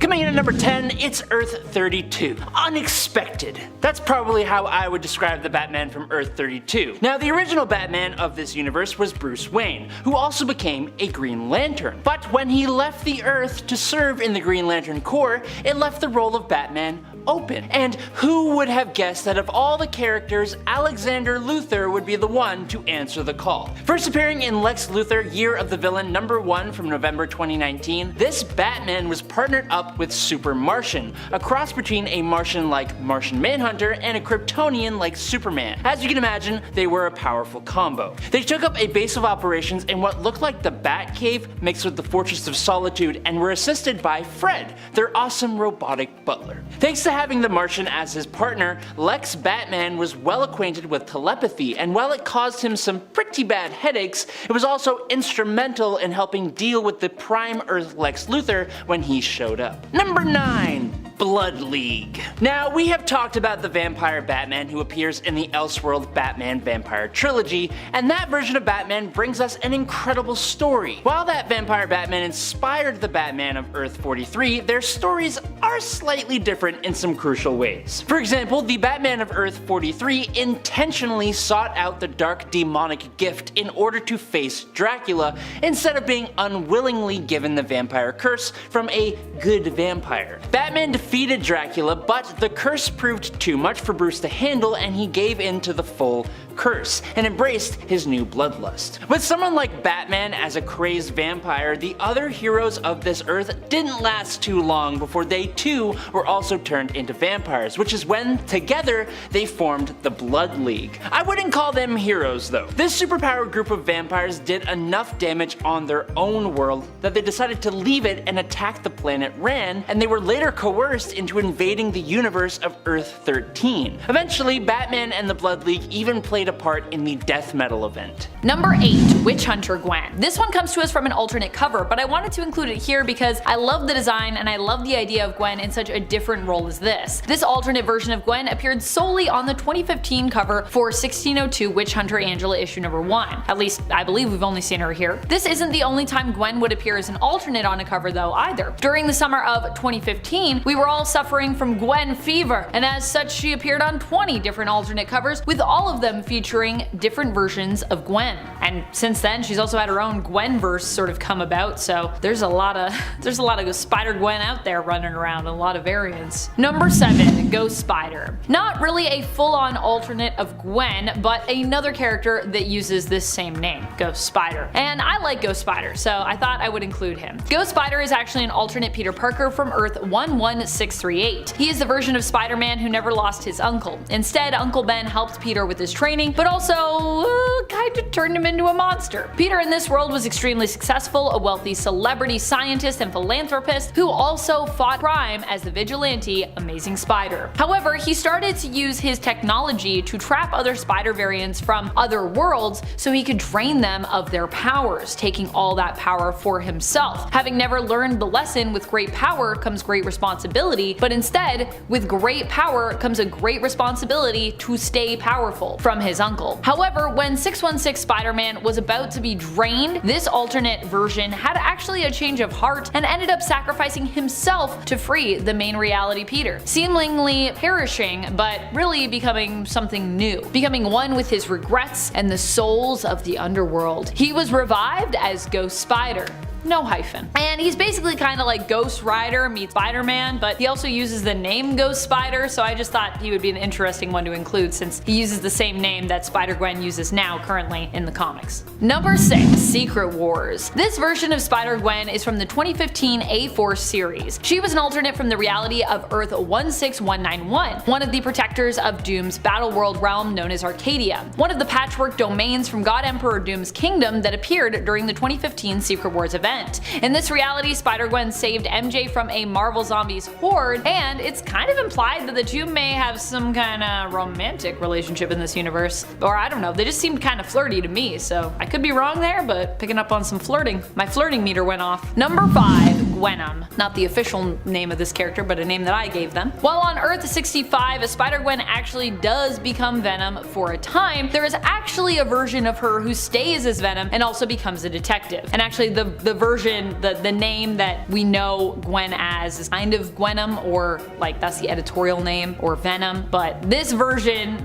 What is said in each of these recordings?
Coming in at number 10, it's Earth 32. Unexpected. That's probably how I would describe the Batman from Earth 32. Now, the original Batman of this universe was Bruce Wayne, who also became a Green Lantern. But when he left the Earth to serve in the Green Lantern Corps, it left the role of Batman open. And who would have guessed that of all the characters, Alexander Luthor would be the one to answer the call. First appearing in Lex Luthor Year of the Villain #1 from November 2019, this Batman was partnered up with Super Martian, a cross between a Martian like Martian Manhunter and a Kryptonian like Superman. As you can imagine, they were a powerful combo. They took up a base of operations in what looked like the Batcave mixed with the Fortress of Solitude and were assisted by Fred, their awesome robotic butler. Thanks to having the Martian as his partner, Lex Batman was well acquainted with telepathy, and while it caused him some pretty bad headaches, it was also instrumental in helping deal with the Prime Earth Lex Luthor when he showed up. Number 9. Blood League. Now, we have talked about the vampire Batman who appears in the Elseworld Batman Vampire Trilogy, and that version of Batman brings us an incredible story. While that vampire Batman inspired the Batman of Earth 43, their stories are slightly different in some crucial ways. For example, the Batman of Earth 43 intentionally sought out the dark demonic gift in order to face Dracula, instead of being unwillingly given the vampire curse from a good vampire. Batman defeated Dracula, but the curse proved too much for Bruce to handle, and he gave in to the full curse and embraced his new bloodlust. With someone like Batman as a crazed vampire, the other heroes of this Earth didn't last too long before they too were also turned into vampires, which is when, together, they formed the Blood League. I wouldn't call them heroes though. This superpowered group of vampires did enough damage on their own world that they decided to leave it and attack the planet Rann, and they were later coerced into invading the universe of Earth 13. Eventually, Batman and the Blood League even played a part in the death metal event. Number 8. Witch Hunter Gwen. This one comes to us from an alternate cover, but I wanted to include it here because I love the design and I love the idea of Gwen in such a different role as this. This alternate version of Gwen appeared solely on the 2015 cover for 1602 Witch Hunter Angela issue number 1. At least, I believe we've only seen her here. This isn't the only time Gwen would appear as an alternate on a cover though either. During the summer of 2015, we were all suffering from Gwen fever, and as such she appeared on 20 different alternate covers, with all of them featuring different versions of Gwen. And since then, she's also had her own Gwenverse sort of come about, so there's a lot of Spider-Gwen out there running around, a lot of variants. Number 7. Ghost Spider. Not really a full-on alternate of Gwen, but another character that uses this same name, Ghost Spider. And I like Ghost Spider, so I thought I would include him. Ghost Spider is actually an alternate Peter Parker from Earth 11638. He is the version of Spider-Man who never lost his uncle. Instead, Uncle Ben helped Peter with his training, but also kinda turned him into a monster. Peter in this world was extremely successful, a wealthy celebrity scientist and philanthropist who also fought crime as the vigilante Amazing Spider. However, he started to use his technology to trap other spider variants from other worlds so he could drain them of their powers, taking all that power for himself. Having never learned the lesson, with great power comes great responsibility, but instead, with great power comes a great responsibility to stay powerful, from his uncle. However, when 616 Spider-Man was about to be drained, this alternate version had actually a change of heart and ended up sacrificing himself to free the main reality Peter, seemingly perishing but really becoming something new, becoming one with his regrets and the souls of the underworld. He was revived as Ghost Spider. No hyphen. And he's basically kind of like Ghost Rider meets Spider-Man, but he also uses the name Ghost Spider, so I just thought he would be an interesting one to include since he uses the same name that Spider-Gwen uses now currently in the comics. Number 6. Secret Wars. This version of Spider-Gwen is from the 2015 A-Force series. She was an alternate from the reality of Earth 16191, one of the protectors of Doom's battle world realm known as Arcadia, one of the patchwork domains from God Emperor Doom's kingdom that appeared during the 2015 Secret Wars event. In this reality, Spider-Gwen saved MJ from a Marvel Zombies horde, and it's kind of implied that the two may have some kind of romantic relationship in this universe. Or I don't know, they just seemed kind of flirty to me, so I could be wrong there, but picking up on some flirting. My flirting meter went off. Number 5. Gwenum, not the official name of this character, but a name that I gave them. While on Earth 65, Spider-Gwen actually does become Venom for a time, there is actually a version of her who stays as Venom and also becomes a detective. And actually the version, the name that we know Gwen as is kind of Gwenum, or like that's the editorial name, or Venom, but this version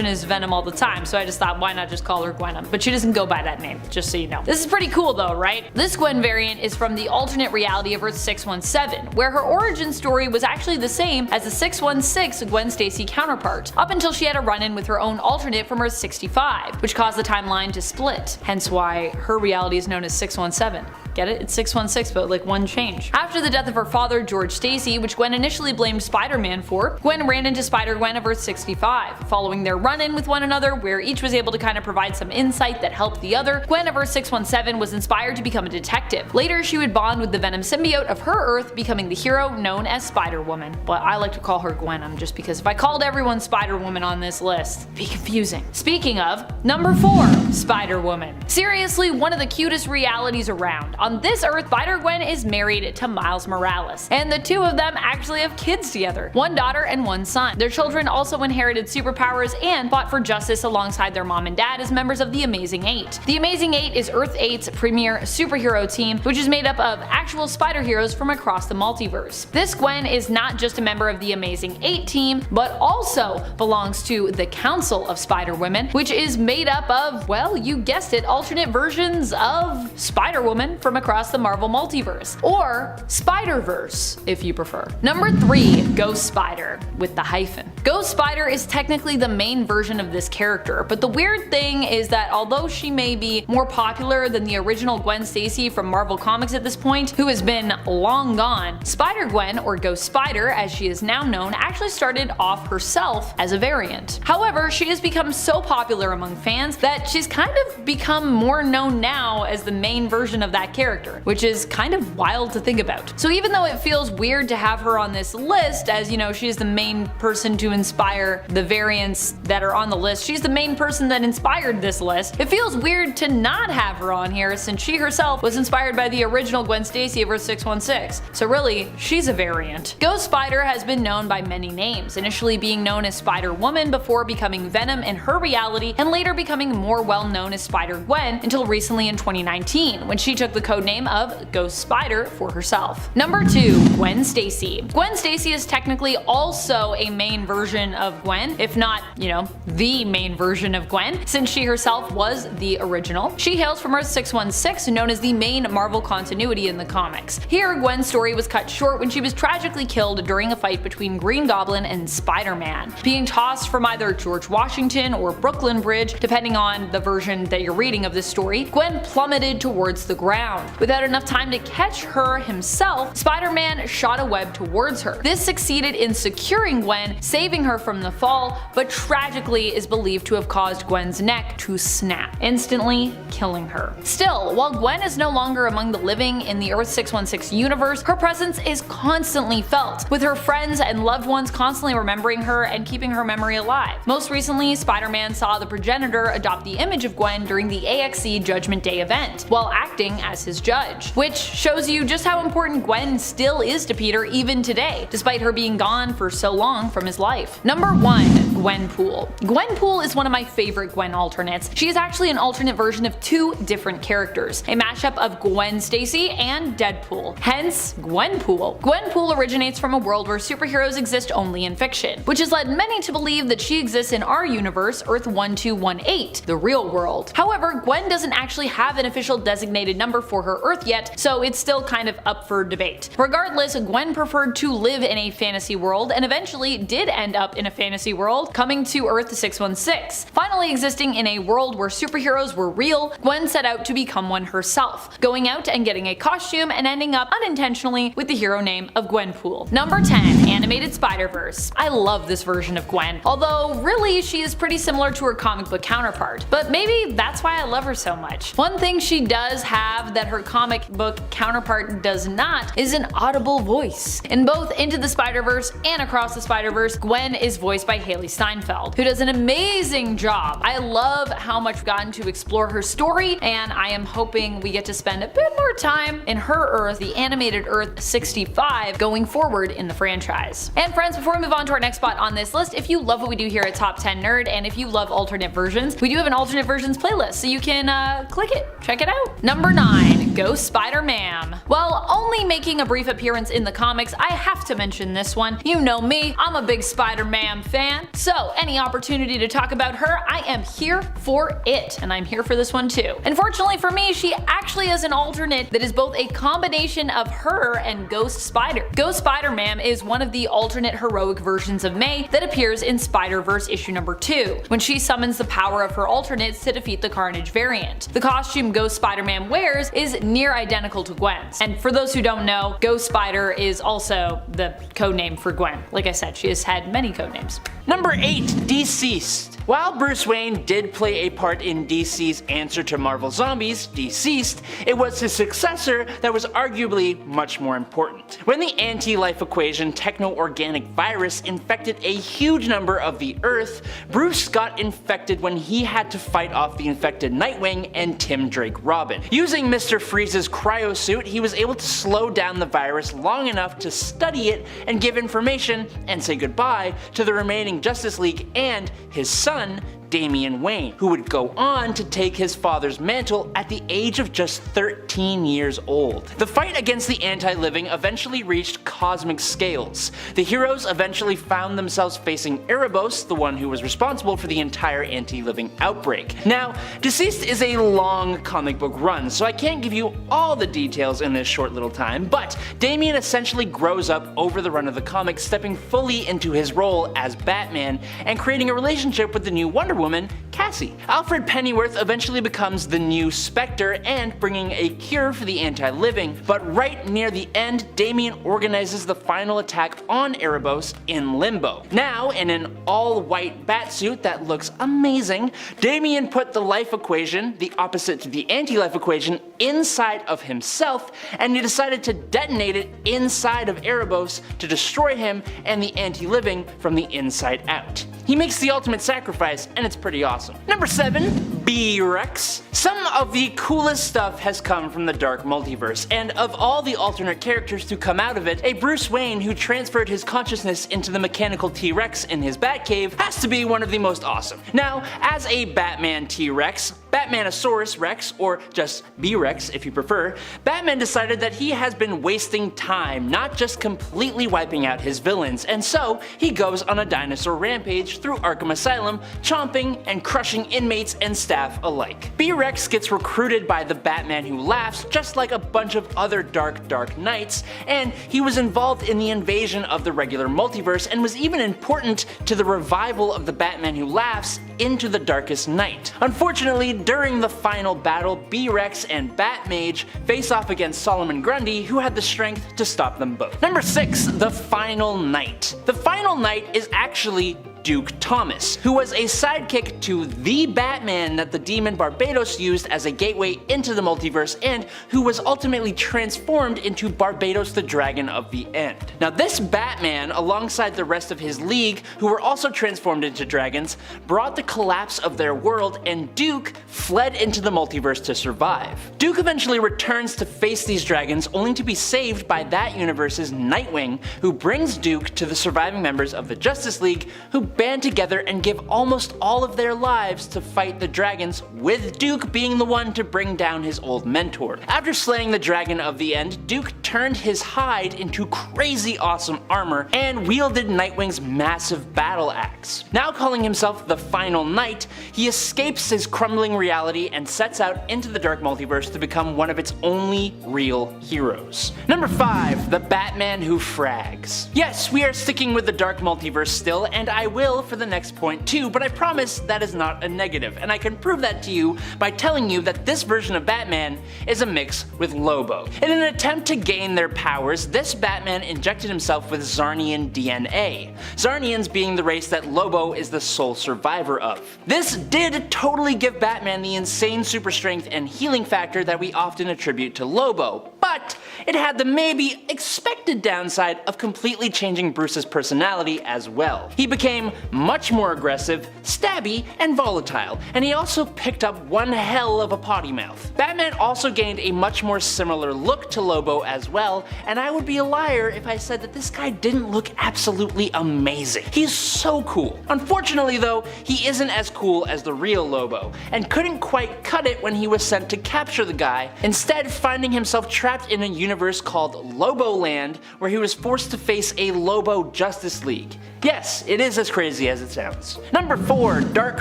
is Venom all the time, so I just thought why not just call her Gwenum, but she doesn't go by that name, just so you know. This is pretty cool though, right? This Gwen variant is from the alternate reality of Earth 617, where her origin story was actually the same as the 616 Gwen Stacy counterpart, up until she had a run-in with her own alternate from Earth 65, which caused the timeline to split, hence why her reality is known as 617. Get it? It's 616, but like one change. After the death of her father, George Stacy, which Gwen initially blamed Spider-Man for, Gwen ran into Spider-Gwen of Earth 65. Following their run-in with one another, where each was able to kind of provide some insight that helped the other, Gwen of Earth 617 was inspired to become a detective. Later, she would bond with the Venom symbiote of her Earth, becoming the hero known as Spider-Woman. But I like to call her Gwenum, just because if I called everyone Spider-Woman on this list, it'd be confusing. Speaking of, number 4, Spider-Woman. Seriously, one of the cutest realities around. On this Earth, Spider-Gwen is married to Miles Morales, and the two of them actually have kids together, one daughter and one son. Their children also inherited superpowers and fought for justice alongside their mom and dad as members of the Amazing Eight. The Amazing Eight is Earth 8's premier superhero team, which is made up of actual spider heroes from across the multiverse. This Gwen is not just a member of the Amazing Eight team, but also belongs to the Council of Spider-Women, which is made up of, well, you guessed it, alternate versions of Spider-Woman from across the Marvel multiverse, or Spider-Verse if you prefer. Number 3, Ghost Spider, with the hyphen. Ghost Spider is technically the main version of this character, but the weird thing is that although she may be more popular than the original Gwen Stacy from Marvel Comics at this point, who has been long gone, Spider-Gwen, or Ghost Spider as she is now known, actually started off herself as a variant. However, she has become so popular among fans that she's kind of become more known now as the main version of that character, which is kind of wild to think about. So even though it feels weird to have her on this list, as you know, she is the main person to inspire the variants that are on the list, she's the main person that inspired this list, it feels weird to not have her on here since she herself was inspired by the original Gwen Stacy of Earth 616. So really, she's a variant. Ghost Spider has been known by many names, initially being known as Spider-Woman before becoming Venom in her reality, and later becoming more well known as Spider-Gwen until recently in 2019, when she took the codename of Ghost Spider for herself. Number 2, Gwen Stacy. Gwen Stacy is technically also a main version of Gwen, if not, you know, the main version of Gwen, since she herself was the original. She hails from Earth 616, known as the main Marvel continuity in the comics. Here, Gwen's story was cut short when she was tragically killed during a fight between Green Goblin and Spider-Man. Being tossed from either George Washington or Brooklyn Bridge, depending on the version that you're reading of this story, Gwen plummeted towards the ground. Without enough time to catch her himself, Spider-Man shot a web towards her. This succeeded in securing Gwen, saving her from the fall, but tragically is believed to have caused Gwen's neck to snap, instantly killing her. Still, while Gwen is no longer among the living in the Earth 616 universe, her presence is constantly felt, with her friends and loved ones constantly remembering her and keeping her memory alive. Most recently, Spider-Man saw the progenitor adopt the image of Gwen during the AXE Judgment Day event, while acting as his judge, which shows you just how important Gwen still is to Peter even today, despite her being gone for so long from his life. Number 1, Gwenpool. Gwenpool is one of my favorite Gwen alternates. She is actually an alternate version of 2 different characters, a mashup of Gwen Stacy and Deadpool, hence Gwenpool. Gwenpool originates from a world where superheroes exist only in fiction, which has led many to believe that she exists in our universe, Earth 1218, the real world. However, Gwen doesn't actually have an official designated number for her Earth yet, so it's still kind of up for debate. Regardless, Gwen preferred to live in a fantasy world and eventually did end up in a fantasy world, coming to Earth 616. Finally existing in a world where superheroes were real, Gwen set out to become one herself, going out and getting a costume and ending up unintentionally with the hero name of Gwenpool. Number 10, Animated Spider-Verse. I love this version of Gwen, although really she is pretty similar to her comic book counterpart, but maybe that's why I love her so much. One thing she does have that her comic book counterpart does not is an audible voice. In both Into the Spider-Verse and Across the Spider-Verse, Gwen is voiced by Haley Steinfeld, who does an amazing job. I love how much we've gotten to explore her story, and I am hoping we get to spend a bit more time in her Earth the animated Earth 65 going forward in the franchise. And friends, before we move on to our next spot on this list, if you love what we do here at Top 10 Nerd, and if you love alternate versions, we do have an alternate versions playlist, so you can click it, check it out. Number 9, Ghost Spider-Man. While only making a brief appearance in the comics, I have to mention this one. You know me, I'm a big Spider-Man fan, so any opportunity to talk about her, I am here for it, and I'm here for this one too. Unfortunately for me, she actually is an alternate that is both a combination of her and Ghost Spider. Ghost Spider-Man is one of the alternate heroic versions of May that appears in Spider-Verse issue number 2, when she summons the power of her alternates to defeat the Carnage variant. The costume Ghost Spider-Man wears is near identical to Gwen's, and for those who don't know, Ghost Spider is also the codename for Gwen. Like I said, she has had many codenames. Number 8, Deceased. While Bruce Wayne did play a part in DC's answer to Marvel Zombies, Deceased, it was his successor that was arguably much more important. When the anti-life equation techno-organic virus infected a huge number of the Earth, Bruce got infected when he had to fight off the infected Nightwing and Tim Drake Robin. Using Mr. Freeze's cryosuit, he was able to slow down the virus long enough to study it and give information and say goodbye to the remaining Justice League and his son, Damian Wayne, who would go on to take his father's mantle at the age of just 13 years old. The fight against the anti-living eventually reached cosmic scales. The heroes eventually found themselves facing Erebos, the one who was responsible for the entire anti-living outbreak. Now, Deceased is a long comic book run, so I can't give you all the details in this short little time, but Damian essentially grows up over the run of the comic, stepping fully into his role as Batman and creating a relationship with the new Wonder Woman, Cassie. Alfred Pennyworth eventually becomes the new Spectre and bringing a cure for the anti-living, but right near the end, Damian organizes the final attack on Erebos in Limbo. Now, in an all-white batsuit that looks amazing, Damian put the life equation, the opposite to the anti-life equation, inside of himself, and he decided to detonate it inside of Erebos to destroy him and the anti-living from the inside out. He makes the ultimate sacrifice, and it's pretty awesome. Number 7, B-Rex. Some of the coolest stuff has come from the Dark Multiverse, and of all the alternate characters to come out of it, a Bruce Wayne who transferred his consciousness into the mechanical T-Rex in his Batcave has to be one of the most awesome. Now, as a Batman T-Rex, Batmanosaurus Rex, or just B-Rex if you prefer, Batman decided that he has been wasting time, not just completely wiping out his villains, and so he goes on a dinosaur rampage through Arkham Asylum, chomping and crushing inmates and staff alike. B-Rex gets recruited by the Batman Who Laughs, just like a bunch of other Dark Knights, and he was involved in the invasion of the regular multiverse and was even important to the revival of the Batman Who Laughs into the Darkest Night. Unfortunately, during the final battle, B-Rex and Batmage face off against Solomon Grundy, who had the strength to stop them both. Number 6, the Final Knight. The Final Knight is actually Duke Thomas, who was a sidekick to the Batman that the demon Barbados used as a gateway into the multiverse, and who was ultimately transformed into Barbados the Dragon of the End. Now this Batman, alongside the rest of his league, who were also transformed into dragons, brought the collapse of their world, and Duke fled into the multiverse to survive. Duke eventually returns to face these dragons, only to be saved by that universe's Nightwing, who brings Duke to the surviving members of the Justice League, who band together and give almost all of their lives to fight the dragons, with Duke being the one to bring down his old mentor. After slaying the Dragon of the End, Duke turned his hide into crazy awesome armor and wielded Nightwing's massive battle axe. Now calling himself the Final Knight, he escapes his crumbling reality and sets out into the Dark Multiverse to become one of its only real heroes. Number 5, the Batman Who Frags. Yes, we are sticking with the Dark Multiverse still, and I will for the next point too, but I promise that is not a negative, and I can prove that to you by telling you that this version of Batman is a mix with Lobo. In an attempt to gain their powers, this Batman injected himself with Zarnian DNA, Zarnians being the race that Lobo is the sole survivor of. This did totally give Batman the insane super strength and healing factor that we often attribute to Lobo, but it had the maybe expected downside of completely changing Bruce's personality as well. He became became much more aggressive, stabby, and volatile, and he also picked up one hell of a potty mouth. Batman also gained a much more similar look to Lobo as well, and I would be a liar if I said that this guy didn't look absolutely amazing. He's so cool. Unfortunately though, he isn't as cool as the real Lobo, and couldn't quite cut it when he was sent to capture the guy, instead finding himself trapped in a universe called Loboland, where he was forced to face a Lobo Justice League. Yes, it is as crazy as it sounds. Number 4, Dark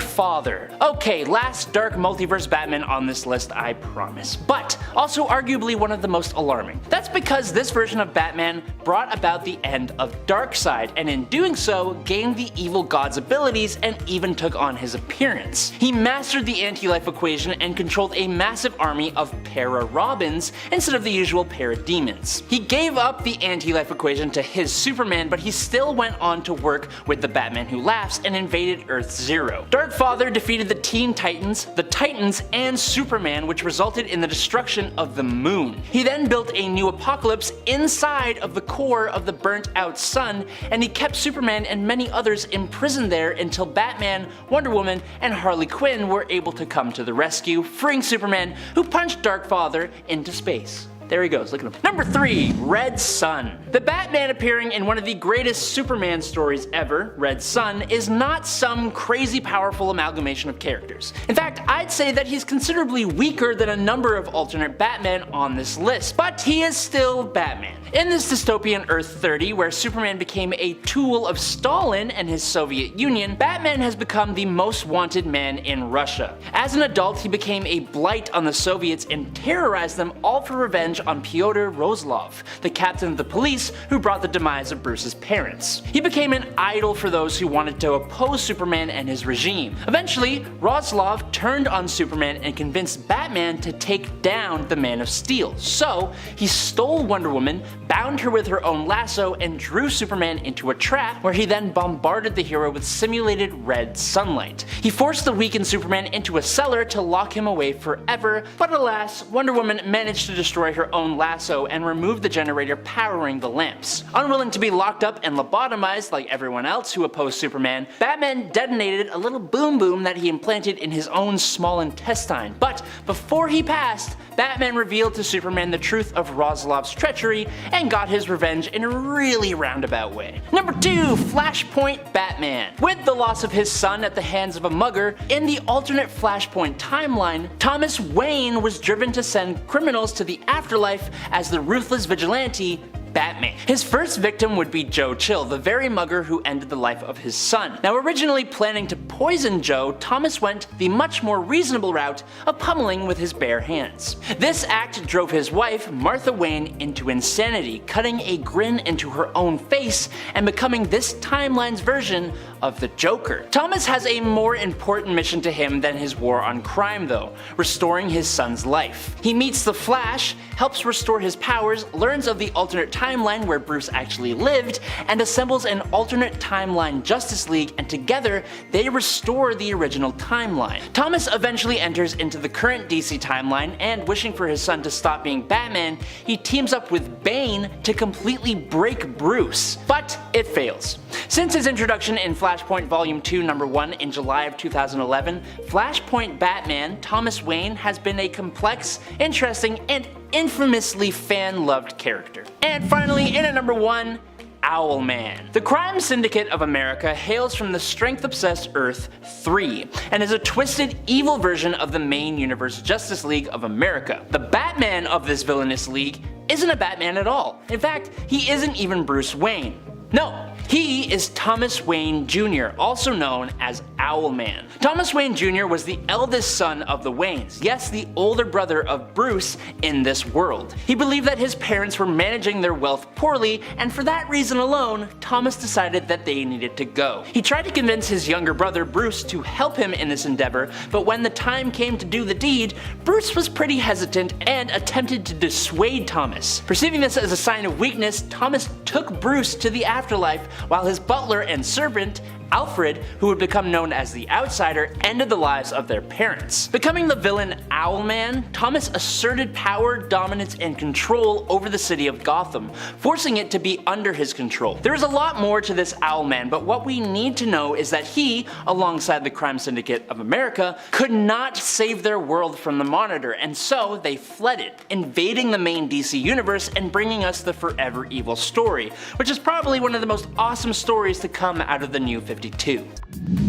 Father. Okay, last dark multiverse Batman on this list, I promise. But also arguably one of the most alarming. That's because this version of Batman brought about the end of Darkseid, and in doing so, gained the evil god's abilities and even took on his appearance. He mastered the anti-life equation and controlled a massive army of para-Robins instead of the usual para-demons. He gave up the anti-life equation to his Superman, but he still went on to work with the Batman Who Laughs and invaded Earth Zero. Dark Father defeated the Teen Titans, the Titans, and Superman, which resulted in the destruction of the moon. He then built a new Apokolips inside of the core of the burnt out sun, and he kept Superman and many others imprisoned there until Batman, Wonder Woman, and Harley Quinn were able to come to the rescue, freeing Superman, who punched Dark Father into space. There he goes, look at him. Number 3, Red Sun. The Batman appearing in one of the greatest Superman stories ever, Red Sun, is not some crazy powerful amalgamation of characters. In fact, I'd say that he's considerably weaker than a number of alternate Batman on this list, but he is still Batman. In this dystopian Earth 30, where Superman became a tool of Stalin and his Soviet Union, Batman has become the most wanted man in Russia. As an adult, he became a blight on the Soviets and terrorized them, all for revenge on Pyotr Rozlov, the captain of the police who brought the demise of Bruce's parents. He became an idol for those who wanted to oppose Superman and his regime. Eventually, Rozlov turned on Superman and convinced Batman to take down the Man of Steel. So, he stole Wonder Woman, bound her with her own lasso, and drew Superman into a trap where he then bombarded the hero with simulated red sunlight. He forced the weakened Superman into a cellar to lock him away forever, but alas, Wonder Woman managed to destroy her own lasso and remove the generator powering the lamps. Unwilling to be locked up and lobotomized like everyone else who opposed Superman, Batman detonated a little boom boom that he implanted in his own small intestine. But before he passed, Batman revealed to Superman the truth of Rozlov's treachery and got his revenge in a really roundabout way. Number 2, Flashpoint Batman. With the loss of his son at the hands of a mugger, in the alternate Flashpoint timeline, Thomas Wayne was driven to send criminals to the afterlife as the ruthless vigilante Batman. His first victim would be Joe Chill, the very mugger who ended the life of his son. Now, originally planning to poison Joe, Thomas went the much more reasonable route of pummeling with his bare hands. This act drove his wife, Martha Wayne, into insanity, cutting a grin into her own face and becoming this timeline's version of the Joker. Thomas has a more important mission to him than his war on crime though, restoring his son's life. He meets the Flash, helps restore his powers, learns of the alternate timeline where Bruce actually lived, and assembles an alternate timeline Justice League, and together they restore the original timeline. Thomas eventually enters into the current DC timeline, and wishing for his son to stop being Batman, he teams up with Bane to completely break Bruce. But it fails. Since his introduction in Flashpoint Volume 2 Number 1 in July of 2011, Flashpoint Batman, Thomas Wayne, has been a complex, interesting, and infamously fan-loved character. And finally, in at number 1, Owlman. The crime syndicate of America hails from the strength-obsessed Earth 3, and is a twisted, evil version of the main universe Justice League of America. The Batman of this villainous league isn't a Batman at all. In fact, he isn't even Bruce Wayne. No, he is Thomas Wayne Jr., also known as Owlman. Thomas Wayne Jr. was the eldest son of the Waynes, yes, the older brother of Bruce in this world. He believed that his parents were managing their wealth poorly, and for that reason alone, Thomas decided that they needed to go. He tried to convince his younger brother Bruce to help him in this endeavor, but when the time came to do the deed, Bruce was pretty hesitant and attempted to dissuade Thomas. Perceiving this as a sign of weakness, Thomas took Bruce to the afterlife, while his butler and servant, Alfred, who would become known as the Outsider, ended the lives of their parents. Becoming the villain Owlman, Thomas asserted power, dominance, and control over the city of Gotham, forcing it to be under his control. There is a lot more to this Owlman, but what we need to know is that he, alongside the Crime Syndicate of America, could not save their world from the Monitor, and so they fled it, invading the main DC universe and bringing us the Forever Evil story, which is probably one of the most awesome stories to come out of the New 52.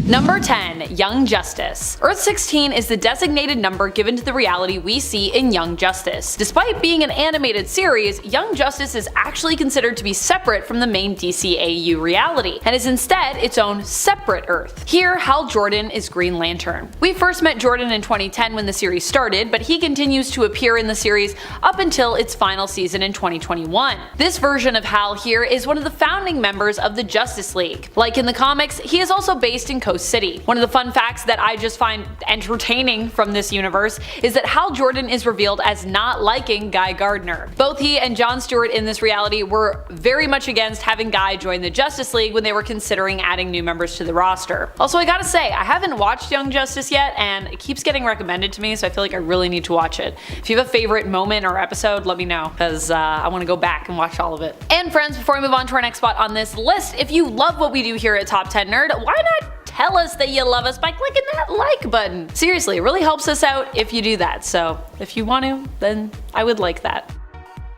Number 10. Young Justice. Earth 16 is the designated number given to the reality we see in Young Justice. Despite being an animated series, Young Justice is actually considered to be separate from the main DCAU reality, and is instead its own separate Earth. Here, Hal Jordan is Green Lantern. We first met Jordan in 2010 when the series started, but he continues to appear in the series up until its final season in 2021. This version of Hal here is one of the founding members of the Justice League. Like in the comics, he is also based in Coast City. One of the fun facts that I just find entertaining from this universe is that Hal Jordan is revealed as not liking Guy Gardner. Both he and Jon Stewart in this reality were very much against having Guy join the Justice League when they were considering adding new members to the roster. Also, I gotta say, I haven't watched Young Justice yet, and it keeps getting recommended to me, so I feel like I really need to watch it. If you have a favorite moment or episode, let me know, because I want to go back and watch all of it. And friends, before we move on to our next spot on this list, if you love what we do here at Top 10 Nerd, why not tell us that you love us by clicking that like button? Seriously, it really helps us out if you do that, so if you want to, then I would like that.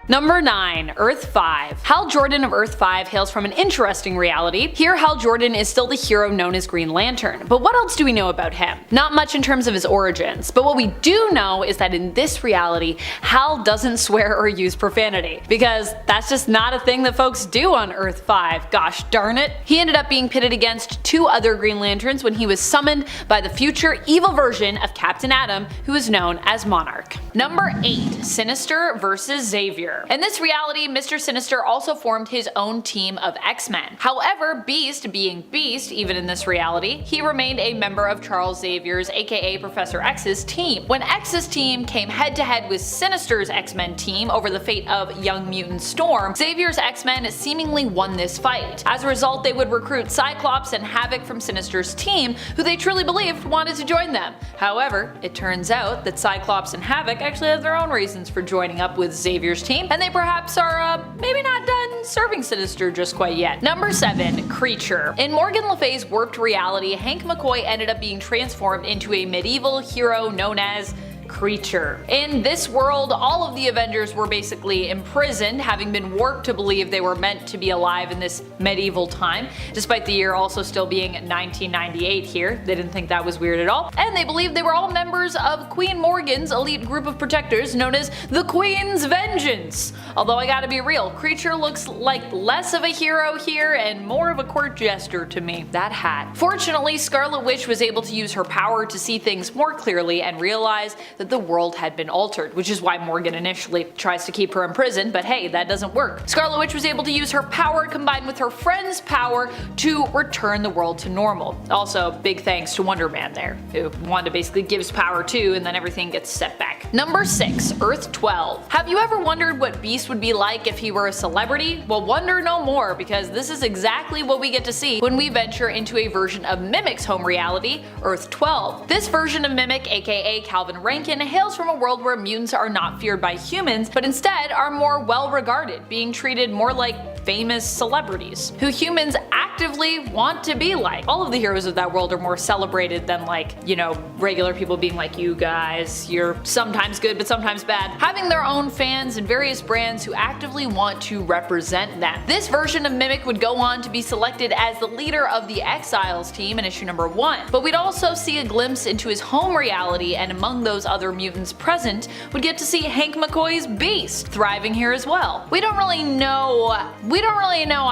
Number 9. Earth 5. Hal Jordan of Earth 5 hails from an interesting reality. Here, Hal Jordan is still the hero known as Green Lantern, but what else do we know about him? Not much in terms of his origins, but what we do know is that in this reality, Hal doesn't swear or use profanity, because that's just not a thing that folks do on Earth 5, gosh darn it. He ended up being pitted against 2 other Green Lanterns when he was summoned by the future evil version of Captain Atom, who is known as Monarch. Number 8. Sinister vs. Xavier. In this reality, Mr. Sinister also formed his own team of X-Men. However, Beast, being Beast even in this reality, he remained a member of Charles Xavier's aka Professor X's team. When X's team came head to head with Sinister's X-Men team over the fate of Young Mutant Storm, Xavier's X-Men seemingly won this fight. As a result, they would recruit Cyclops and Havoc from Sinister's team, who they truly believed wanted to join them. However, it turns out that Cyclops and Havoc actually have their own reasons for joining up with Xavier's team, and they perhaps are maybe not done serving Sinister just quite yet. Number 7. Creature. In Morgan Le Fay's warped reality, Hank McCoy ended up being transformed into a medieval hero known as Creature. In this world, all of the Avengers were basically imprisoned, having been warped to believe they were meant to be alive in this medieval time, despite the year also still being 1998 here. They didn't think that was weird at all, and they believed they were all members of Queen Morgan's elite group of protectors known as the Queen's Vengeance. Although I gotta be real, Creature looks like less of a hero here and more of a court jester to me. That hat. Fortunately, Scarlet Witch was able to use her power to see things more clearly and realize that the world had been altered, which is why Morgan initially tries to keep her in prison, but hey, that doesn't work. Scarlet Witch was able to use her power combined with her friend's power to return the world to normal. Also, big thanks to Wonder Man there, who Wanda basically gives power to and then everything gets set back. Number 6. Earth 12. Have you ever wondered what Beast would be like if he were a celebrity? Well, wonder no more, because this is exactly what we get to see when we venture into a version of Mimic's home reality, Earth 12. This version of Mimic, aka Calvin Rankin, hails from a world where mutants are not feared by humans, but instead are more well regarded, being treated more like famous celebrities, who humans actively want to be like. All of the heroes of that world are more celebrated than like, you know, regular people being like, you guys, you're sometimes good but sometimes bad, having their own fans and various brands who actively want to represent them. This version of Mimic would go on to be selected as the leader of the Exiles team in issue number 1, but we'd also see a glimpse into his home reality, and among those other mutants present, would get to see Hank McCoy's Beast thriving here as well. We don't really know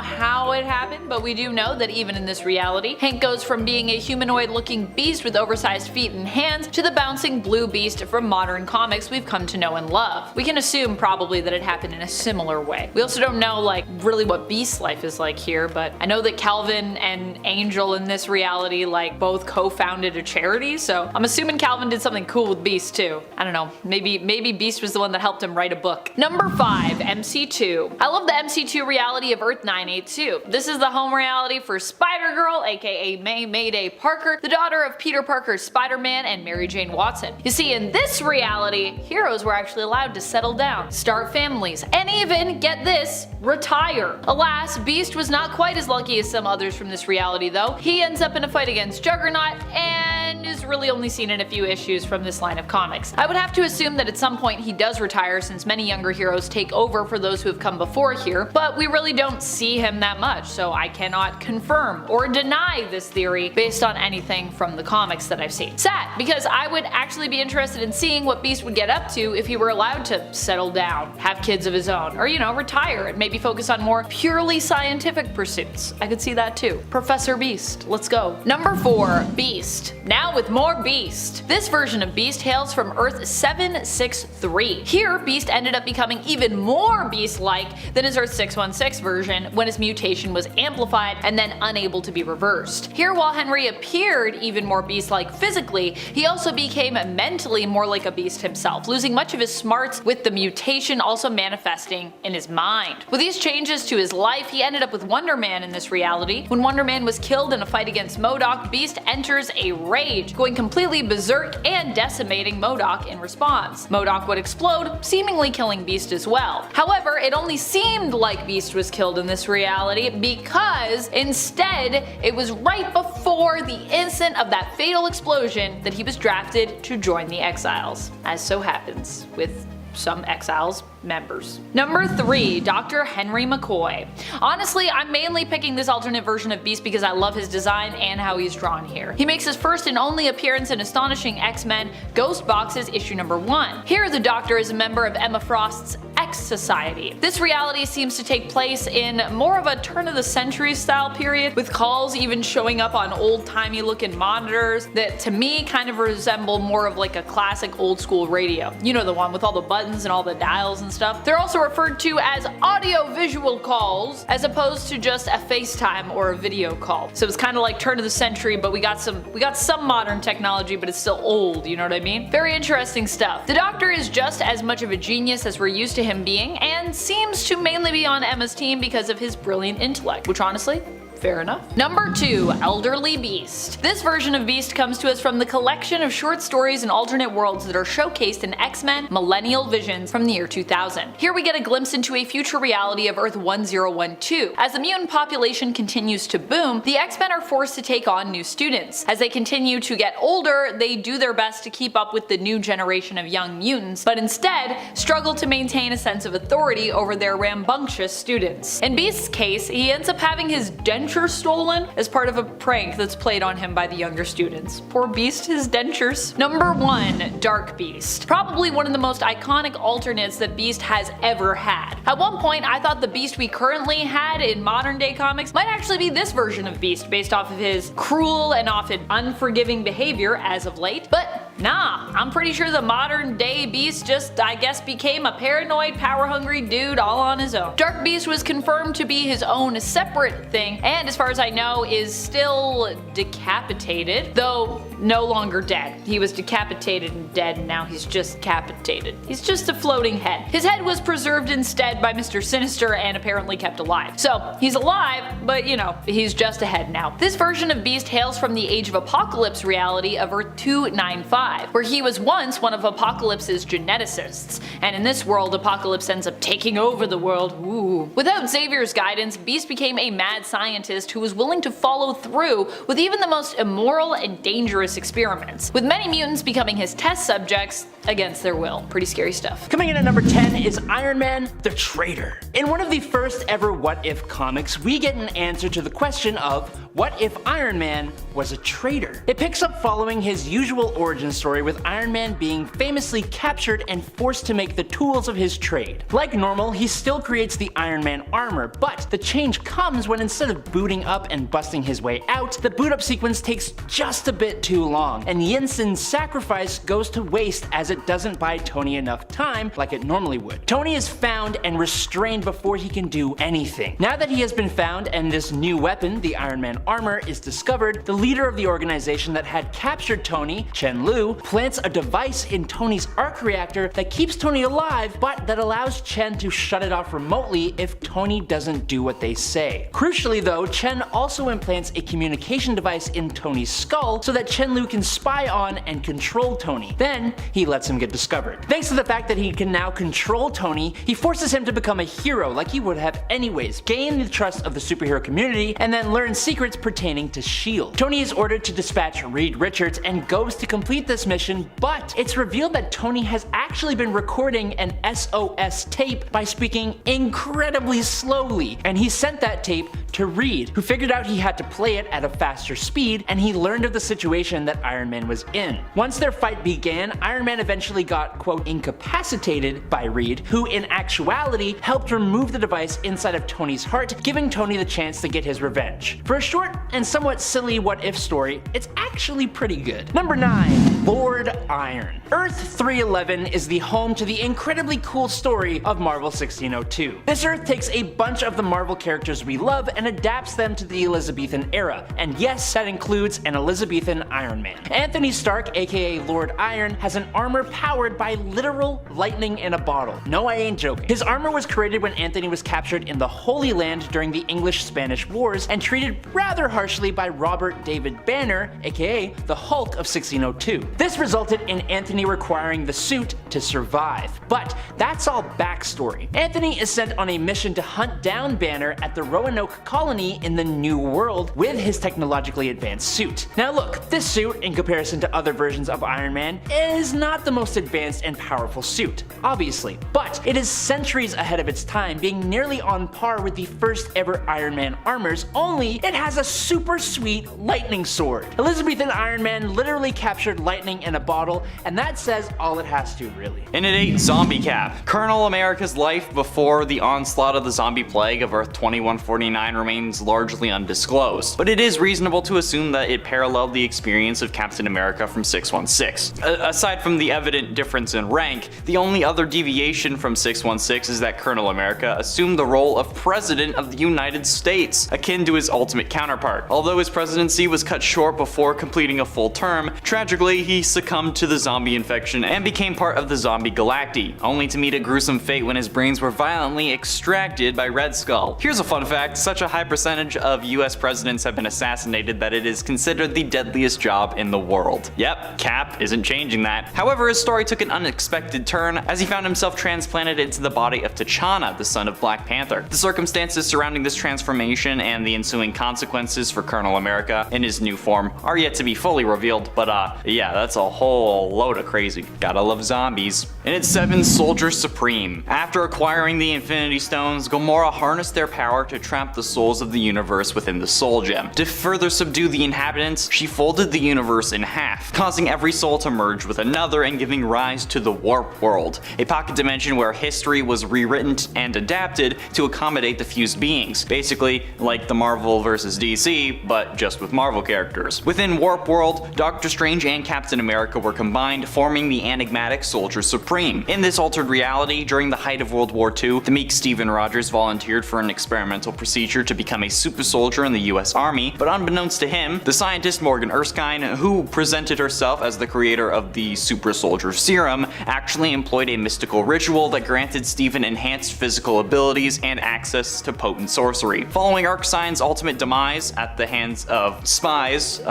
how it happened, but we do know that even in this reality, Hank goes from being a humanoid looking beast with oversized feet and hands to the bouncing blue beast from modern comics we've come to know and love. We can assume probably that it happened in a similar way. We also don't know like really what Beast's life is like here, but I know that Calvin and Angel in this reality like both co-founded a charity, so I'm assuming Calvin did something cool with Beast too. I don't know, maybe Beast was the one that helped him write a book. Number 5. MC2. I love the MC2 reality of Earth 982. This is the home reality for Spider-Girl, aka May Mayday Parker, the daughter of Peter Parker's Spider-Man and Mary Jane Watson. You see, in this reality, heroes were actually allowed to settle down, start families, and even, get this, retire. Alas, Beast was not quite as lucky as some others from this reality though. He ends up in a fight against Juggernaut and is really only seen in a few issues from this line of comics. I would have to assume that at some point he does retire since many younger heroes take over for those who have come before here, but we really don't see him that much, so I cannot confirm or deny this theory based on anything from the comics that I've seen. Sad, because I would actually be interested in seeing what Beast would get up to if he were allowed to settle down, have kids of his own, or retire and maybe focus on more purely scientific pursuits. I could see that too. Professor Beast, let's go. Number 4, Beast. Now with more Beast. This version of Beast hails from Earth 763. Here, Beast ended up becoming even more Beast-like than his Earth 616 version when his mutation was amplified and then unable to be reversed. Here, while Henry appeared even more Beast-like physically, he also became mentally more like a Beast himself, losing much of his smarts with the mutation also manifesting in his mind. With these changes to his life, he ended up with Wonder Man in this reality. When Wonder Man was killed in a fight against MODOK, Beast enters a rage, going completely berserk and decimating MODOK in response. MODOK would explode, seemingly killing Beast as well. However, it only seemed like Beast was killed in this reality because instead it was right before the instant of that fatal explosion that he was drafted to join the Exiles, as so happens with some Exiles members. Number 3, Dr. Henry McCoy. Honestly, I'm mainly picking this alternate version of Beast because I love his design and how he's drawn here. He makes his first and only appearance in Astonishing X-Men Ghost Boxes issue number 1. Here, the Doctor is a member of Emma Frost's X Society. This reality seems to take place in more of a turn-of-the-century style period, with calls even showing up on old-timey looking monitors that to me kind of resemble more of like a classic old-school radio. You know, the one with all the buttons and all the dials and stuff. They're also referred to as audio-visual calls as opposed to just a FaceTime or a video call. So it's kind of like turn of the century, but we got some modern technology, but it's still old, you know what I mean? Very interesting stuff. The Doctor is just as much of a genius as we're used to him being, and seems to mainly be on Emma's team because of his brilliant intellect, which honestly, fair enough. Number 2, Elderly Beast. This version of Beast comes to us from the collection of short stories and alternate worlds that are showcased in X-Men Millennial Visions from the year 2000. Here we get a glimpse into a future reality of Earth 1012. As the mutant population continues to boom, the X-Men are forced to take on new students. As they continue to get older, they do their best to keep up with the new generation of young mutants, but instead struggle to maintain a sense of authority over their rambunctious students. In Beast's case, he ends up having his denture stolen as part of a prank that's played on him by the younger students. Poor Beast, his dentures. Number 1, Dark Beast. Probably one of the most iconic alternates that Beast has ever had. At one point, I thought the Beast we currently had in modern day comics might actually be this version of Beast based off of his cruel and often unforgiving behavior as of late, but nah, I'm pretty sure the modern day Beast just, I guess, became a paranoid, power-hungry dude all on his own. Dark Beast was confirmed to be his own separate thing, and as far as I know is still decapitated, though no longer dead. He was decapitated and dead, and now he's just capitated. He's just a floating head. His head was preserved instead by Mr. Sinister and apparently kept alive. So he's alive, but he's just a head now. This version of Beast hails from the Age of Apocalypse reality of Earth 295, where he was once one of Apocalypse's geneticists, and in this world Apocalypse ends up taking over the world. Ooh. Without Xavier's guidance, Beast became a mad scientist who was willing to follow through with even the most immoral and dangerous experiments, with many mutants becoming his test subjects against their will. Pretty scary stuff. Coming in at number 10 is Iron Man the Traitor. In one of the first ever What If comics, we get an answer to the question of what if Iron Man was a traitor? It picks up following his usual origin story with Iron Man being famously captured and forced to make the tools of his trade. Like normal, he still creates the Iron Man armor, but the change comes when instead of booting up and busting his way out, the boot up sequence takes just a bit too long, and Yinsen's sacrifice goes to waste as it doesn't buy Tony enough time like it normally would. Tony is found and restrained before he can do anything. Now that he has been found and this new weapon, the Iron Man armor is discovered, the leader of the organization that had captured Tony, Chen Lu, plants a device in Tony's arc reactor that keeps Tony alive, but that allows Chen to shut it off remotely if Tony doesn't do what they say. Crucially though, Chen also implants a communication device in Tony's skull so that Chen Lu can spy on and control Tony. Then, he lets him get discovered. Thanks to the fact that he can now control Tony, he forces him to become a hero like he would have anyways, gain the trust of the superhero community, and then learn secrets pertaining to S.H.I.E.L.D. Tony is ordered to dispatch Reed Richards and goes to complete this mission, but it's revealed that Tony has actually been recording an SOS tape by speaking incredibly slowly, and he sent that tape to Reed, who figured out he had to play it at a faster speed, and he learned of the situation that Iron Man was in. Once their fight began, Iron Man eventually got, quote, incapacitated by Reed, who in actuality helped remove the device inside of Tony's heart, giving Tony the chance to get his revenge. For a short and somewhat silly what-if story, it's actually pretty good. Number 9. Lord Iron. Earth 311 is the home to the incredibly cool story of Marvel 1602. This Earth takes a bunch of the Marvel characters we love and adapts them to the Elizabethan era, and yes, that includes an Elizabethan Iron Man. Anthony Stark, aka Lord Iron, has an armor powered by literal lightning in a bottle. No, I ain't joking. His armor was created when Anthony was captured in the Holy Land during the English-Spanish Wars and treated rather harshly by Robert David Banner, aka the Hulk of 1602. This resulted in Anthony requiring the suit to survive. But that's all backstory. Anthony is sent on a mission to hunt down Banner at the Roanoke colony in the New World with his technologically advanced suit. Now look, this suit, in comparison to other versions of Iron Man, is not the most advanced and powerful suit, obviously, but it is centuries ahead of its time, being nearly on par with the first ever Iron Man armors, only it has a super sweet lightning sword. Elizabethan Iron Man literally captured lightning in a bottle, and that says all it has to, really. And it ate Zombie Cap. Colonel America's life before the onslaught of the zombie plague of Earth 2149 remains largely undisclosed, but it is reasonable to assume that it paralleled the experience of Captain America from 616. Aside from the evident difference in rank, the only other deviation from 616 is that Colonel America assumed the role of President of the United States, akin to his ultimate counterpart. Although his presidency was cut short before completing a full term, tragically he succumbed to the zombie infection and became part of the Zombie Galacti, only to meet a gruesome fate when his brains were violently extracted by Red Skull. Here's a fun fact: such a high percentage of US presidents have been assassinated that it is considered the deadliest job in the world. Yep, Cap isn't changing that. However, his story took an unexpected turn as he found himself transplanted into the body of T'Challa, the son of Black Panther. The circumstances surrounding this transformation and the ensuing consequences for Colonel America in his new form are yet to be fully revealed, but yeah, that's a whole load of crazy. Gotta love zombies. In its 7th Soldier Supreme. After acquiring the Infinity Stones, Gamora harnessed their power to trap the souls of the universe within the Soul Gem. To further subdue the inhabitants, she folded the universe in half, causing every soul to merge with another and giving rise to the Warp World, a pocket dimension where history was rewritten and adapted to accommodate the fused beings. Basically, like the Marvel vs. DC, but just with Marvel characters. Within Warp World, Doctor Strange and Captain America were combined, forming the enigmatic Soldier Supreme. In this altered reality, during the height of World War II, the meek Stephen Rogers volunteered for an experimental procedure to become a super soldier in the US Army, but unbeknownst to him, the scientist Morgan Erskine, who presented herself as the creator of the super soldier serum, actually employed a mystical ritual that granted Stephen enhanced physical abilities and access to potent sorcery. Following Erskine's ultimate demise at the hands of spies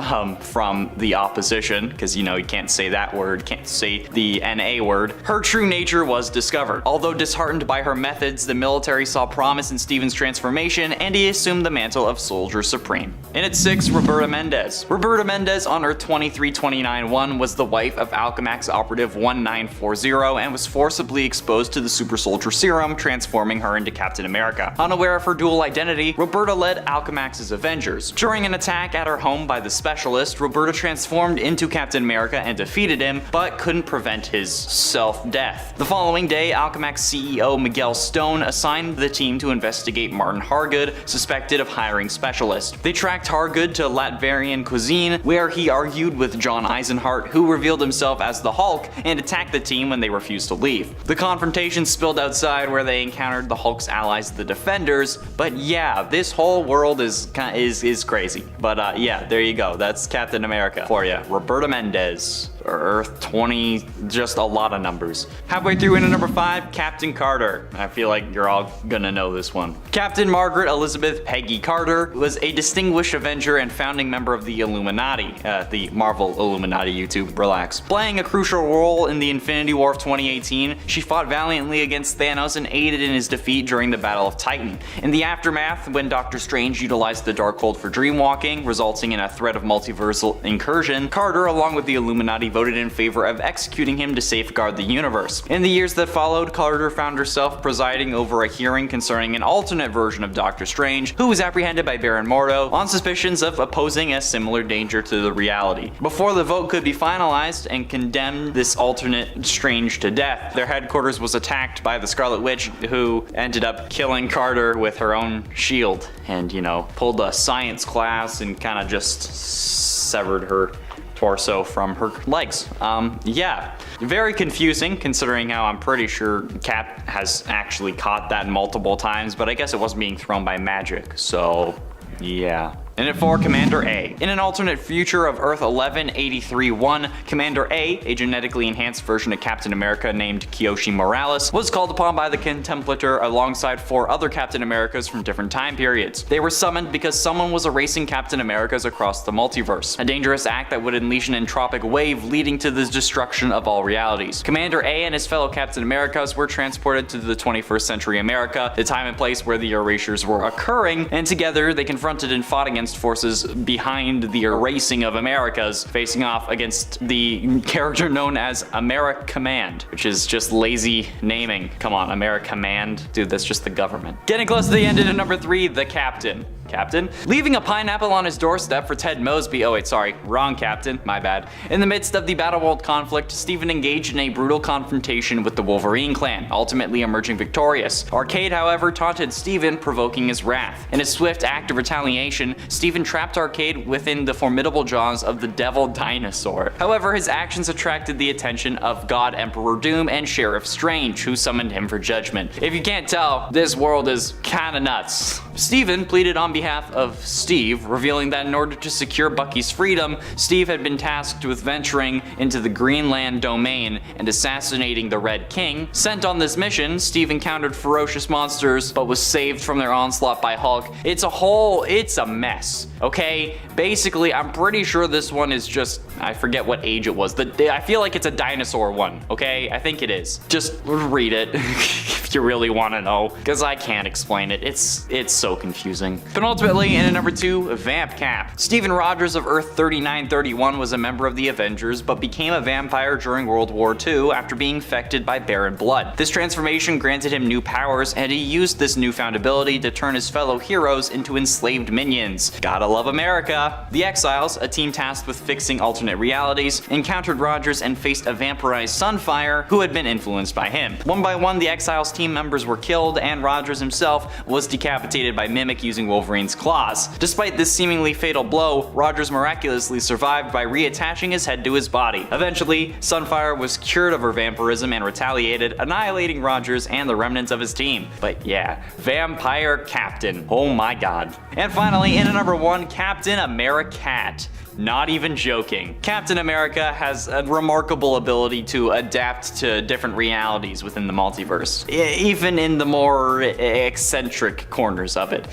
from the opposition, because you know you can't say that word, can't say the NA word, her true nature was discovered. Although disheartened by her methods, the military saw promise in Stephen's transformation and he assumed the mantle of Soldier Supreme. In its 6th, Roberta Mendez. Roberta Mendez on Earth 2329-1 was the wife of Alchemax operative 1940 and was forcibly exposed to the super soldier serum, transforming her into Captain America. Unaware of her dual identity, Roberta led Alchemax's Avengers. During an attack at her home by the Specialist, Roberta transformed into Captain America and defeated him, but couldn't prevent his self-death. The following day, Alchemax CEO Miguel Stone assigned the team to investigate Martin Hargood, suspected of hiring Specialist. They tracked Hargood to Latvian cuisine, where he argued with John Eisenhart, who revealed himself as the Hulk, and attacked the team when they refused to leave. The confrontation spilled outside, where they encountered the Hulk's allies, the Defenders, but yeah, this whole world is is crazy. But yeah, there you go. That's Captain America for you. Roberta Mendez. Earth 20, just a lot of numbers. Halfway through into number 5, Captain Carter. I feel like you're all gonna know this one. Captain Margaret Elizabeth Peggy Carter was a distinguished Avenger and founding member of the Illuminati, the Marvel Illuminati, YouTube, relax. Playing a crucial role in the Infinity War of 2018, she fought valiantly against Thanos and aided in his defeat during the Battle of Titan. In the aftermath, when Doctor Strange utilized the Darkhold for dreamwalking, resulting in a threat of multiversal incursion, Carter, along with the Illuminati, voted in favor of executing him to safeguard the universe. In the years that followed, Carter found herself presiding over a hearing concerning an alternate version of Doctor Strange, who was apprehended by Baron Mordo on suspicions of posing a similar danger to the reality. Before the vote could be finalized and condemn this alternate Strange to death, their headquarters was attacked by the Scarlet Witch, who ended up killing Carter with her own shield and, you know, pulled a science class and kind of just severed her torso from her legs. Yeah, very confusing considering how I'm pretty sure Cap has actually caught that multiple times, but I guess it wasn't being thrown by magic, so yeah. And at 4, Commander A. In an alternate future of Earth 1183-1, Commander A, a genetically enhanced version of Captain America named Kyoshi Morales, was called upon by the Contemplator alongside 4 other Captain Americas from different time periods. They were summoned because someone was erasing Captain Americas across the multiverse, a dangerous act that would unleash an entropic wave leading to the destruction of all realities. Commander A and his fellow Captain Americas were transported to the 21st century America, the time and place where the erasures were occurring, and together they confronted and fought against forces behind the erasing of Americas, facing off against the character known as Americommand, which is just lazy naming. Come on, Americommand? Dude, that's just the government. Getting close to the end into number 3, the Captain. Leaving a pineapple on his doorstep for Ted Mosby, oh wait, sorry, wrong Captain, my bad. In the midst of the Battleworld conflict, Stephen engaged in a brutal confrontation with the Wolverine clan, ultimately emerging victorious. Arcade, however, taunted Stephen, provoking his wrath. In a swift act of retaliation, Stephen trapped Arcade within the formidable jaws of the Devil Dinosaur. However, his actions attracted the attention of God Emperor Doom and Sheriff Strange, who summoned him for judgment. If you can't tell, this world is kinda nuts. Stephen pleaded on behalf of Steve, revealing that in order to secure Bucky's freedom, Steve had been tasked with venturing into the Greenland domain and assassinating the Red King. Sent on this mission, Steve encountered ferocious monsters, but was saved from their onslaught by Hulk. It's a mess, okay? Basically, I'm pretty sure this one is just, I forget what age it was. I feel like it's a dinosaur one, okay? I think it is. Just read it if you really want to know, because I can't explain it. It's so confusing. Penultimately, in at number 2, Vamp Cap. Steven Rogers of Earth 3931 was a member of the Avengers, but became a vampire during World War II after being infected by Baron Blood. This transformation granted him new powers, and he used this newfound ability to turn his fellow heroes into enslaved minions. Gotta love America. The Exiles, a team tasked with fixing alternate realities, encountered Rogers and faced a vampirized Sunfire who had been influenced by him. One by one, the Exiles team members were killed, and Rogers himself was decapitated by Mimic using Wolverine's claws. Despite this seemingly fatal blow, Rogers miraculously survived by reattaching his head to his body. Eventually, Sunfire was cured of her vampirism and retaliated, annihilating Rogers and the remnants of his team. But yeah, Vampire Captain. Oh my god. And finally, in at number 1, Captain Americat. Not even joking. Captain America has a remarkable ability to adapt to different realities within the multiverse, even in the more eccentric corners of it.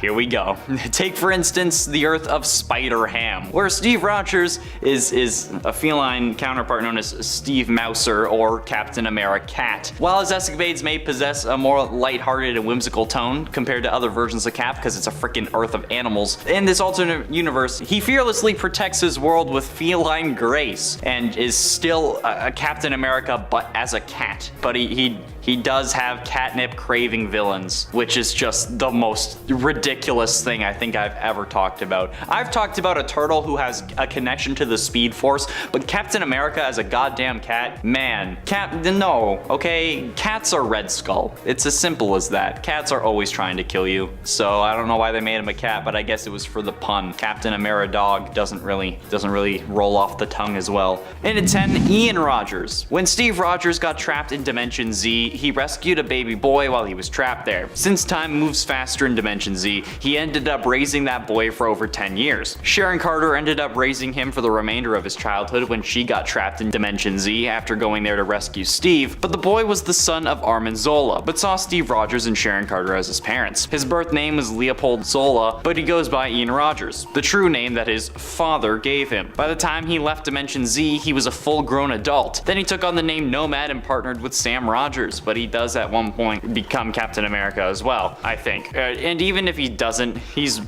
Here we go. Take for instance the Earth of Spider-Ham, where Steve Rogers is a feline counterpart known as Steve Mouser or Captain Americat. While his escapades may possess a more lighthearted and whimsical tone compared to other versions of Cap because it's a freaking Earth of animals, in this alternate universe, he fearlessly protects his world with feline grace and is still a Captain America but as a cat. But he does have catnip craving villains, which is just the most ridiculous thing I think I've ever talked about. I've talked about a turtle who has a connection to the Speed Force, but Captain America as a goddamn cat? Man, no, okay? Cats are Red Skull. It's as simple as that. Cats are always trying to kill you. So I don't know why they made him a cat, but I guess it was for the pun. Captain Ameridog doesn't really roll off the tongue as well. And at 10, Ian Rogers. When Steve Rogers got trapped in Dimension Z, he rescued a baby boy while he was trapped there. Since time moves faster in Dimension Z, he ended up raising that boy for over 10 years. Sharon Carter ended up raising him for the remainder of his childhood when she got trapped in Dimension Z after going there to rescue Steve, but the boy was the son of Armin Zola, but saw Steve Rogers and Sharon Carter as his parents. His birth name was Leopold Zola, but he goes by Ian Rogers, the true name that his father gave him. By the time he left Dimension Z, he was a full-grown adult. Then he took on the name Nomad and partnered with Sam Rogers, but he does at one point become Captain America as well, I think. And even if he doesn't, he's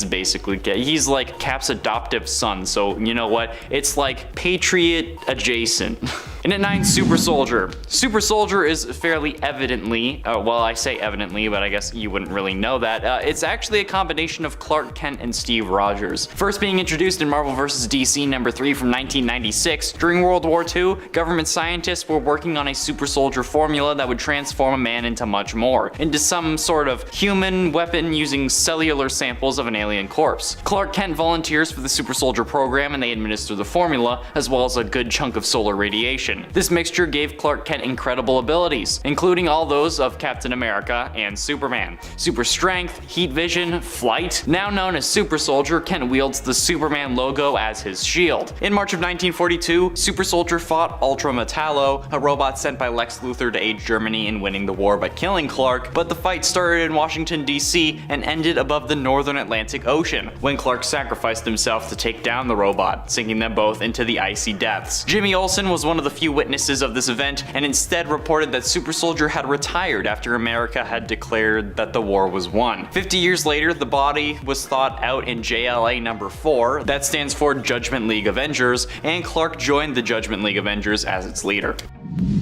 basically gay. He's like Cap's adoptive son, so you know what? It's like Patriot adjacent. And at 9, Super Soldier. Super Soldier is fairly evidently, well, I say evidently, but I guess you wouldn't really know that. It's actually a combination of Clark Kent and Steve Rogers. First being introduced in Marvel vs. DC number 3 from 1996, during World War II, government scientists were working on a super soldier formula that would transform a man into much more, into some sort of human weapon using cellular samples of an alien corpse. Clark Kent volunteers for the super soldier program and they administer the formula, as well as a good chunk of solar radiation. This mixture gave Clark Kent incredible abilities, including all those of Captain America and Superman. Super strength, heat vision, flight. Now known as Super Soldier, Kent wields the Superman logo as his shield. In March of 1942, Super Soldier fought Ultra Metallo, a robot sent by Lex Luthor to aid Germany in winning the war by killing Clark, but the fight started in Washington, D.C. and ended above the northern Atlantic Ocean, when Clark sacrificed himself to take down the robot, sinking them both into the icy depths. Jimmy Olsen was one of the few witnesses of this event and instead reported that Super Soldier had retired after America had declared that the war was won. 50 years later, the body was thought out in JLA number 4, that stands for Judgment League Avengers, and Clark joined the Judgment League Avengers as its leader.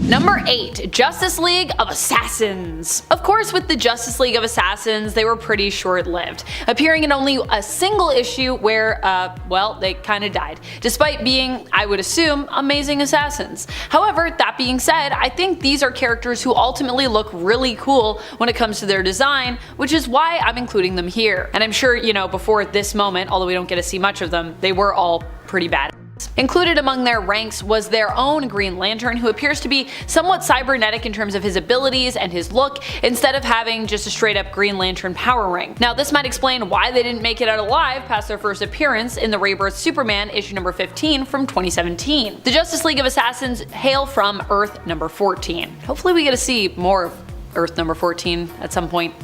Number 8. Justice League of Assassins. Of course, with the Justice League of Assassins, they were pretty short-lived, appearing in only a single issue where, well, they kinda died, despite being, I would assume, amazing assassins. However, that being said, I think these are characters who ultimately look really cool when it comes to their design, which is why I'm including them here. And I'm sure, you know, before this moment, although we don't get to see much of them, they were all pretty bad. Included among their ranks was their own Green Lantern, who appears to be somewhat cybernetic in terms of his abilities and his look, instead of having just a straight up Green Lantern power ring. Now this might explain why they didn't make it out alive past their first appearance in the Rebirth Superman issue number 15 from 2017. The Justice League of Assassins hail from Earth number 14. Hopefully we get to see more of Earth number 14 at some point.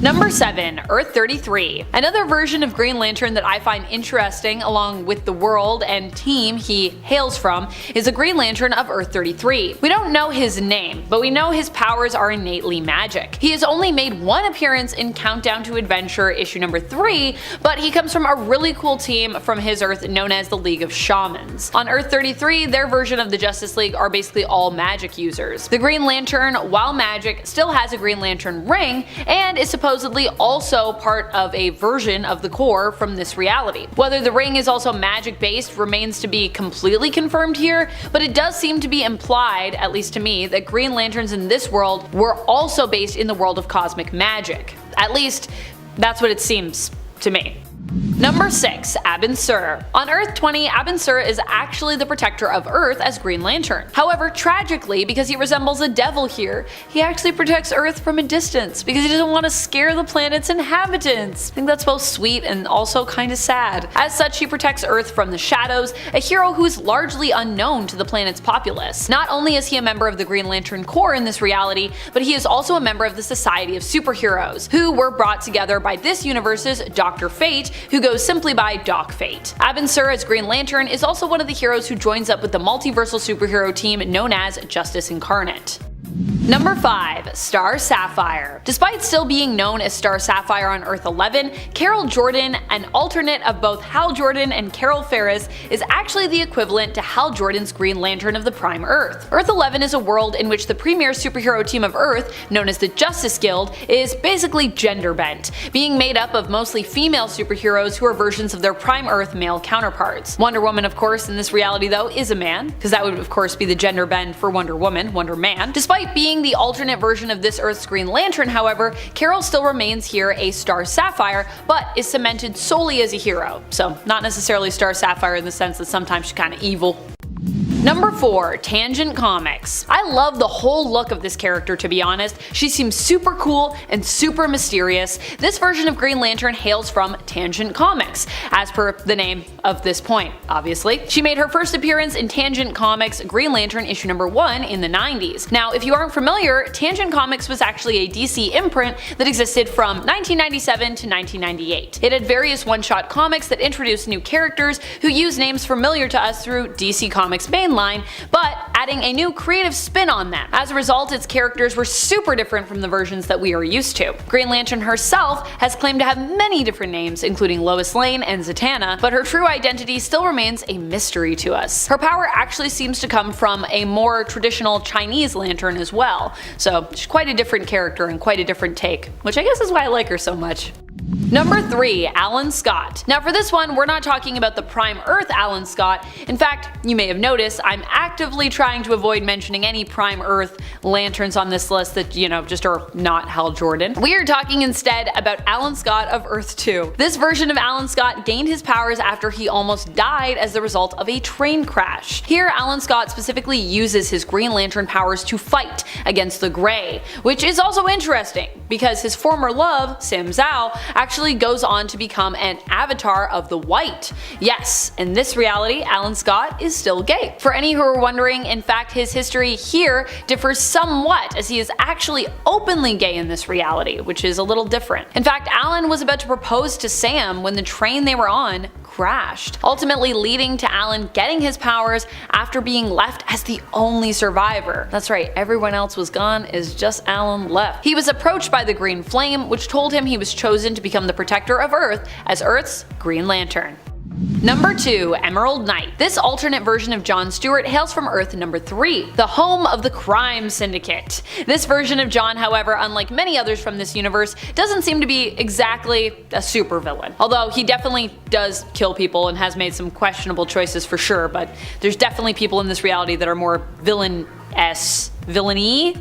Number 7. Earth 33. Another version of Green Lantern that I find interesting, along with the world and team he hails from, is a Green Lantern of Earth 33. We don't know his name, but we know his powers are innately magic. He has only made one appearance in Countdown to Adventure issue number 3, but he comes from a really cool team from his Earth known as the League of Shamans. On Earth 33, their version of the Justice League are basically all magic users. The Green Lantern, while magic, still has a Green Lantern ring, and is supposedly also part of a version of the core from this reality. Whether the ring is also magic based remains to be completely confirmed here, but it does seem to be implied, at least to me, that Green Lanterns in this world were also based in the world of cosmic magic. At least, that's what it seems to me. Number 6. Abin Sur. On Earth 20, Abin Sur is actually the protector of Earth as Green Lantern. However, tragically, because he resembles a devil here, he actually protects Earth from a distance because he doesn't want to scare the planet's inhabitants. I think that's both sweet and also kinda sad. As such, he protects Earth from the shadows, a hero who is largely unknown to the planet's populace. Not only is he a member of the Green Lantern Corps in this reality, but he is also a member of the Society of Superheroes, who were brought together by this universe's Dr. Fate, who goes simply by Doc Fate. Abin Sur as Green Lantern is also one of the heroes who joins up with the multiversal superhero team known as Justice Incarnate. Number 5. Star Sapphire. Despite still being known as Star Sapphire on Earth 11, Carol Jordan, an alternate of both Hal Jordan and Carol Ferris, is actually the equivalent to Hal Jordan's Green Lantern of the Prime Earth. Earth 11 is a world in which the premier superhero team of Earth, known as the Justice Guild, is basically gender bent, being made up of mostly female superheroes who are versions of their Prime Earth male counterparts. Wonder Woman, of course, in this reality though, is a man, because that would of course be the gender bend for Wonder Woman, Wonder Man. Despite being the alternate version of this Earth's Green Lantern, however, Carol still remains here a Star Sapphire, but is cemented solely as a hero, so not necessarily Star Sapphire in the sense that sometimes she's kinda evil. Number 4. Tangent Comics. I love the whole look of this character, to be honest. She seems super cool and super mysterious. This version of Green Lantern hails from Tangent Comics, as per the name of this point, obviously. She made her first appearance in Tangent Comics Green Lantern issue number 1 in the 90s. Now, if you aren't familiar, Tangent Comics was actually a DC imprint that existed from 1997 to 1998. It had various one-shot comics that introduced new characters who use names familiar to us through DC Comics mainline, but adding a new creative spin on them. As a result, its characters were super different from the versions that we are used to. Green Lantern herself has claimed to have many different names, including Lois Lane and Zatanna, but her true identity still remains a mystery to us. Her power actually seems to come from a more traditional Chinese lantern as well, so she's quite a different character and quite a different take, which I guess is why I like her so much. Number 3. Alan Scott. Now for this one, we're not talking about the Prime Earth Alan Scott. In fact, you may have noticed I'm actively trying to avoid mentioning any Prime Earth lanterns on this list that, just are not Hal Jordan. We are talking instead about Alan Scott of Earth 2. This version of Alan Scott gained his powers after he almost died as the result of a train crash. Here, Alan Scott specifically uses his Green Lantern powers to fight against the Grey, which is also interesting because his former love, Sam Zhao, actually goes on to become an avatar of the White. Yes, in this reality, Alan Scott is still gay. For any who are wondering, in fact his history here differs somewhat, as he is actually openly gay in this reality, which is a little different. In fact, Alan was about to propose to Sam when the train they were on crashed, ultimately leading to Alan getting his powers after being left as the only survivor. That's right, everyone else was gone, is just Alan left. He was approached by the Green Flame, which told him he was chosen to become the protector of Earth as Earth's Green Lantern. Number 2. Emerald Knight. This alternate version of John Stewart hails from Earth number 3, the home of the crime syndicate. This version of John, however, unlike many others from this universe, doesn't seem to be exactly a supervillain. Although he definitely does kill people and has made some questionable choices for sure, but there's definitely people in this reality that are more villainy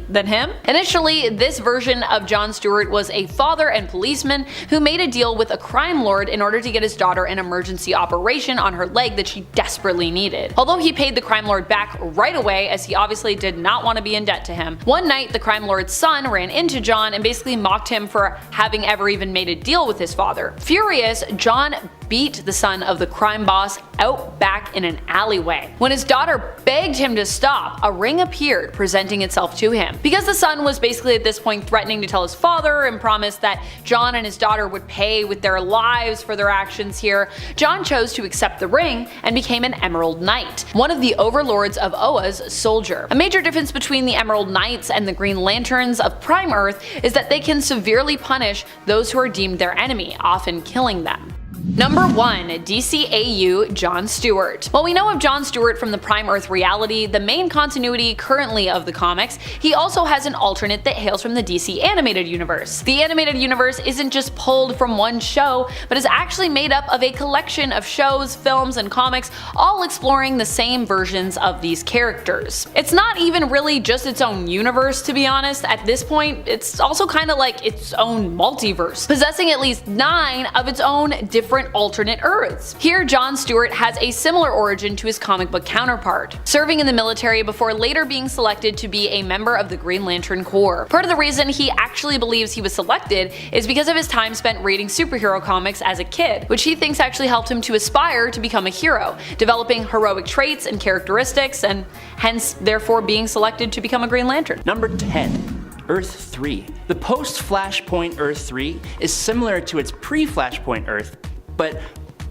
than him. Initially, this version of John Stewart was a father and policeman who made a deal with a crime lord in order to get his daughter an emergency operation on her leg that she desperately needed. Although he paid the crime lord back right away, as he obviously did not want to be in debt to him, one night the crime lord's son ran into John and basically mocked him for having ever even made a deal with his father. Furious, John beat the son of the crime boss out back in an alleyway. When his daughter begged him to stop, a ring appeared, presenting itself to him. Because the son was basically at this point threatening to tell his father and promised that John and his daughter would pay with their lives for their actions here, John chose to accept the ring and became an Emerald Knight, one of the overlords of Oa's soldier. A major difference between the Emerald Knights and the Green Lanterns of Prime Earth is that they can severely punish those who are deemed their enemy, often killing them. Number 1. DCAU John Stewart. While we know of John Stewart from the Prime Earth reality, the main continuity currently of the comics, he also has an alternate that hails from the DC animated universe. The animated universe isn't just pulled from one show, but is actually made up of a collection of shows, films, and comics, all exploring the same versions of these characters. It's not even really just its own universe, to be honest. At this point, it's also kind of like its own multiverse, possessing at least 9 of its own different alternate Earths. Here, John Stewart has a similar origin to his comic book counterpart, serving in the military before later being selected to be a member of the Green Lantern Corps. Part of the reason he actually believes he was selected is because of his time spent reading superhero comics as a kid, which he thinks actually helped him to aspire to become a hero, developing heroic traits and characteristics, and hence therefore being selected to become a Green Lantern. Number 10. Earth 3. The post-Flashpoint Earth 3 is similar to its pre-Flashpoint Earth, but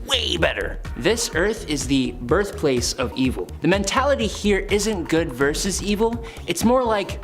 way better. This Earth is the birthplace of evil. The mentality here isn't good versus evil, it's more like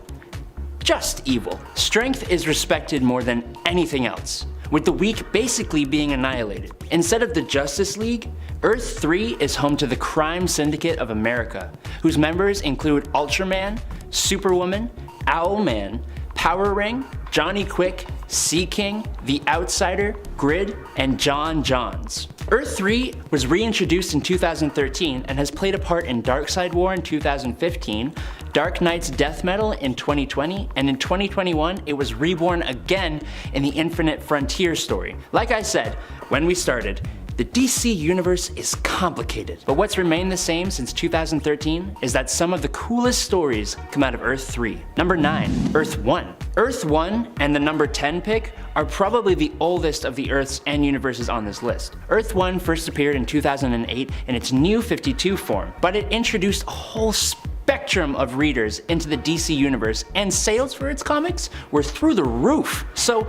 just evil. Strength is respected more than anything else, with the weak basically being annihilated. Instead of the Justice League, Earth 3 is home to the Crime Syndicate of America, whose members include Ultraman, Superwoman, Owlman, Power Ring, Johnny Quick, Sea King, The Outsider, Grid, and John Johns. Earth 3 was reintroduced in 2013 and has played a part in Darkseid War in 2015, Dark Knight's Death Metal in 2020, and in 2021 it was reborn again in the Infinite Frontier story. Like I said when we started, The DC universe is complicated, but what's remained the same since 2013 is that some of the coolest stories come out of Earth 3. Number 9, Earth 1. Earth 1 and the number 10 pick are probably the oldest of the Earths and universes on this list. Earth 1 first appeared in 2008 in its New 52 form, but it introduced a whole spectrum of readers into the DC universe, and sales for its comics were through the roof. So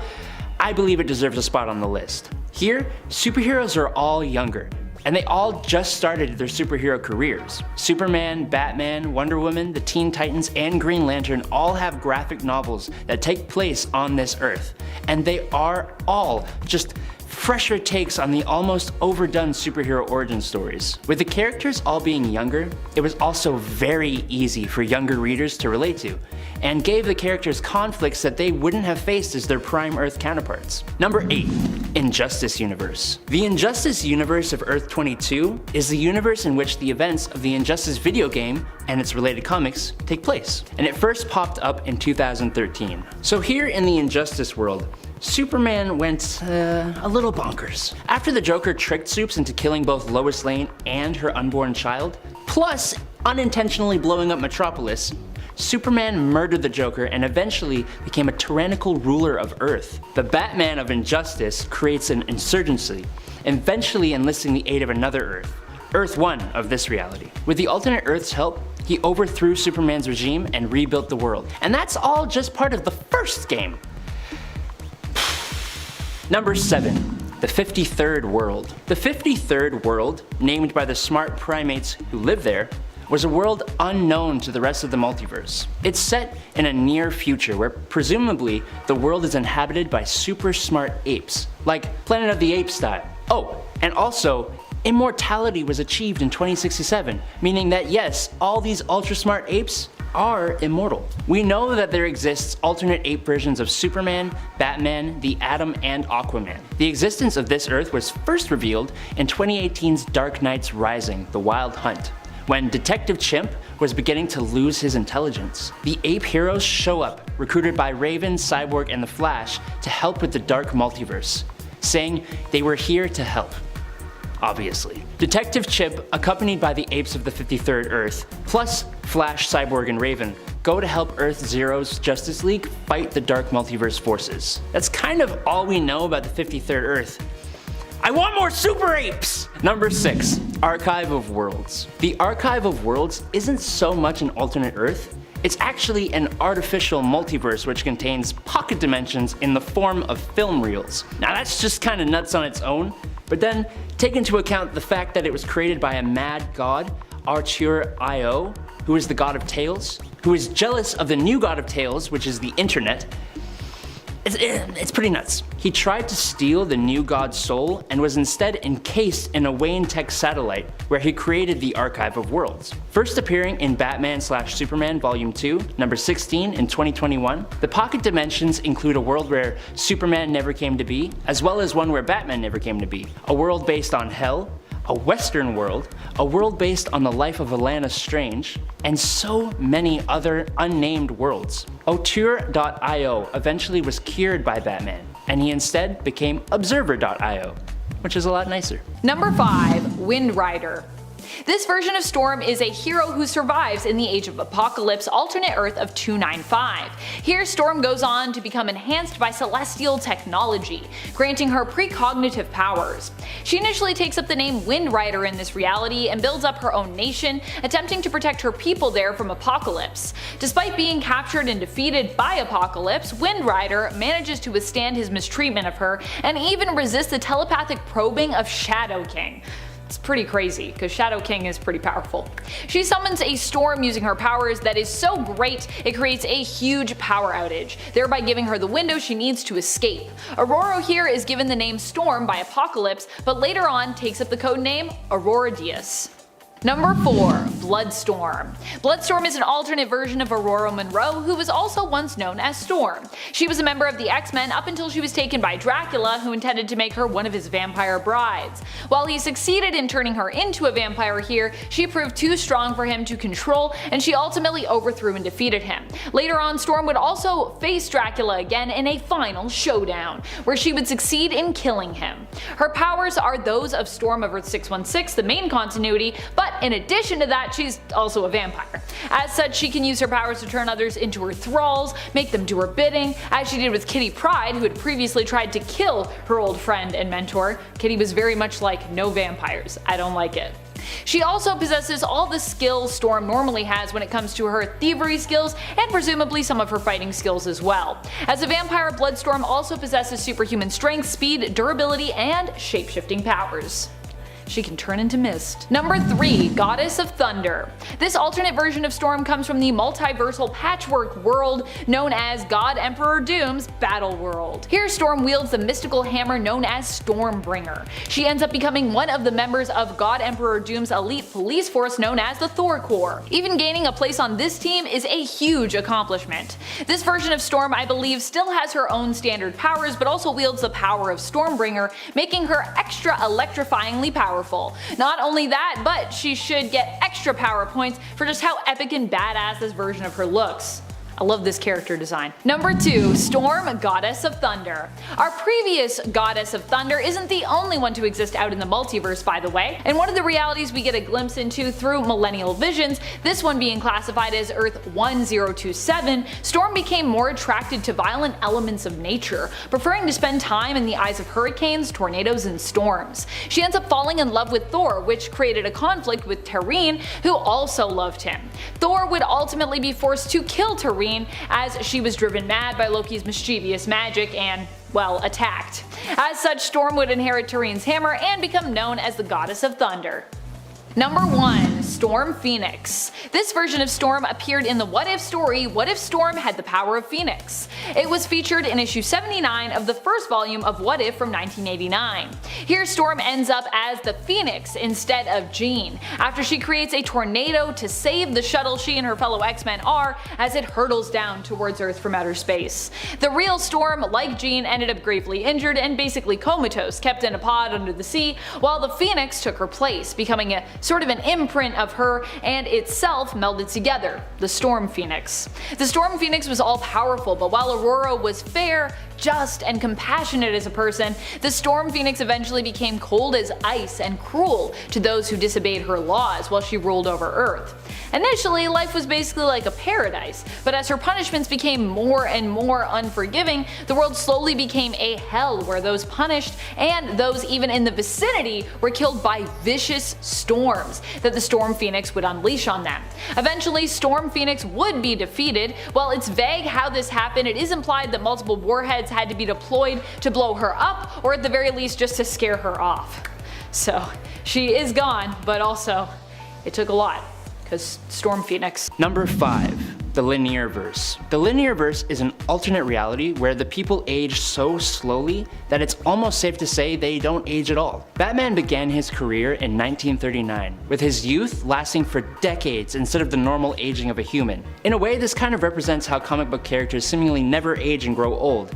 I believe it deserves a spot on the list. Here, superheroes are all younger, and they all just started their superhero careers. Superman, Batman, Wonder Woman, the Teen Titans, and Green Lantern all have graphic novels that take place on this Earth, and they are all just fresher takes on the almost overdone superhero origin stories. With the characters all being younger, it was also very easy for younger readers to relate to, and gave the characters conflicts that they wouldn't have faced as their prime Earth counterparts. Number 8. Injustice Universe. The Injustice universe of Earth 22 is the universe in which the events of the Injustice video game and its related comics take place, and it first popped up in 2013. So here in the Injustice world, Superman went a little bonkers. After the Joker tricked Supes into killing both Lois Lane and her unborn child, plus unintentionally blowing up Metropolis, Superman murdered the Joker and eventually became a tyrannical ruler of Earth. The Batman of Injustice creates an insurgency, eventually enlisting the aid of another Earth, Earth 1 of this reality. With the alternate Earth's help, he overthrew Superman's regime and rebuilt the world. And that's all just part of the first game. Number 7. The 53rd World. The 53rd World, named by the smart primates who live there, was a world unknown to the rest of the multiverse. It's set in a near future where presumably the world is inhabited by super smart apes, like Planet of the Apes style. Oh, and also, immortality was achieved in 2067, meaning that yes, all these ultra smart apes are immortal. We know that there exists alternate ape versions of Superman, Batman, the Atom, and Aquaman. The existence of this Earth was first revealed in 2018's Dark Knight's Rising: The Wild Hunt, when Detective Chimp was beginning to lose his intelligence. The ape heroes show up, recruited by Raven, Cyborg, and the Flash to help with the dark multiverse, saying they were here to help. Obviously. Detective Chimp, accompanied by the apes of the 53rd Earth, plus Flash, Cyborg, and Raven, go to help Earth Zero's Justice League fight the dark multiverse forces. That's kind of all we know about the 53rd Earth. I want more super apes! Number 6. Archive of Worlds. The Archive of Worlds isn't so much an alternate Earth, it's actually an artificial multiverse which contains pocket dimensions in the form of film reels. Now that's just kinda nuts on its own, but then take into account the fact that it was created by a mad god, Artur Io, who is the god of tales, who is jealous of the new god of tales, which is the internet. It's pretty nuts. He tried to steal the new god's soul and was instead encased in a Wayne Tech satellite where he created the Archive of Worlds. First appearing in Batman/Superman Volume 2, number 16 in 2021, the pocket dimensions include a world where Superman never came to be, as well as one where Batman never came to be, a world based on hell, a western world, a world based on the life of Alana Strange, and so many other unnamed worlds. Auteur.io eventually was cured by Batman, and he instead became Observer.io, which is a lot nicer. Number 5. Wind Rider. This version of Storm is a hero who survives in the Age of Apocalypse alternate Earth of 295. Here Storm goes on to become enhanced by celestial technology, granting her precognitive powers. She initially takes up the name Wind Rider in this reality and builds up her own nation, attempting to protect her people there from Apocalypse. Despite being captured and defeated by Apocalypse, Wind Rider manages to withstand his mistreatment of her and even resist the telepathic probing of Shadow King. It's pretty crazy, because Shadow King is pretty powerful. She summons a storm using her powers that is so great it creates a huge power outage, thereby giving her the window she needs to escape. Aurora here is given the name Storm by Apocalypse, but later on takes up the codename Aurora Diaz. Number 4. Bloodstorm. Bloodstorm is an alternate version of Aurora Monroe, who was also once known as Storm. She was a member of the X-Men up until she was taken by Dracula, who intended to make her one of his vampire brides. While he succeeded in turning her into a vampire here, she proved too strong for him to control, and she ultimately overthrew and defeated him. Later on, Storm would also face Dracula again in a final showdown, where she would succeed in killing him. Her powers are those of Storm of Earth 616, the main continuity, but in addition to that, she's also a vampire. As such, she can use her powers to turn others into her thralls, make them do her bidding, as she did with Kitty Pryde, who had previously tried to kill her old friend and mentor. Kitty was very much like, no vampires, I don't like it. She also possesses all the skills Storm normally has when it comes to her thievery skills, and presumably some of her fighting skills as well. As a vampire, Bloodstorm also possesses superhuman strength, speed, durability, and shapeshifting powers. She can turn into mist. Number 3. Goddess of Thunder. This alternate version of Storm comes from the multiversal patchwork world known as God Emperor Doom's Battle World. Here Storm wields the mystical hammer known as Stormbringer. She ends up becoming one of the members of God Emperor Doom's elite police force known as the Thor Corps. Even gaining a place on this team is a huge accomplishment. This version of Storm, I believe, still has her own standard powers, but also wields the power of Stormbringer, making her extra electrifyingly powerful. Not only that, but she should get extra power points for just how epic and badass this version of her looks. I love this character design. Number 2. Storm, Goddess of Thunder. Our previous Goddess of Thunder isn't the only one to exist out in the multiverse, by the way, and one of the realities we get a glimpse into through millennial visions, this one being classified as Earth 1027, Storm became more attracted to violent elements of nature, preferring to spend time in the eyes of hurricanes, tornadoes, and storms. She ends up falling in love with Thor, which created a conflict with Tarine, who also loved him. Thor would ultimately be forced to kill Tarine as she was driven mad by Loki's mischievous magic and, well, attacked. As such, Storm would inherit Tarine's hammer and become known as the Goddess of Thunder. Number 1. Storm Phoenix. This version of Storm appeared in the What If story, What If Storm Had the Power of Phoenix. It was featured in issue 79 of the first volume of What If from 1989. Here Storm ends up as the Phoenix instead of Jean, after she creates a tornado to save the shuttle she and her fellow X-Men are as it hurtles down towards Earth from outer space. The real Storm, like Jean, ended up gravely injured and basically comatose, kept in a pod under the sea, while the Phoenix took her place, becoming a sort of an imprint of her and itself melded together, the Storm Phoenix. The Storm Phoenix was all powerful, but while Aurora was fair, just, and compassionate as a person, the Storm Phoenix eventually became cold as ice and cruel to those who disobeyed her laws while she ruled over Earth. Initially, life was basically like a paradise, but as her punishments became more and more unforgiving, the world slowly became a hell where those punished and those even in the vicinity were killed by vicious storms that the Storm Phoenix would unleash on them. Eventually, Storm Phoenix would be defeated. While it's vague how this happened, it is implied that multiple warheads had to be deployed to blow her up, or at the very least just to scare her off. So she is gone, but also it took a lot, because Storm Phoenix. Number 5. The Linear Verse. The Linear Verse is an alternate reality where the people age so slowly that it's almost safe to say they don't age at all. Batman began his career in 1939, with his youth lasting for decades instead of the normal aging of a human. In a way, this kind of represents how comic book characters seemingly never age and grow old,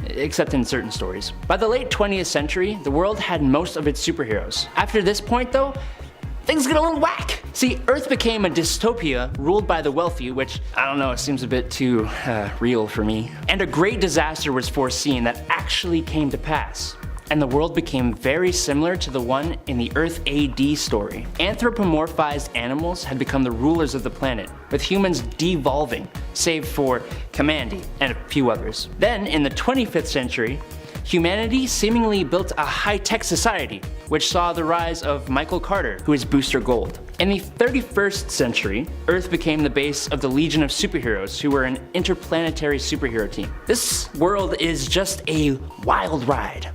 except in certain stories. By the late 20th century, the world had most of its superheroes. After this point though, things get a little whack. See, Earth became a dystopia ruled by the wealthy, which, I don't know, it seems a bit too real for me. And a great disaster was foreseen that actually came to pass. And the world became very similar to the one in the Earth AD story. Anthropomorphized animals had become the rulers of the planet, with humans devolving, save for Kamandi and a few others. Then, in the 25th century, humanity seemingly built a high-tech society, which saw the rise of Michael Carter, who is Booster Gold. In the 31st century, Earth became the base of the Legion of Superheroes, who were an interplanetary superhero team. This world is just a wild ride.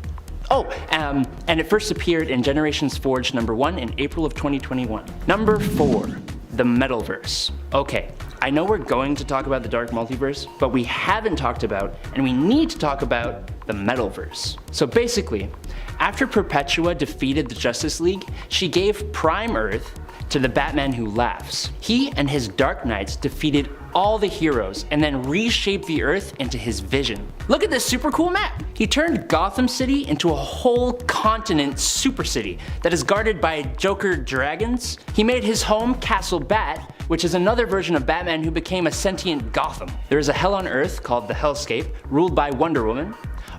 Oh, and it first appeared in Generations Forge #1 in April of 2021. Number 4. The Metalverse. Okay, I know we're going to talk about the Dark Multiverse, but we haven't talked about, and we need to talk about, the Metalverse. So basically, after Perpetua defeated the Justice League, she gave Prime Earth to the Batman who laughs. He and his Dark Knights defeated all the heroes and then reshaped the Earth into his vision. Look at this super cool map! He turned Gotham City into a whole continent super city that is guarded by Joker dragons. He made his home Castle Bat, which is another version of Batman who became a sentient Gotham. There is a hell on Earth called the Hellscape, ruled by Wonder Woman.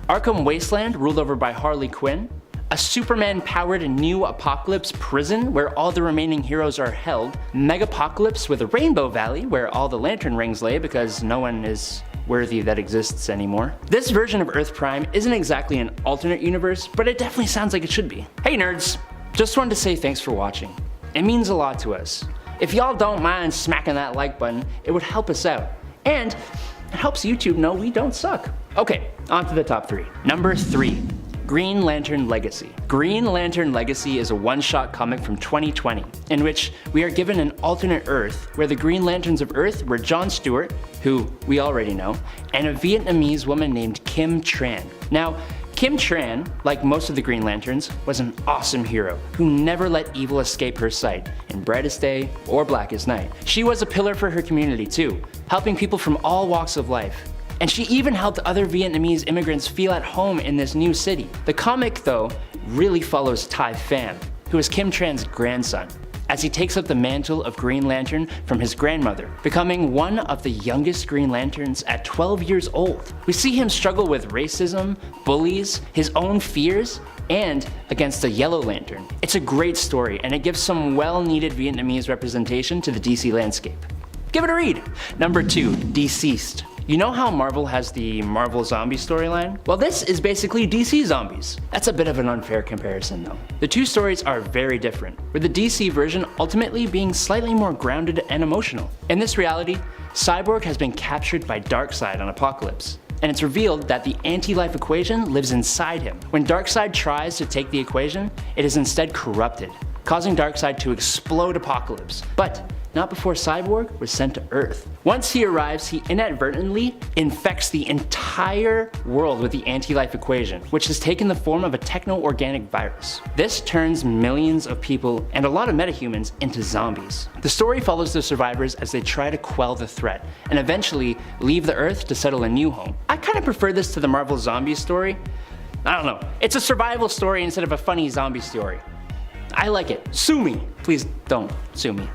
Arkham Wasteland, ruled over by Harley Quinn. A Superman-powered New Apokolips prison where all the remaining heroes are held. Megapocalypse with a Rainbow Valley where all the lantern rings lay because no one is worthy that exists anymore. This version of Earth Prime isn't exactly an alternate universe, but it definitely sounds like it should be. Hey nerds! Just wanted to say thanks for watching. It means a lot to us. If y'all don't mind smacking that like button, it would help us out. And it helps YouTube know we don't suck. Okay, on to the top 3. Number 3. Green Lantern Legacy. Green Lantern Legacy is a one-shot comic from 2020, in which we are given an alternate Earth where the Green Lanterns of Earth were John Stewart, who we already know, and a Vietnamese woman named Kim Tran. Now, Kim Tran, like most of the Green Lanterns, was an awesome hero who never let evil escape her sight, in brightest day or blackest night. She was a pillar for her community too, helping people from all walks of life. And she even helped other Vietnamese immigrants feel at home in this new city. The comic, though, really follows Tai Pham, who is Kim Tran's grandson, as he takes up the mantle of Green Lantern from his grandmother, becoming one of the youngest Green Lanterns at 12 years old. We see him struggle with racism, bullies, his own fears, and against the Yellow Lantern. It's a great story, and it gives some well-needed Vietnamese representation to the DC landscape. Give it a read! Number 2, Deceased. You know how Marvel has the Marvel Zombie storyline? Well, this is basically DC Zombies. That's a bit of an unfair comparison though. The two stories are very different, with the DC version ultimately being slightly more grounded and emotional. In this reality, Cyborg has been captured by Darkseid on Apokolips, and it's revealed that the anti-life equation lives inside him. When Darkseid tries to take the equation, it is instead corrupted, causing Darkseid to explode Apokolips. But not before Cyborg was sent to Earth. Once he arrives, he inadvertently infects the entire world with the anti-life equation, which has taken the form of a techno-organic virus. This turns millions of people and a lot of metahumans into zombies. The story follows the survivors as they try to quell the threat, and eventually leave the Earth to settle a new home. I kinda prefer this to the Marvel Zombie story. I don't know, it's a survival story instead of a funny zombie story. I like it. Sue me. Please don't sue me.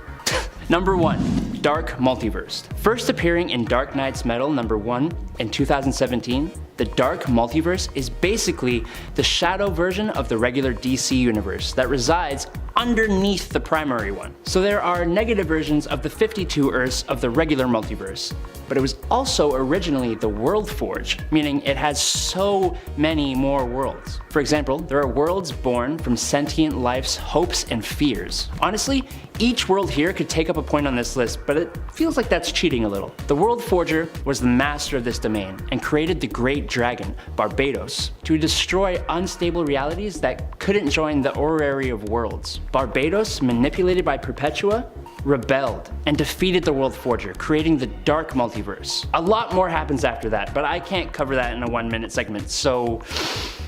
Number 1, Dark Multiverse. First appearing in Dark Knight's Metal #1 in 2017, the Dark Multiverse is basically the shadow version of the regular DC universe that resides underneath the primary one. So there are negative versions of the 52 Earths of the regular multiverse, but it was also originally the World Forge, meaning it has so many more worlds. For example, there are worlds born from sentient life's hopes and fears. Honestly, each world here could take up a point on this list, but it feels like that's cheating a little. The World Forger was the master of this domain and created the Great Dragon, Barbados, to destroy unstable realities that couldn't join the Orrery of Worlds. Barbados, manipulated by Perpetua, rebelled and defeated the World Forger, creating the Dark Multiverse. A lot more happens after that, but I can't cover that in a 1-minute segment, so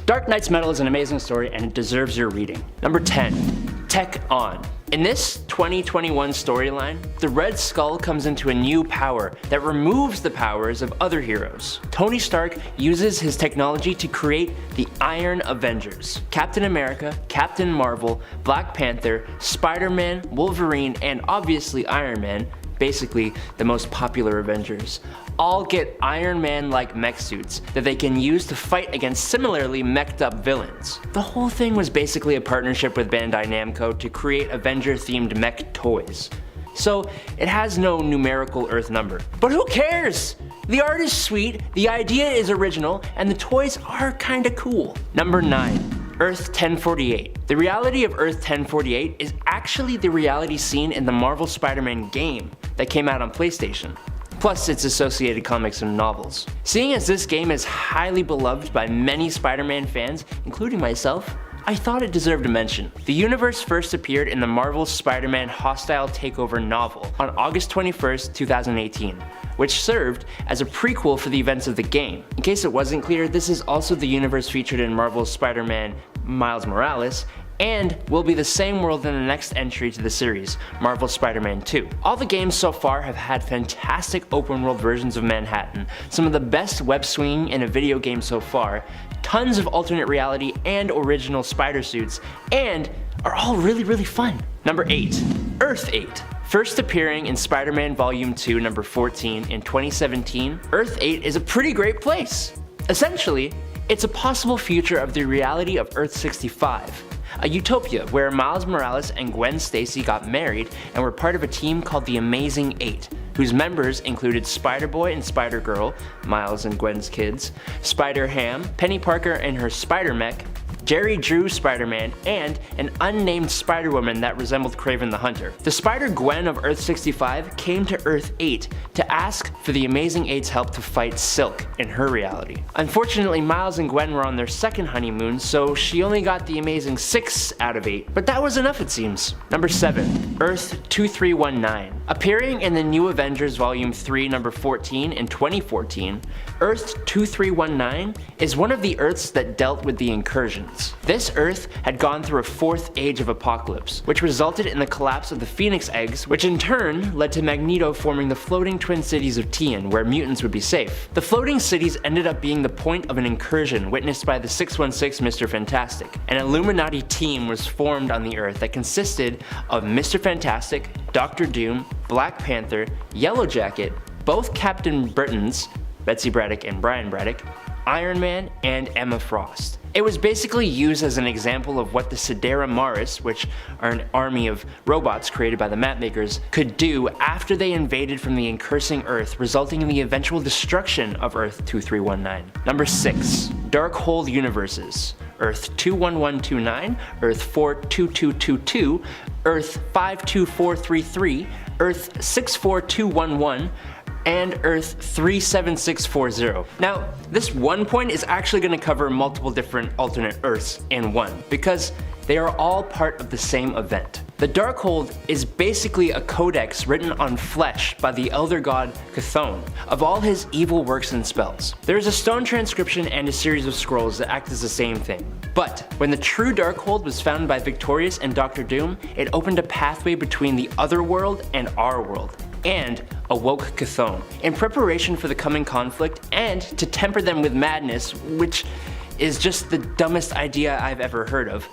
Dark Knight's Metal is an amazing story and it deserves your reading. Number 10, Tech On. In this 2021 storyline, the Red Skull comes into a new power that removes the powers of other heroes. Tony Stark uses his technology to create the Iron Avengers. Captain America, Captain Marvel, Black Panther, Spider-Man, Wolverine, and obviously Iron Man, basically the most popular Avengers, all get Iron Man-like mech suits that they can use to fight against similarly meched up villains. The whole thing was basically a partnership with Bandai Namco to create Avenger-themed mech toys. So it has no numerical Earth number. But who cares? The art is sweet, the idea is original, and the toys are kinda cool. Number 9. Earth 1048. The reality of Earth 1048 is actually the reality seen in the Marvel Spider-Man game that came out on PlayStation, plus its associated comics and novels. Seeing as this game is highly beloved by many Spider-Man fans, including myself, I thought it deserved a mention. The universe first appeared in the Marvel Spider-Man Hostile Takeover novel on August 21st, 2018, which served as a prequel for the events of the game. In case it wasn't clear, this is also the universe featured in Marvel's Spider-Man Miles Morales and will be the same world in the next entry to the series, Marvel's Spider-Man 2. All the games so far have had fantastic open world versions of Manhattan, some of the best web swinging in a video game so far, tons of alternate reality and original spider suits, and are all really fun. Number 8. Earth 8. First appearing in Spider-Man Volume 2 number 14 in 2017, Earth 8 is a pretty great place. Essentially, it's a possible future of the reality of Earth 65, a utopia where Miles Morales and Gwen Stacy got married and were part of a team called the Amazing Eight, whose members included Spider-Boy and Spider-Girl, Miles and Gwen's kids, Spider-Ham, Penny Parker and her Spider-Mech, Jerry Drew Spider-Man, and an unnamed Spider-Woman that resembled Kraven the Hunter. The Spider-Gwen of Earth 65 came to Earth 8 to ask for the Amazing Eight's help to fight Silk in her reality. Unfortunately, Miles and Gwen were on their second honeymoon, so she only got the Amazing 6 out of 8, but that was enough it seems. Number 7. Earth 2319. Appearing in the New Avengers Volume 3 number 14 in 2014, Earth 2319 is one of the Earths that dealt with the incursions. This Earth had gone through a fourth age of apocalypse, which resulted in the collapse of the Phoenix Eggs, which in turn led to Magneto forming the floating twin cities of Tian, where mutants would be safe. The floating cities ended up being the point of an incursion witnessed by the 616 Mr. Fantastic. An Illuminati team was formed on the Earth that consisted of Mr. Fantastic, Doctor Doom, Black Panther, Yellow Jacket, both Captain Britons, Betsy Braddock and Brian Braddock, Iron Man, and Emma Frost. It was basically used as an example of what the Sidera Maris, which are an army of robots created by the mapmakers, could do after they invaded from the incursing Earth, resulting in the eventual destruction of Earth 2319. Number 6. Darkhold Universes. Earth 21129, Earth 42222, Earth 52433, Earth 64211, and Earth 37640. Now, this one point is actually going to cover multiple different alternate Earths in one, because they are all part of the same event. The Darkhold is basically a codex written on flesh by the elder god Chthon of all his evil works and spells. There is a stone transcription and a series of scrolls that act as the same thing. But when the true Darkhold was found by Victorious and Doctor Doom, it opened a pathway between the other world and our world, and awoke Chthon in preparation for the coming conflict and to temper them with madness, which is just the dumbest idea I've ever heard of.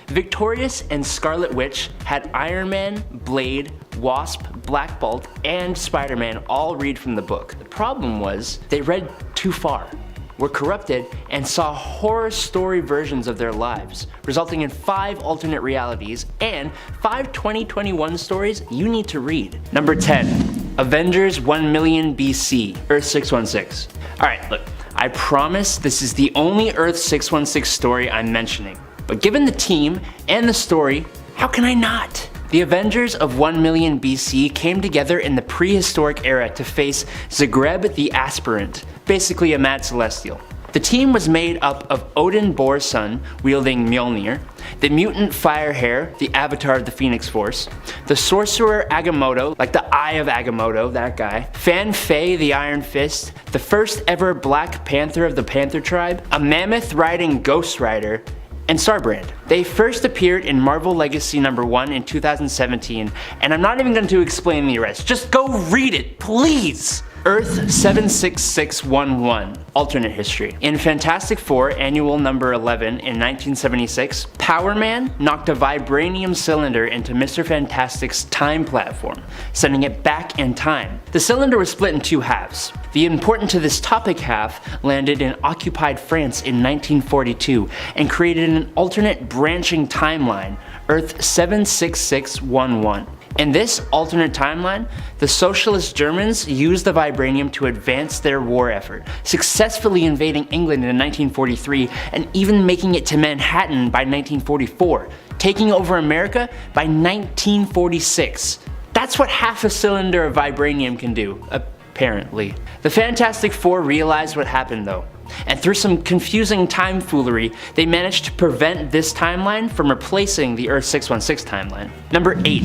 Victorious and Scarlet Witch had Iron Man, Blade, Wasp, Black Bolt, and Spider-Man all read from the book. The problem was they read too far, were corrupted, and saw horror story versions of their lives, resulting in 5 alternate realities and 5 2021 stories you need to read. Number 10. Avengers 1 million BC, Earth 616. Alright, look, I promise this is the only Earth 616 story I'm mentioning, but given the team and the story, how can I not? The Avengers of 1 million BC came together in the prehistoric era to face Zagreb the Aspirant, basically a mad celestial. The team was made up of Odin Borson, wielding Mjolnir, the mutant Firehair, the avatar of the Phoenix Force, the sorcerer Agamotto, like the Eye of Agamotto, that guy, Fan Fei the Iron Fist, the first ever Black Panther of the Panther Tribe, a mammoth riding Ghost Rider, and Starbrand. They first appeared in Marvel Legacy number 1 in 2017, and I'm not even going to explain the rest. Just go read it, please! Earth 76611, alternate history. In Fantastic Four Annual number 11 in 1976, Power Man knocked a vibranium cylinder into Mr. Fantastic's time platform, sending it back in time. The cylinder was split in 2 halves. The important to this topic half landed in occupied France in 1942 and created an alternate branching timeline, Earth 76611. In this alternate timeline, the socialist Germans used the vibranium to advance their war effort, successfully invading England in 1943 and even making it to Manhattan by 1944, taking over America by 1946. That's what half a cylinder of vibranium can do, apparently. The Fantastic Four realized what happened though, and through some confusing tomfoolery, they managed to prevent this timeline from replacing the Earth 616 timeline. Number 8.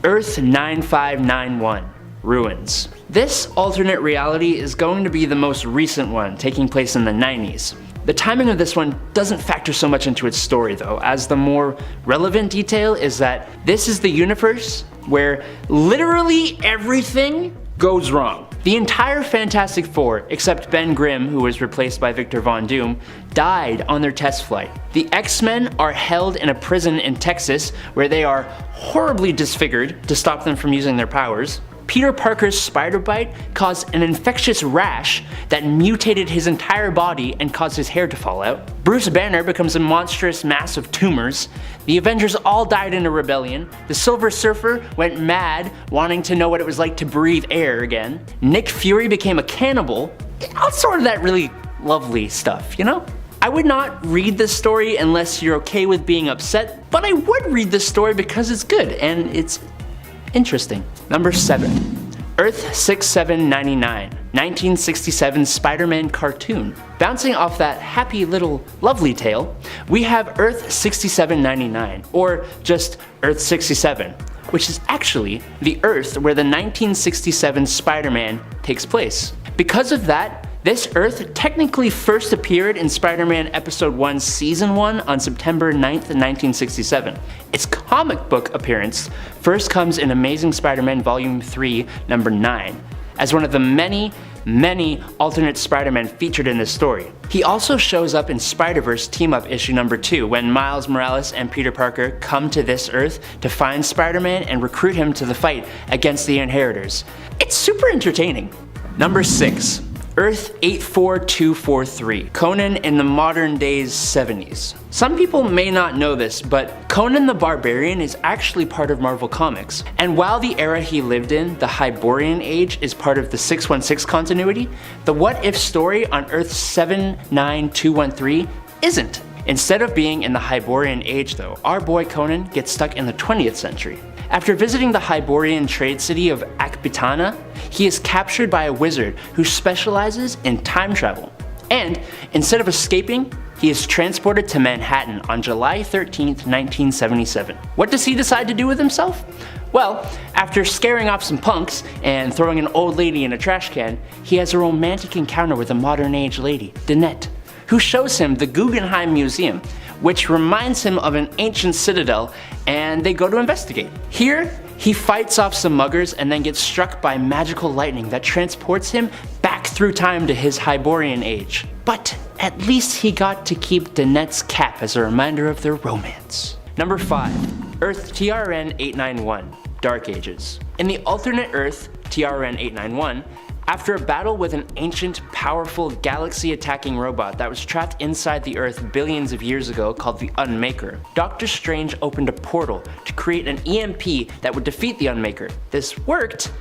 Earth 9591, Ruins. This alternate reality is going to be the most recent one, taking place in the 90s. The timing of this one doesn't factor so much into its story though, as the more relevant detail is that this is the universe where literally everything goes wrong. The entire Fantastic Four, except Ben Grimm, who was replaced by Victor Von Doom, died on their test flight. The X-Men are held in a prison in Texas where they are horribly disfigured to stop them from using their powers. Peter Parker's spider bite caused an infectious rash that mutated his entire body and caused his hair to fall out. Bruce Banner becomes a monstrous mass of tumors. The Avengers all died in a rebellion. The Silver Surfer went mad, wanting to know what it was like to breathe air again. Nick Fury became a cannibal. All sort of that really lovely stuff, you know? I would not read this story unless you're okay with being upset, but I would read this story because it's good and it's interesting. Number 7. Earth 6799, 1967 Spider-Man cartoon. Bouncing off that happy little lovely tale, we have Earth 6799, or just Earth 67, which is actually the Earth where the 1967 Spider-Man takes place. Because of that, this Earth technically first appeared in Spider-Man Episode 1 Season 1 on September 9th, 1967. Its comic book appearance first comes in Amazing Spider-Man Volume 3, number 9, as one of the many alternate Spider-Man featured in this story. He also shows up in Spider-Verse Team-Up issue number 2 when Miles Morales and Peter Parker come to this Earth to find Spider-Man and recruit him to the fight against the Inheritors. It's super entertaining. Number 6. Earth 84243, Conan in the modern day's 70s. Some people may not know this, but Conan the Barbarian is actually part of Marvel Comics. And while the era he lived in, the Hyborian Age, is part of the 616 continuity, the What If story on Earth 79213 isn't. Instead of being in the Hyborian Age though, our boy Conan gets stuck in the 20th century. After visiting the Hyborian trade city of Akbitana, he is captured by a wizard who specializes in time travel. And instead of escaping, he is transported to Manhattan on July 13th, 1977. What does he decide to do with himself? Well, after scaring off some punks and throwing an old lady in a trash can, he has a romantic encounter with a modern age lady, Danette, who shows him the Guggenheim Museum, which reminds him of an ancient citadel, and they go to investigate. Here, he fights off some muggers and then gets struck by magical lightning that transports him back through time to his Hyborian age. But at least he got to keep Danette's cap as a reminder of their romance. Number 5. Earth TRN 891, Dark Ages. In the alternate Earth, TRN 891, after a battle with an ancient, powerful, galaxy-attacking robot that was trapped inside the Earth billions of years ago called the Unmaker, Doctor Strange opened a portal to create an EMP that would defeat the Unmaker. This worked,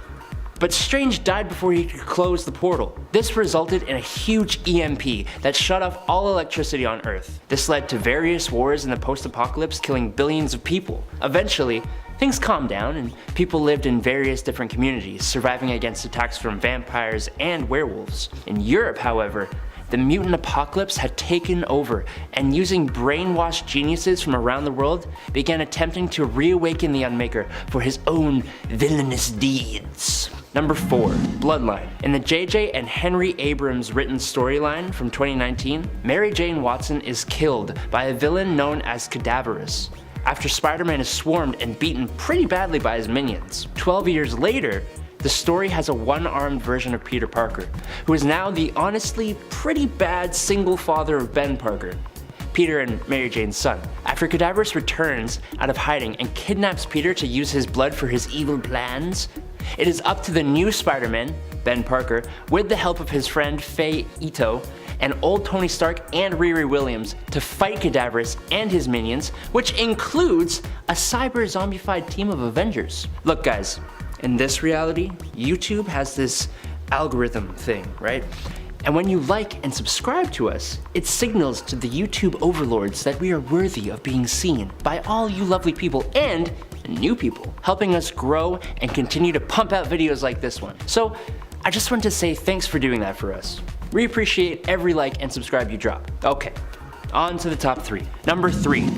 but Strange died before he could close the portal. This resulted in a huge EMP that shut off all electricity on Earth. This led to various wars in the post-apocalypse, killing billions of people. Eventually, things calmed down and people lived in various different communities, surviving against attacks from vampires and werewolves. In Europe, however, the mutant apocalypse had taken over, and using brainwashed geniuses from around the world, began attempting to reawaken the Unmaker for his own villainous deeds. Number 4. Bloodline. In the J.J. and Henry Abrams written storyline from 2019, Mary Jane Watson is killed by a villain known as Cadaverous, after Spider-Man is swarmed and beaten pretty badly by his minions. 12 years later, the story has a one-armed version of Peter Parker, who is now the honestly pretty bad single father of Ben Parker, Peter and Mary Jane's son. After Cadaverous returns out of hiding and kidnaps Peter to use his blood for his evil plans, it is up to the new Spider-Man, Ben Parker, with the help of his friend Faye Ito, and old Tony Stark and Riri Williams to fight Cadaverous and his minions, which includes a cyber-zombified team of Avengers. Look guys, in this reality, YouTube has this algorithm thing, right? And when you like and subscribe to us, it signals to the YouTube overlords that we are worthy of being seen by all you lovely people and new people, helping us grow and continue to pump out videos like this one. So I just want to say thanks for doing that for us. We appreciate every like and subscribe you drop. Okay, on to the top 3. Number 3.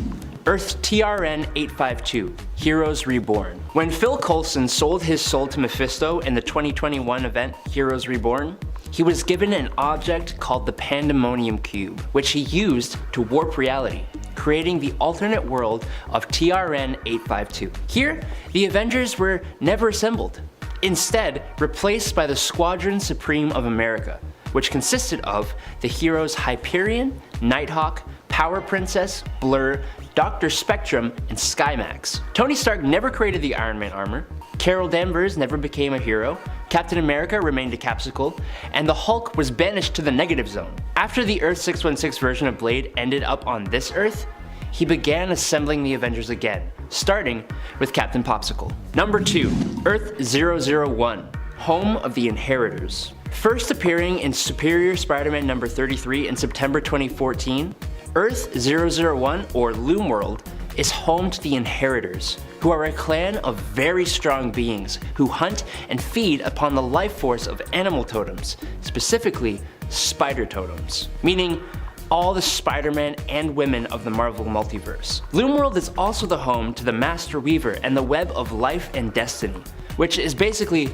Earth TRN 852, Heroes Reborn. When Phil Coulson sold his soul to Mephisto in the 2021 event Heroes Reborn, he was given an object called the Pandemonium Cube, which he used to warp reality, creating the alternate world of TRN-852. Here, the Avengers were never assembled, instead replaced by the Squadron Supreme of America, which consisted of the heroes Hyperion, Nighthawk, Power Princess, Blur, Dr. Spectrum, and Skymax. Tony Stark never created the Iron Man armor, Carol Danvers never became a hero, Captain America remained a capsicle, and the Hulk was banished to the negative zone. After the Earth 616 version of Blade ended up on this Earth, he began assembling the Avengers again, starting with Captain Popsicle. Number 2. Earth 001, home of the Inheritors. First appearing in Superior Spider-Man number 33 in September 2014, Earth 001, or Loom World, is home to the Inheritors, who are a clan of very strong beings who hunt and feed upon the life force of animal totems, specifically spider totems, meaning all the Spider-Man and women of the Marvel multiverse. Loom World is also the home to the Master Weaver and the Web of Life and Destiny, which is basically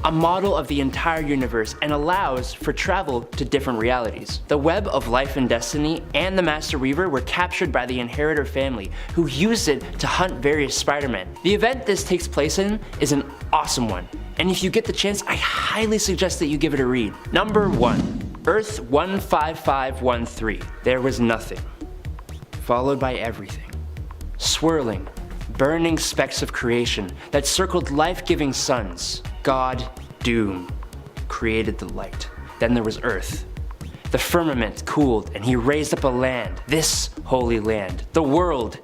a model of the entire universe and allows for travel to different realities. The Web of Life and Destiny and the Master Weaver were captured by the Inheritor family, who used it to hunt various Spider-Men. The event this takes place in is an awesome one, and if you get the chance, I highly suggest that you give it a read. Number 1. Earth 15513. There was nothing, followed by everything. Swirling, burning specks of creation that circled life-giving suns. God, Doom, created the light. Then there was Earth. The firmament cooled and he raised up a land, this holy land, the world,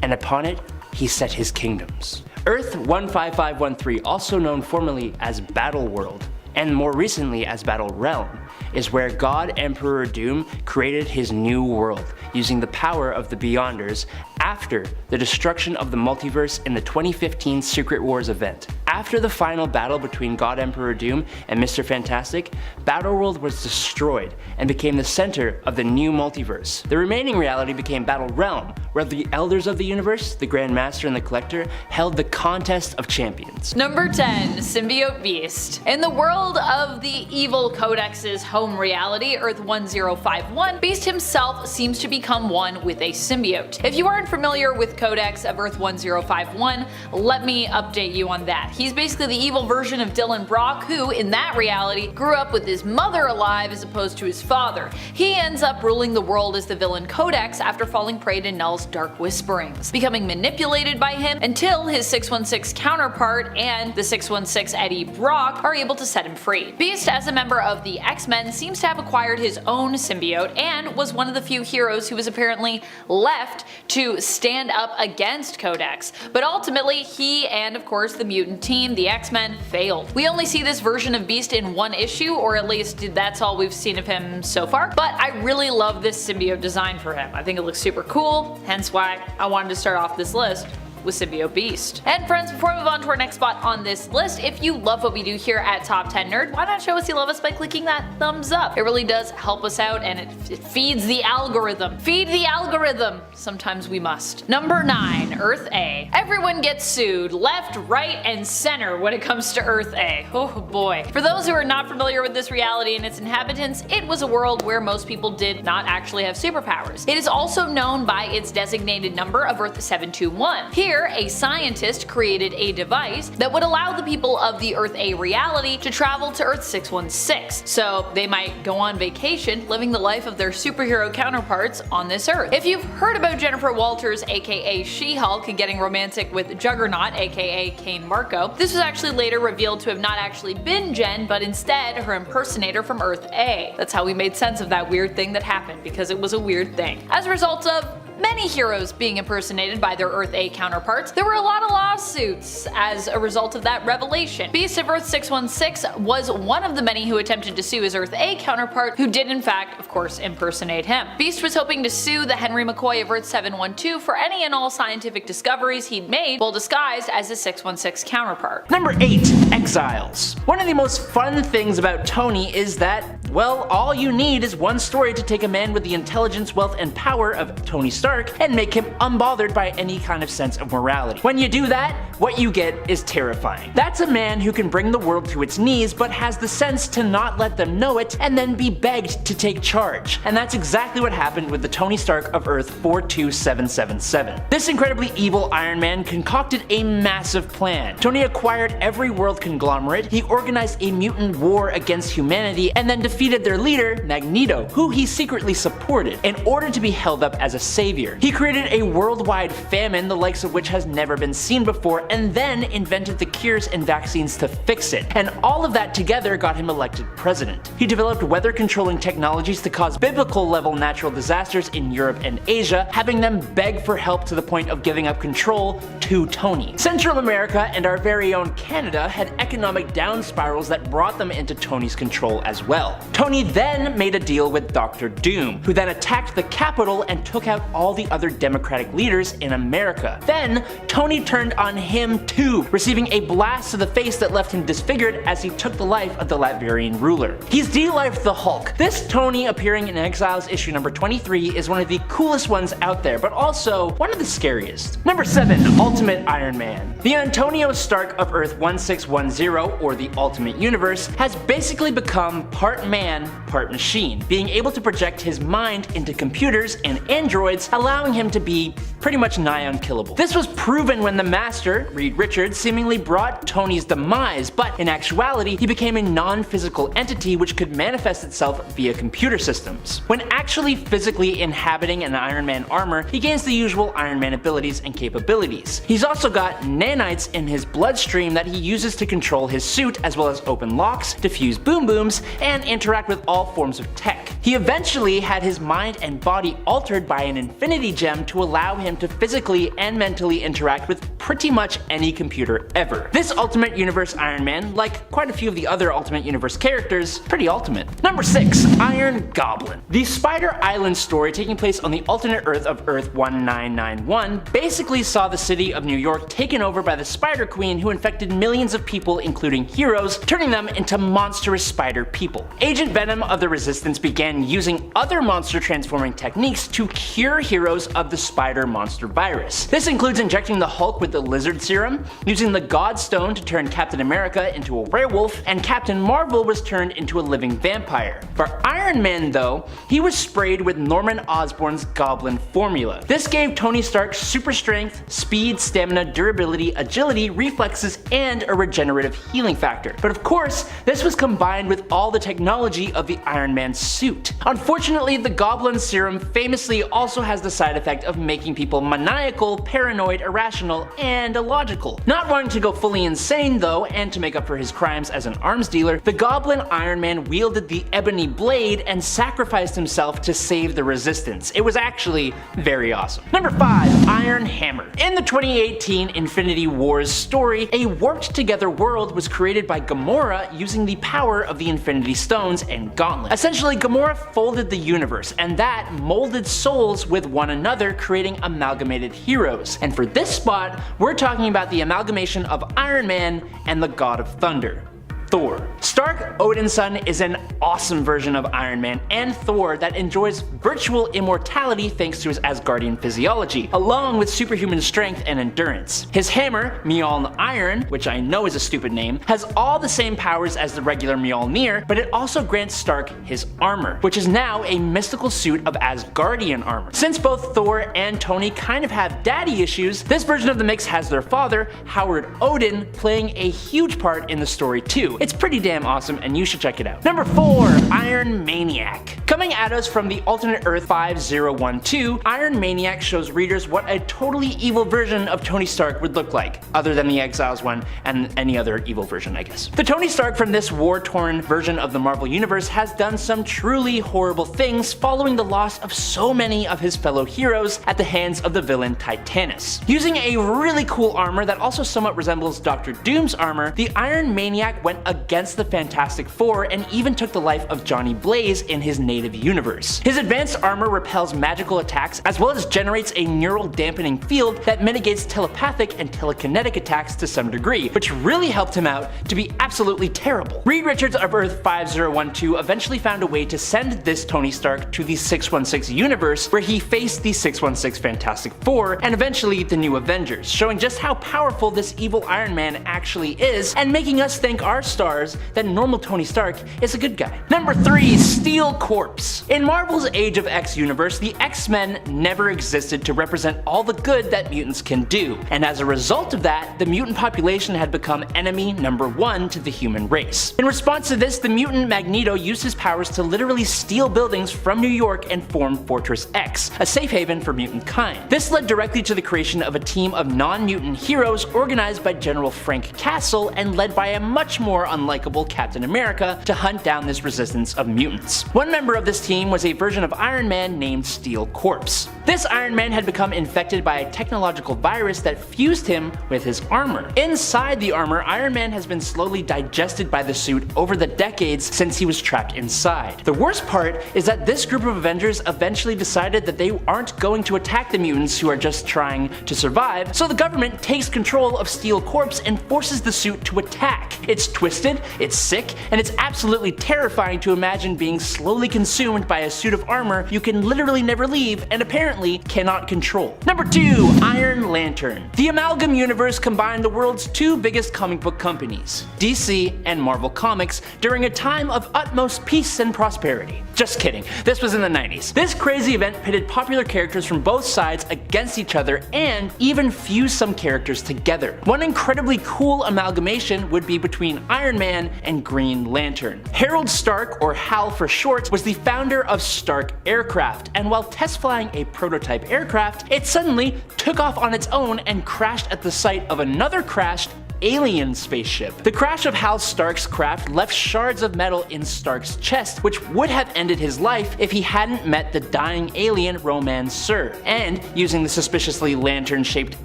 and upon it he set his kingdoms. Earth 15513, also known formerly as Battle World, and more recently as Battle Realm, is where God Emperor Doom created his new world using the power of the Beyonders after the destruction of the multiverse in the 2015 Secret Wars event. After the final battle between God Emperor Doom and Mr. Fantastic, Battleworld was destroyed and became the center of the new multiverse. The remaining reality became Battle Realm, where the Elders of the Universe, the Grand Master and the Collector, held the contest of champions. Number 10. Symbiote Beast. In the world of the evil Codex's home reality, Earth 1051, Beast himself seems to become one with a symbiote. If you aren't familiar with Codex of Earth 1051, let me update you on that. He's basically the evil version of Dylan Brock, who, in that reality, grew up with his mother alive as opposed to his father. He ends up ruling the world as the villain Codex after falling prey to Null's dark whisperings, becoming manipulated by him until his 616 counterpart and the 616 Eddie Brock are able to set him free. Beast, as a member of the X-Men, seems to have acquired his own symbiote and was one of the few heroes who was apparently left to stand up against Codex, but ultimately he and of course the mutant team, the X-Men, failed. We only see this version of Beast in one issue, or at least that's all we've seen of him so far, but I really love this symbiote design for him. I think it looks super cool, hence why I wanted to start off this list with Symbiote Beast. And friends, before we move on to our next spot on this list, if you love what we do here at Top 10 Nerd, why not show us you love us by clicking that thumbs up? It really does help us out and it feeds the algorithm. Feed the algorithm! Sometimes we must. Number 9. Earth A. Everyone gets sued, left, right, and center when it comes to Earth A. Oh boy. For those who are not familiar with this reality and its inhabitants, it was a world where most people did not actually have superpowers. It is also known by its designated number of Earth 721. Here, a scientist created a device that would allow the people of the Earth A reality to travel to Earth 616, so they might go on vacation living the life of their superhero counterparts on this Earth. If you've heard about Jennifer Walters aka She-Hulk getting romantic with Juggernaut aka Kane Marco, this was actually later revealed to have not actually been Jen, but instead her impersonator from Earth A. That's how we made sense of that weird thing that happened, because it was a weird thing. As a result of many heroes being impersonated by their Earth A counterparts, there were a lot of lawsuits as a result of that revelation. Beast of Earth 616 was one of the many who attempted to sue his Earth A counterpart, who did in fact, of course, impersonate him. Beast was hoping to sue the Henry McCoy of Earth 712 for any and all scientific discoveries he'd made while disguised as his 616 counterpart. Number 8. Exiles. One of the most fun things about Tony is that, well, all you need is one story to take a man with the intelligence, wealth, and power of Tony Stark Stark and make him unbothered by any kind of sense of morality. When you do that, what you get is terrifying. That's a man who can bring the world to its knees but has the sense to not let them know it and then be begged to take charge. And that's exactly what happened with the Tony Stark of Earth 42777. This incredibly evil Iron Man concocted a massive plan. Tony acquired every world conglomerate, he organized a mutant war against humanity, and then defeated their leader, Magneto, who he secretly supported, in order to be held up as a savior. He created a worldwide famine the likes of which has never been seen before, and then invented the cures and vaccines to fix it. And all of that together got him elected president. He developed weather controlling technologies to cause biblical level natural disasters in Europe and Asia, having them beg for help to the point of giving up control to Tony. Central America and our very own Canada had economic down spirals that brought them into Tony's control as well. Tony then made a deal with Dr. Doom, who then attacked the Capitol and took out all the other Democratic leaders in America. Then, Tony turned on him too, receiving a blast to the face that left him disfigured as he took the life of the Latvian ruler. He's de-lifed the Hulk. This Tony appearing in Exiles issue number 23 is one of the coolest ones out there, but also one of the scariest. Number 7. Ultimate Iron Man. The Antonio Stark of Earth 1610, or the Ultimate Universe, has basically become part man, part machine, being able to project his mind into computers and androids, allowing him to be pretty much nigh unkillable. This was proven when the Master, Reed Richards, seemingly brought Tony's demise, but in actuality, he became a non-physical entity which could manifest itself via computer systems. When actually physically inhabiting an Iron Man armor, he gains the usual Iron Man abilities and capabilities. He's also got nanites in his bloodstream that he uses to control his suit, as well as open locks, defuse boom booms, and interact with all forms of tech. He eventually had his mind and body altered by an Infinity Gem to allow him to physically and mentally interact with pretty much any computer ever. This Ultimate Universe Iron Man, like quite a few of the other Ultimate Universe characters, pretty ultimate. Number 6. Iron Goblin. The Spider Island story, taking place on the alternate Earth of Earth 1991, basically saw the city of New York taken over by the Spider Queen, who infected millions of people, including heroes, turning them into monstrous spider people. Agent Venom of the Resistance began using other monster transforming techniques to cure heroes of the spider monster virus. This includes injecting the Hulk with the lizard serum, using the God Stone to turn Captain America into a werewolf, and Captain Marvel was turned into a living vampire. For Iron Man though, he was sprayed with Norman Osborn's Goblin formula. This gave Tony Stark super strength, speed, stamina, durability, agility, reflexes, and a regenerative healing factor. But of course, this was combined with all the technology of the Iron Man suit. Unfortunately, the Goblin serum famously also has the side effect of making people maniacal, paranoid, irrational, and illogical. Not wanting to go fully insane though, and to make up for his crimes as an arms dealer, the Goblin Iron Man wielded the Ebony Blade and sacrificed himself to save the Resistance. It was actually very awesome. Number 5. Iron Hammer. In the 2018 Infinity Wars story, a warped together world was created by Gamora using the power of the Infinity Stones and Gauntlet. Essentially, Gamora folded the universe, and that molded souls with one another, creating amalgamated heroes. And for this spot, we're talking about the amalgamation of Iron Man and the God of Thunder, Thor. Stark, Odin's son, is an awesome version of Iron Man and Thor that enjoys virtual immortality thanks to his Asgardian physiology, along with superhuman strength and endurance. His hammer, Mjolnir Iron, which I know is a stupid name, has all the same powers as the regular Mjolnir, but it also grants Stark his armor, which is now a mystical suit of Asgardian armor. Since both Thor and Tony kind of have daddy issues, this version of the mix has their father, Howard Odin, playing a huge part in the story too. It's pretty damn awesome, and you should check it out. Number 4. Iron Maniac. Coming at us from the alternate Earth 5012, Iron Maniac shows readers what a totally evil version of Tony Stark would look like, other than the Exiles one and any other evil version, I guess. The Tony Stark from this war-torn version of the Marvel Universe has done some truly horrible things following the loss of so many of his fellow heroes at the hands of the villain Titanus. Using a really cool armor that also somewhat resembles Dr. Doom's armor, the Iron Maniac went against the Fantastic Four and even took the life of Johnny Blaze in his native universe. His advanced armor repels magical attacks as well as generates a neural dampening field that mitigates telepathic and telekinetic attacks to some degree, which really helped him out to be absolutely terrible. Reed Richards of Earth 5012 eventually found a way to send this Tony Stark to the 616 universe, where he faced the 616 Fantastic Four and eventually the New Avengers, showing just how powerful this evil Iron Man actually is and making us thank our stars that normal Tony Stark is a good guy. Number 3. Steel Corpse. In Marvel's Age of X universe, the X-Men never existed to represent all the good that mutants can do, and as a result of that, the mutant population had become enemy number 1 to the human race. In response to this, the mutant Magneto used his powers to literally steal buildings from New York and form Fortress X, a safe haven for mutant kind. This led directly to the creation of a team of non-mutant heroes organized by General Frank Castle and led by a much more unlikable Captain America to hunt down this resistance of mutants. One member of this team was a version of Iron Man named Steel Corpse. This Iron Man had become infected by a technological virus that fused him with his armor. Inside the armor, Iron Man has been slowly digested by the suit over the decades since he was trapped inside. The worst part is that this group of Avengers eventually decided that they aren't going to attack the mutants who are just trying to survive, so the government takes control of Steel Corpse and forces the suit to attack. It's twisted, it's sick, and it's absolutely terrifying to imagine being slowly consumed by a suit of armor you can literally never leave and apparently cannot control. Number 2. Iron Lantern. The Amalgam Universe combined the world's two biggest comic book companies, DC and Marvel Comics, during a time of utmost peace and prosperity. Just kidding, this was in the 90s. This crazy event pitted popular characters from both sides against each other and even fused some characters together. One incredibly cool amalgamation would be between Iron Man and Green Lantern. Harold Stark, or Hal for short, was the founder of Stark Aircraft, and while test flying a prototype aircraft, it suddenly took off on its own and crashed at the site of another crashed alien spaceship. The crash of Hal Stark's craft left shards of metal in Stark's chest, which would have ended his life if he hadn't met the dying alien Roman Sur, and using the suspiciously lantern-shaped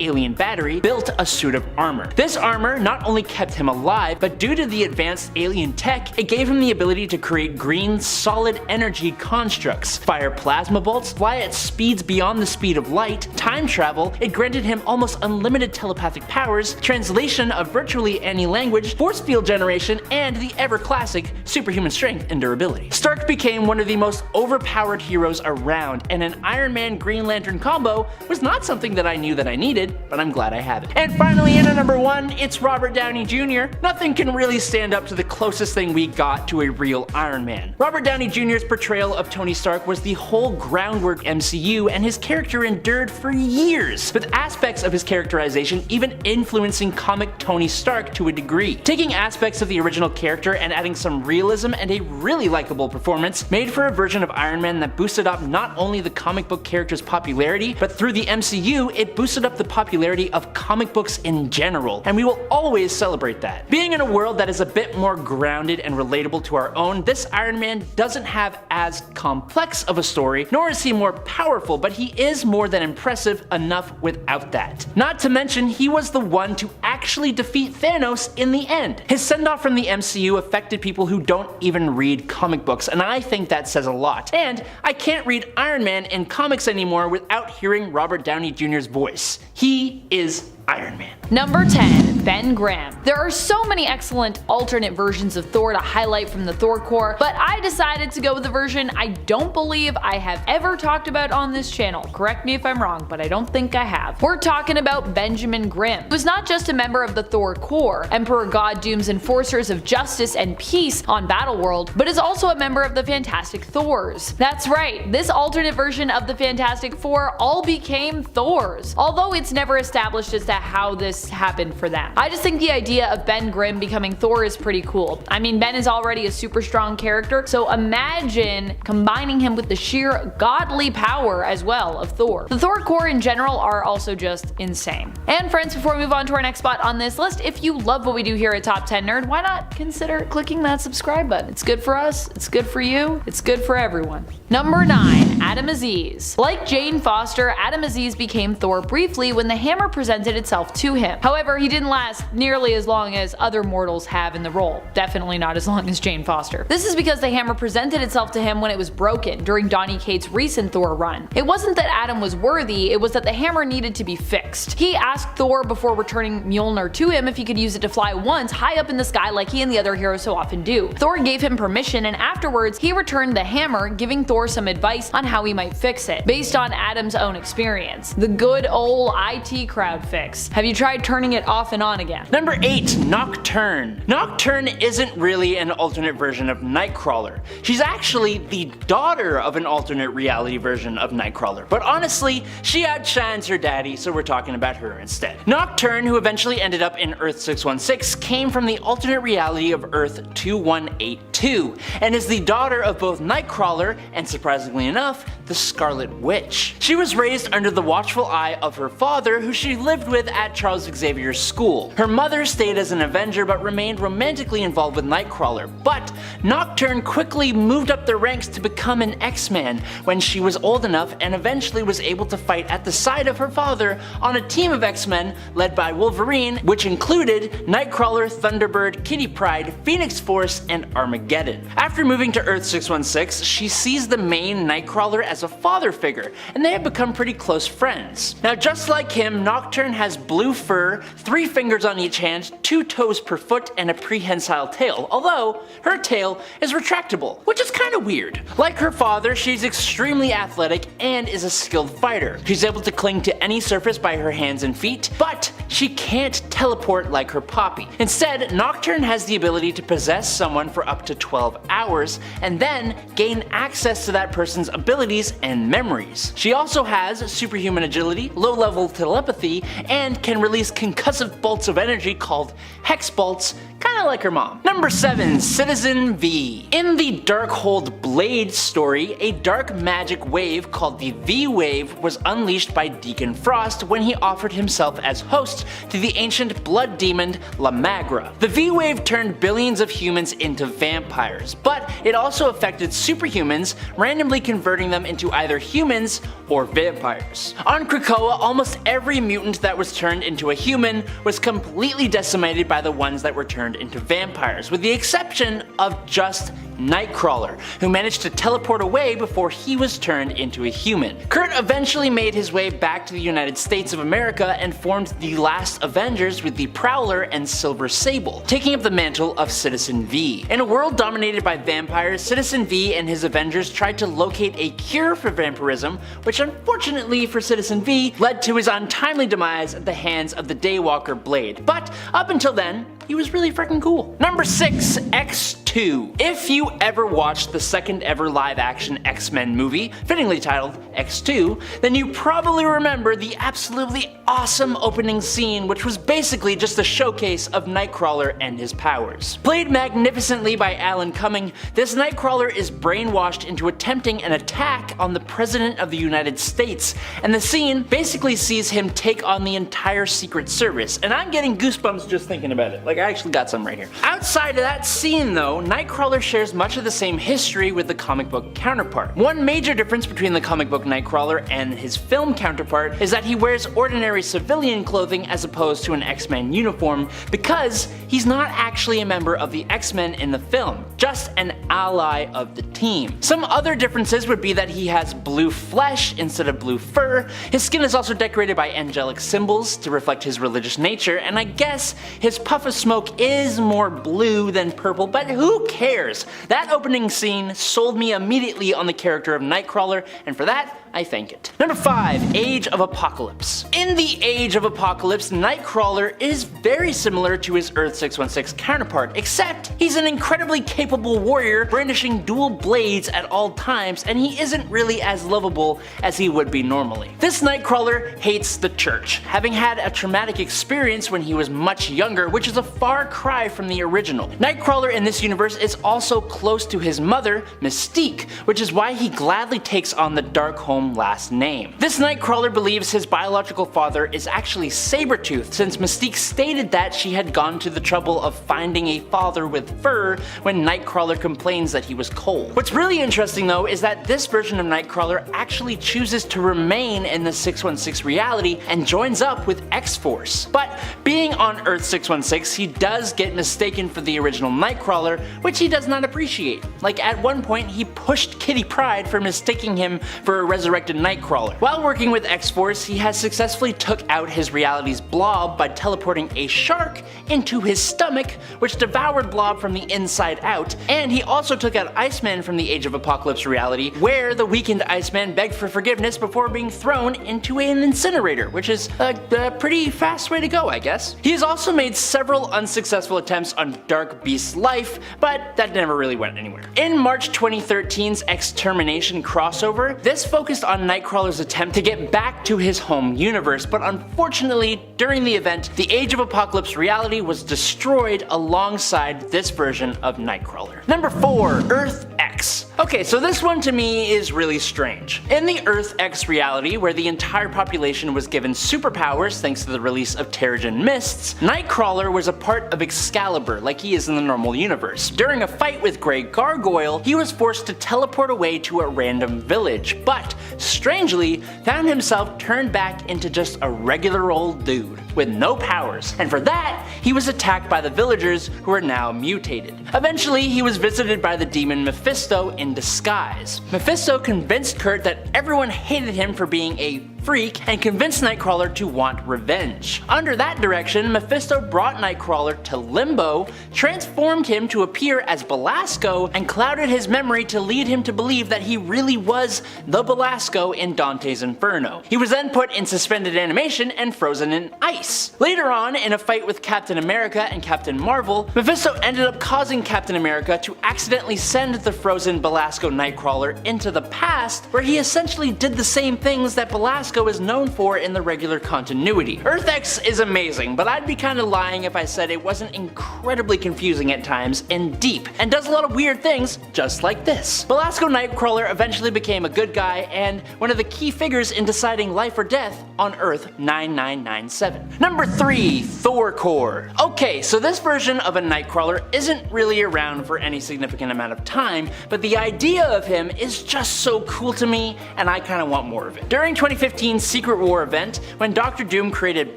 alien battery, built a suit of armor. This armor not only kept him alive, but due to the advanced alien tech, it gave him the ability to create green, solid energy constructs, fire plasma bolts, fly at speeds beyond the speed of light, time travel, it granted him almost unlimited telepathic powers, translation of virtually any language, force field generation, and the ever-classic superhuman strength and durability. Stark became one of the most overpowered heroes around, and an Iron Man Green Lantern combo was not something that I knew that I needed, but I'm glad I have it. And finally, in at number 1, it's Robert Downey Jr. Nothing can really stand up to the closest thing we got to a real Iron Man. Robert Downey Jr.'s portrayal of Tony Stark was the whole groundwork MCU, and his character endured for years, with aspects of his characterization even influencing comic Tony Stark to a degree. Taking aspects of the original character and adding some realism and a really likable performance made for a version of Iron Man that boosted up not only the comic book character's popularity, but through the MCU, it boosted up the popularity of comic books in general, and we will always celebrate that. Being in a world that is a bit more grounded and relatable to our own, this Iron Man doesn't have as complex of a story, nor is he more powerful, but he is more than impressive enough without that. Not to mention, he was the one to actually defeat Thanos in the end. His send-off from the MCU affected people who don't even read comic books, and I think that says a lot. And I can't read Iron Man in comics anymore without hearing Robert Downey Jr.'s voice. He is Iron Man. Number 10. Ben Grimm. There are so many excellent alternate versions of Thor to highlight from the Thor Corps, but I decided to go with the version I don't believe I have ever talked about on this channel. Correct me if I'm wrong, but I don't think I have. We're talking about Benjamin Grimm, who's not just a member of the Thor Corps, Emperor God Doom's enforcers of justice and peace on Battleworld, but is also a member of the Fantastic Thors. That's right, this alternate version of the Fantastic Four all became Thors, although it's never established as to how this happened for them. I just think the idea of Ben Grimm becoming Thor is pretty cool. I mean, Ben is already a super strong character, so imagine combining him with the sheer godly power as well of Thor. The Thor Corps in general are also just insane. And friends, before we move on to our next spot on this list, if you love what we do here at Top 10 Nerd, why not consider clicking that subscribe button? It's good for us, it's good for you, it's good for everyone. Number 9. Adam Aziz. Like Jane Foster, Adam Aziz became Thor briefly when the hammer presented itself itself to him. However, he didn't last nearly as long as other mortals have in the role. Definitely not as long as Jane Foster. This is because the hammer presented itself to him when it was broken during Donny Cates' recent Thor run. It wasn't that Adam was worthy, it was that the hammer needed to be fixed. He asked Thor before returning Mjolnir to him if he could use it to fly once high up in the sky like he and the other heroes so often do. Thor gave him permission, and afterwards he returned the hammer, giving Thor some advice on how he might fix it, based on Adam's own experience. The good ol' IT crowd fix. Have you tried turning it off and on again? Number 8. Nocturne. Nocturne isn't really an alternate version of Nightcrawler. She's actually the daughter of an alternate reality version of Nightcrawler, but honestly, she outshines her daddy, so we're talking about her instead. Nocturne, who eventually ended up in Earth 616, came from the alternate reality of Earth 2182, and is the daughter of both Nightcrawler and, surprisingly enough, the Scarlet Witch. She was raised under the watchful eye of her father, who she lived with at Charles Xavier's school. Her mother stayed as an Avenger but remained romantically involved with Nightcrawler, but Nocturne quickly moved up the ranks to become an X-Man when she was old enough, and eventually was able to fight at the side of her father on a team of X-Men led by Wolverine, which included Nightcrawler, Thunderbird, Kitty Pryde, Phoenix Force, and Armageddon. After moving to Earth 616, she sees the main Nightcrawler as a father figure, and they have become pretty close friends. Now, just like him, Nocturne has blue fur, 3 fingers on each hand, 2 toes per foot, and a prehensile tail, although her tail is retractable, which is kinda weird. Like her father, she's extremely athletic and is a skilled fighter. She's able to cling to any surface by her hands and feet, but she can't teleport like her poppy. Instead, Nocturne has the ability to possess someone for up to 12 hours, and then gain access to that person's abilities and memories. She also has superhuman agility, low-level telepathy, and can release concussive bolts of energy called Hex Bolts, kinda like her mom. Number 7. Citizen V. In the Darkhold Blade story, a dark magic wave called the V-Wave was unleashed by Deacon Frost when he offered himself as host to the ancient blood demon La Magra. The V-Wave turned billions of humans into vampires, but it also affected superhumans, randomly converting them into either humans or vampires. On Krakoa, almost every mutant that was turned into a human was completely decimated by the ones that were turned into vampires, with the exception of just Nightcrawler, who managed to teleport away before he was turned into a human. Kurt eventually made his way back to the United States of America and formed the last Avengers with the Prowler and Silver Sable, taking up the mantle of Citizen V. In a world dominated by vampires, Citizen V and his Avengers tried to locate a cure for vampirism, which unfortunately for Citizen V led to his untimely demise at the hands of the Daywalker Blade. But up until then, he was really freaking cool. Number 6. X2. If you ever watched the second ever live action X-Men movie, fittingly titled X2, then you probably remember the absolutely awesome opening scene, which was basically just a showcase of Nightcrawler and his powers. Played magnificently by Alan Cumming, this Nightcrawler is brainwashed into attempting an attack on the President of the United States, and the scene basically sees him take on the entire Secret Service, and I'm getting goosebumps just thinking about it. Like, I actually got some right here. Outside of that scene though, Nightcrawler shares much of the same history with the comic book counterpart. One major difference between the comic book Nightcrawler and his film counterpart is that he wears ordinary civilian clothing as opposed to an X-Men uniform, because he's not actually a member of the X-Men in the film, just an ally of the team. Some other differences would be that he has blue flesh instead of blue fur, his skin is also decorated by angelic symbols to reflect his religious nature, and I guess his puff of smoke is more blue than purple, but who cares? That opening scene sold me immediately on the character of Nightcrawler, and for that, I thank it. Number 5. Age of Apocalypse. In the Age of Apocalypse, Nightcrawler is very similar to his Earth 616 counterpart, except he's an incredibly capable warrior brandishing dual blades at all times, and he isn't really as lovable as he would be normally. This Nightcrawler hates the church, having had a traumatic experience when he was much younger, which is a far cry from the original. Nightcrawler in this universe is also close to his mother, Mystique, which is why he gladly takes on the Darkhold home last name. This Nightcrawler believes his biological father is actually Sabretooth, since Mystique stated that she had gone to the trouble of finding a father with fur when Nightcrawler complains that he was cold. What's really interesting though is that this version of Nightcrawler actually chooses to remain in the 616 reality and joins up with X-Force. But being on Earth 616, he does get mistaken for the original Nightcrawler, which he does not appreciate. Like at one point he pushed Kitty Pryde for mistaking him for a resurrected Nightcrawler. While working with X-Force, he has successfully took out his reality's Blob by teleporting a shark into his stomach, which devoured Blob from the inside out, and he also took out Iceman from the Age of Apocalypse reality, where the weakened Iceman begged for forgiveness before being thrown into an incinerator, which is a pretty fast way to go, I guess. He has also made several unsuccessful attempts on Dark Beast's life, but that never really went anywhere. In March 2013's Extermination crossover, this focused on Nightcrawler's attempt to get back to his home universe, but unfortunately, during the event, the Age of Apocalypse reality was destroyed alongside this version of Nightcrawler. Number 4. Earth X. Okay, so this one to me is really strange. In the Earth X reality, where the entire population was given superpowers thanks to the release of Terrigen Mists, Nightcrawler was a part of Excalibur like he is in the normal universe. During a fight with Grey Gargoyle, he was forced to teleport away to a random village, but strangely found himself turned back into just a regular old dude with no powers, and for that he was attacked by the villagers who are now mutated. Eventually he was visited by the demon Mephisto in disguise. Mephisto convinced Kurt that everyone hated him for being a freak and convinced Nightcrawler to want revenge. Under that direction, Mephisto brought Nightcrawler to Limbo, transformed him to appear as Belasco, and clouded his memory to lead him to believe that he really was the Belasco in Dante's Inferno. He was then put in suspended animation and frozen in ice. Later on, in a fight with Captain America and Captain Marvel, Mephisto ended up causing Captain America to accidentally send the frozen Belasco Nightcrawler into the past, where he essentially did the same things that Belasco is known for in the regular continuity. Earth X is amazing, but I'd be kinda lying if I said it wasn't incredibly confusing at times and deep, and does a lot of weird things just like this. Belasco Nightcrawler eventually became a good guy and one of the key figures in deciding life or death on Earth 9997. Number 3. Thor Core. Okay, so this version of a Nightcrawler isn't really around for any significant amount of time, but the idea of him is just so cool to me and I kinda want more of it. During 2015 Secret War event, when Dr. Doom created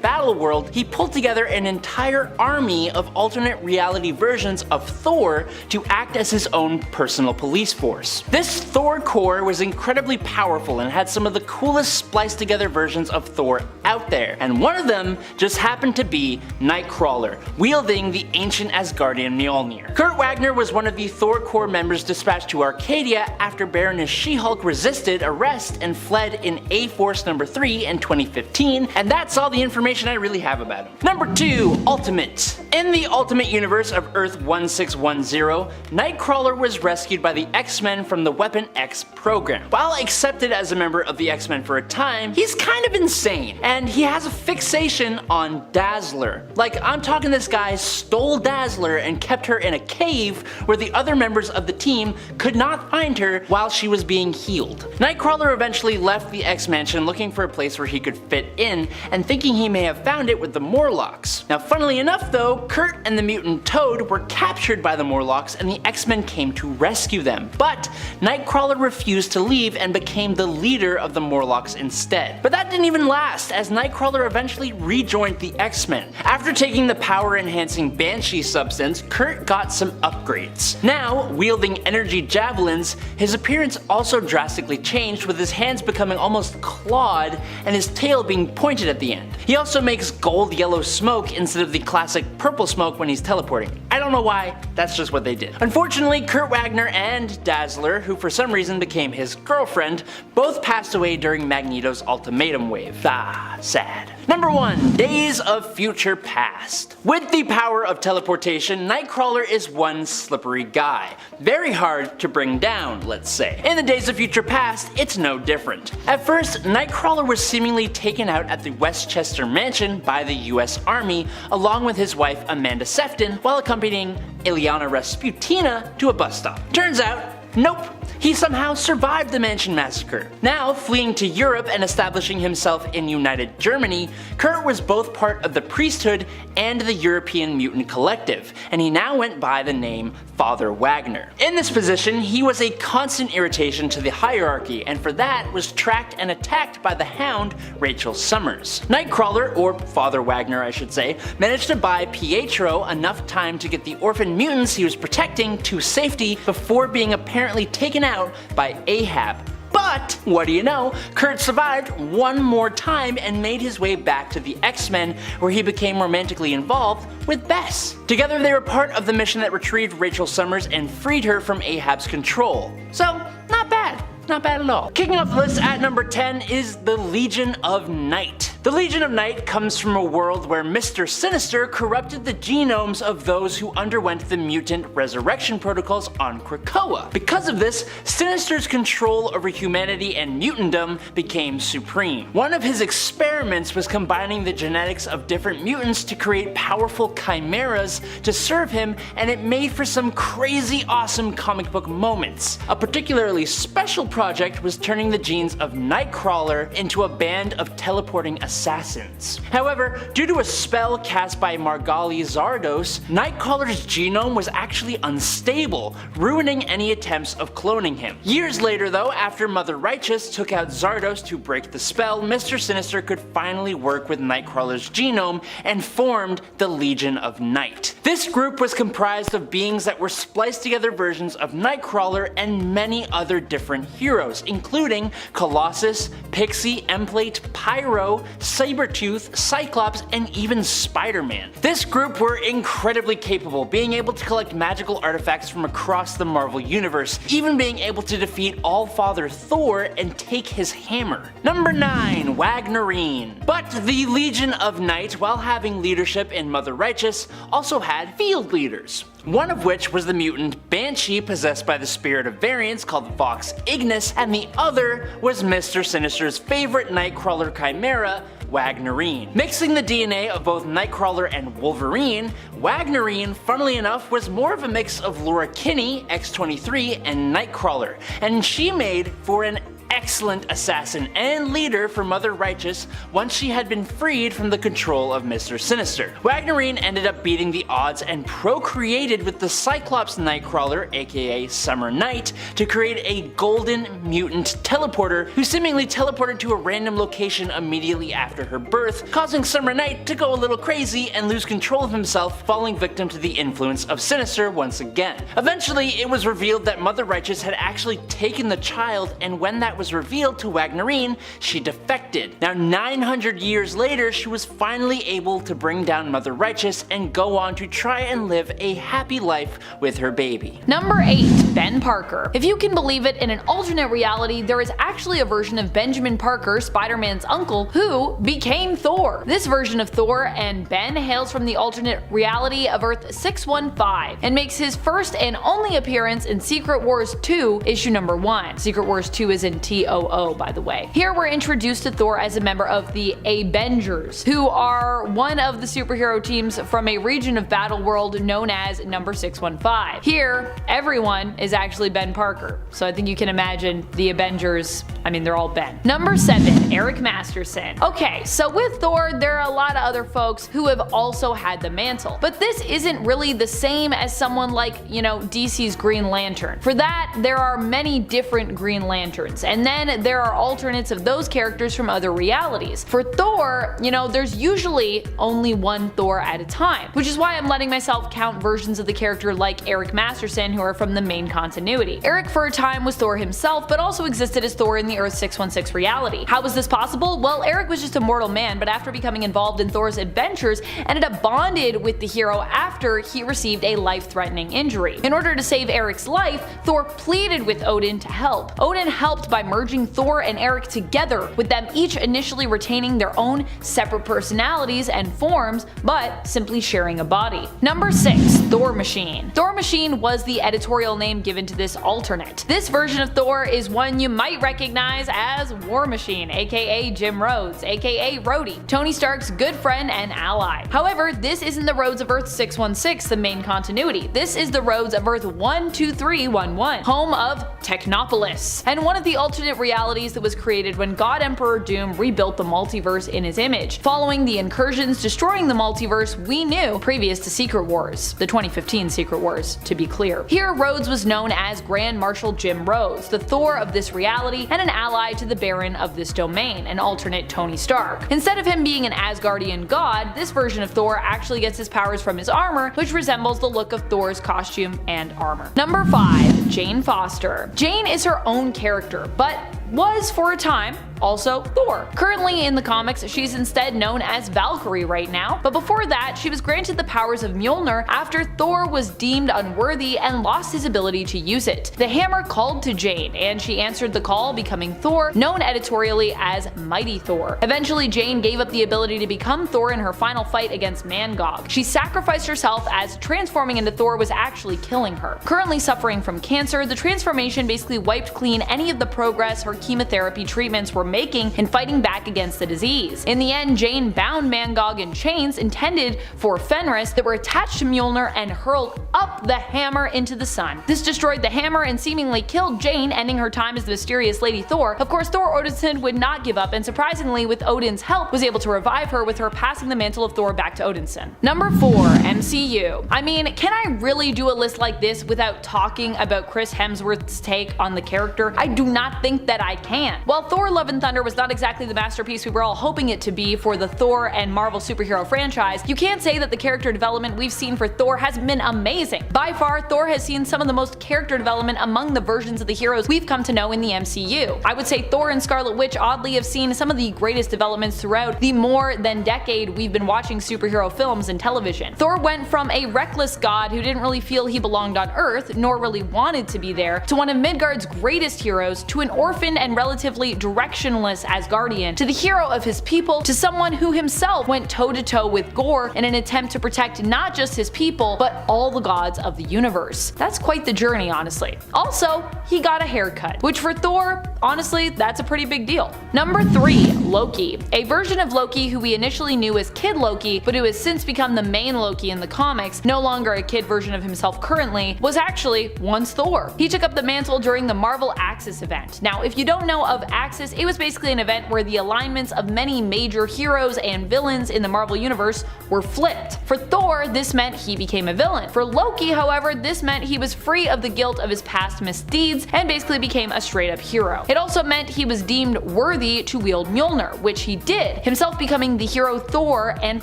Battleworld, he pulled together an entire army of alternate reality versions of Thor to act as his own personal police force. This Thor Core was incredibly powerful and had some of the coolest spliced together versions of Thor out there, and one of them just happened to be Nightcrawler, wielding the ancient Asgardian Mjolnir. Kurt Wagner was one of the Thor Core members dispatched to Arcadia after Baroness She-Hulk resisted arrest and fled in A-Force number 3 in 2015, and that's all the information I really have about him. Number 2. Ultimate. In the Ultimate universe of Earth 1610, Nightcrawler was rescued by the X-Men from the Weapon X program. While accepted as a member of the X-Men for a time, he's kind of insane, and he has a fixation on Dazzler. Like, I'm talking this guy stole Dazzler and kept her in a cave where the other members of the team could not find her while she was being healed. Nightcrawler eventually left the X-Mansion looking for a place where he could fit in, and thinking he may have found it with the Morlocks. Now funnily enough though, Kurt and the mutant Toad were captured by the Morlocks and the X-Men came to rescue them, but Nightcrawler refused to leave and became the leader of the Morlocks instead. But that didn't even last, as Nightcrawler eventually rejoined the X-Men. After taking the power-enhancing Banshee substance, Kurt got some upgrades. Now, wielding energy javelins, his appearance also drastically changed, with his hands becoming almost clawed and his tail being pointed at the end. He also makes gold yellow smoke instead of the classic purple smoke when he's teleporting. I don't know why, that's just what they did. Unfortunately, Kurt Wagner and Dazzler, who for some reason became his girlfriend, both passed away during Magneto's ultimatum wave. Ah, sad. Number 1. Days of Future Past. With the power of teleportation, Nightcrawler is one slippery guy. Very hard to bring down, let's say. In the Days of Future Past, it's no different. At first, Nightcrawler was seemingly taken out at the Westchester Mansion by the US Army, along with his wife Amanda Sefton, while accompanying Ileana Rasputina to a bus stop. Turns out, Nope. He somehow survived the Mansion Massacre. Now, fleeing to Europe and establishing himself in United Germany, Kurt was both part of the priesthood and the European Mutant Collective, and he now went by the name Father Wagner. In this position, he was a constant irritation to the hierarchy, and for that was tracked and attacked by the Hound, Rachel Summers. Nightcrawler, or Father Wagner I should say, managed to buy Pietro enough time to get the orphan mutants he was protecting to safety before being apparently taken out by Ahab. But, what do you know, Kurt survived one more time and made his way back to the X-Men, where he became romantically involved with Bess. Together they were part of the mission that retrieved Rachel Summers and freed her from Ahab's control. So, not bad. Not bad at all. Kicking off the list at number 10 is the Legion of Night. The Legion of Night comes from a world where Mr. Sinister corrupted the genomes of those who underwent the mutant resurrection protocols on Krakoa. Because of this, Sinister's control over humanity and mutantdom became supreme. One of his experiments was combining the genetics of different mutants to create powerful chimeras to serve him, and it made for some crazy awesome comic book moments. A particularly special project was turning the genes of Nightcrawler into a band of teleporting assassins. However, due to a spell cast by Margali Zardos, Nightcrawler's genome was actually unstable, ruining any attempts of cloning him. Years later though, after Mother Righteous took out Zardos to break the spell, Mr. Sinister could finally work with Nightcrawler's genome and formed the Legion of Night. This group was comprised of beings that were spliced together versions of Nightcrawler and many other different heroes, including Colossus, Pixie, Emplate, Pyro, Sabretooth, Cyclops, and even Spider-Man. This group were incredibly capable, being able to collect magical artifacts from across the Marvel Universe, even being able to defeat All-Father Thor and take his hammer. Number 9. Wagnerine. But the Legion of Night, while having leadership in Mother Righteous, also had field leaders. One of which was the mutant Banshee possessed by the spirit of variance called Vox Ignis, and the other was Mr. Sinister's favorite Nightcrawler chimera, Wagnerine. Mixing the DNA of both Nightcrawler and Wolverine, Wagnerine, funnily enough, was more of a mix of Laura Kinney, X-23, and Nightcrawler, and she made for an excellent assassin and leader for Mother Righteous once she had been freed from the control of Mr. Sinister. Wagnerine ended up beating the odds and procreated with the Cyclops Nightcrawler, aka Summer Night, to create a golden mutant teleporter who seemingly teleported to a random location immediately after her birth, causing Summer Night to go a little crazy and lose control of himself, falling victim to the influence of Sinister once again. Eventually, it was revealed that Mother Righteous had actually taken the child, and when that was revealed to Wagnerine, she defected. Now 900 years later, she was finally able to bring down Mother Righteous and go on to try and live a happy life with her baby. Number 8. Ben Parker. If you can believe it, in an alternate reality, there is actually a version of Benjamin Parker, Spider-Man's uncle, who became Thor. This version of Thor and Ben hails from the alternate reality of Earth 615 and makes his first and only appearance in Secret Wars 2, issue number 1. Secret Wars 2 is in TOO, by the way. Here we're introduced to Thor as a member of the Avengers, who are one of the superhero teams from a region of Battleworld known as number 615. Here, everyone is actually Ben Parker, so I think you can imagine the Avengers, I mean they're all Ben. Number 7. Eric Masterson. Okay, so with Thor, there are a lot of other folks who have also had the mantle, but this isn't really the same as someone like, you know, DC's Green Lantern. For that, there are many different Green Lanterns, and then there are alternates of those characters from other realities. For Thor, you know, there's usually only one Thor at a time, which is why I'm letting myself count versions of the character like Eric Masterson who are from the main continuity. Eric for a time was Thor himself, but also existed as Thor in the Earth 616 reality. How was this possible? Well, Eric was just a mortal man, but after becoming involved in Thor's adventures, ended up bonded with the hero after he received a life-threatening injury. In order to save Eric's life, Thor pleaded with Odin to help. Odin helped by merging Thor and Eric together, with them each initially retaining their own separate personalities and forms, but simply sharing a body. Number 6. Thor Machine. Thor Machine was the editorial name given to this alternate. This version of Thor is one you might recognize as War Machine, aka Jim Rhodes, aka Rhodey, Tony Stark's good friend and ally. However, this isn't the Rhodes of Earth 616, the main continuity. This is the Rhodes of Earth 12311, home of Technopolis, and one of the alternate realities that was created when God Emperor Doom rebuilt the multiverse in his image, following the incursions destroying the multiverse we knew previous to Secret Wars, the 2015 Secret Wars, to be clear. Here, Rhodes was known as Grand Marshal Jim Rhodes, the Thor of this reality and an ally to the Baron of this domain, an alternate Tony Stark. Instead of him being an Asgardian god, this version of Thor actually gets his powers from his armor, which resembles the look of Thor's costume and armor. Number 5. Jane Foster. Jane is her own character, but was, for a time, also Thor. Currently in the comics, she's instead known as Valkyrie right now, but before that, she was granted the powers of Mjolnir after Thor was deemed unworthy and lost his ability to use it. The hammer called to Jane, and she answered the call, becoming Thor, known editorially as Mighty Thor. Eventually, Jane gave up the ability to become Thor in her final fight against Mangog. She sacrificed herself as transforming into Thor was actually killing her. Currently suffering from cancer, the transformation basically wiped clean any of the progress her chemotherapy treatments were making in fighting back against the disease. In the end, Jane bound Mangog in chains intended for Fenris that were attached to Mjolnir and hurled up the hammer into the sun. This destroyed the hammer and seemingly killed Jane, ending her time as the mysterious Lady Thor. Of course, Thor Odinson would not give up, and surprisingly, with Odin's help, was able to revive her, with her passing the mantle of Thor back to Odinson. Number 4. MCU. I mean, can I really do a list like this without talking about Chris Hemsworth's take on the character? I do not think that I can. While Thor Love and Thunder was not exactly the masterpiece we were all hoping it to be for the Thor and Marvel superhero franchise, you can't say that the character development we've seen for Thor has been amazing. By far, Thor has seen some of the most character development among the versions of the heroes we've come to know in the MCU. I would say Thor and Scarlet Witch oddly have seen some of the greatest developments throughout the more than decade we've been watching superhero films and television. Thor went from a reckless god who didn't really feel he belonged on Earth, nor really wanted to be there, to one of Midgard's greatest heroes, to an orphan and relatively directionless Asgardian, to the hero of his people, to someone who himself went toe-to-toe with Gore in an attempt to protect not just his people, but all the gods of the universe. That's quite the journey, honestly. Also, he got a haircut, which for Thor, honestly, that's a pretty big deal. Number 3. Loki. A version of Loki who we initially knew as Kid Loki, but who has since become the main Loki in the comics, no longer a kid version of himself currently, was actually once Thor. He took up the mantle during the Marvel Axis event. Now, if you don't know of Axis, it was basically an event where the alignments of many major heroes and villains in the Marvel universe were flipped. For Thor, this meant he became a villain. For Loki, however, this meant he was free of the guilt of his past misdeeds and basically became a straight-up hero. It also meant he was deemed worthy to wield Mjolnir, which he did, himself becoming the hero Thor and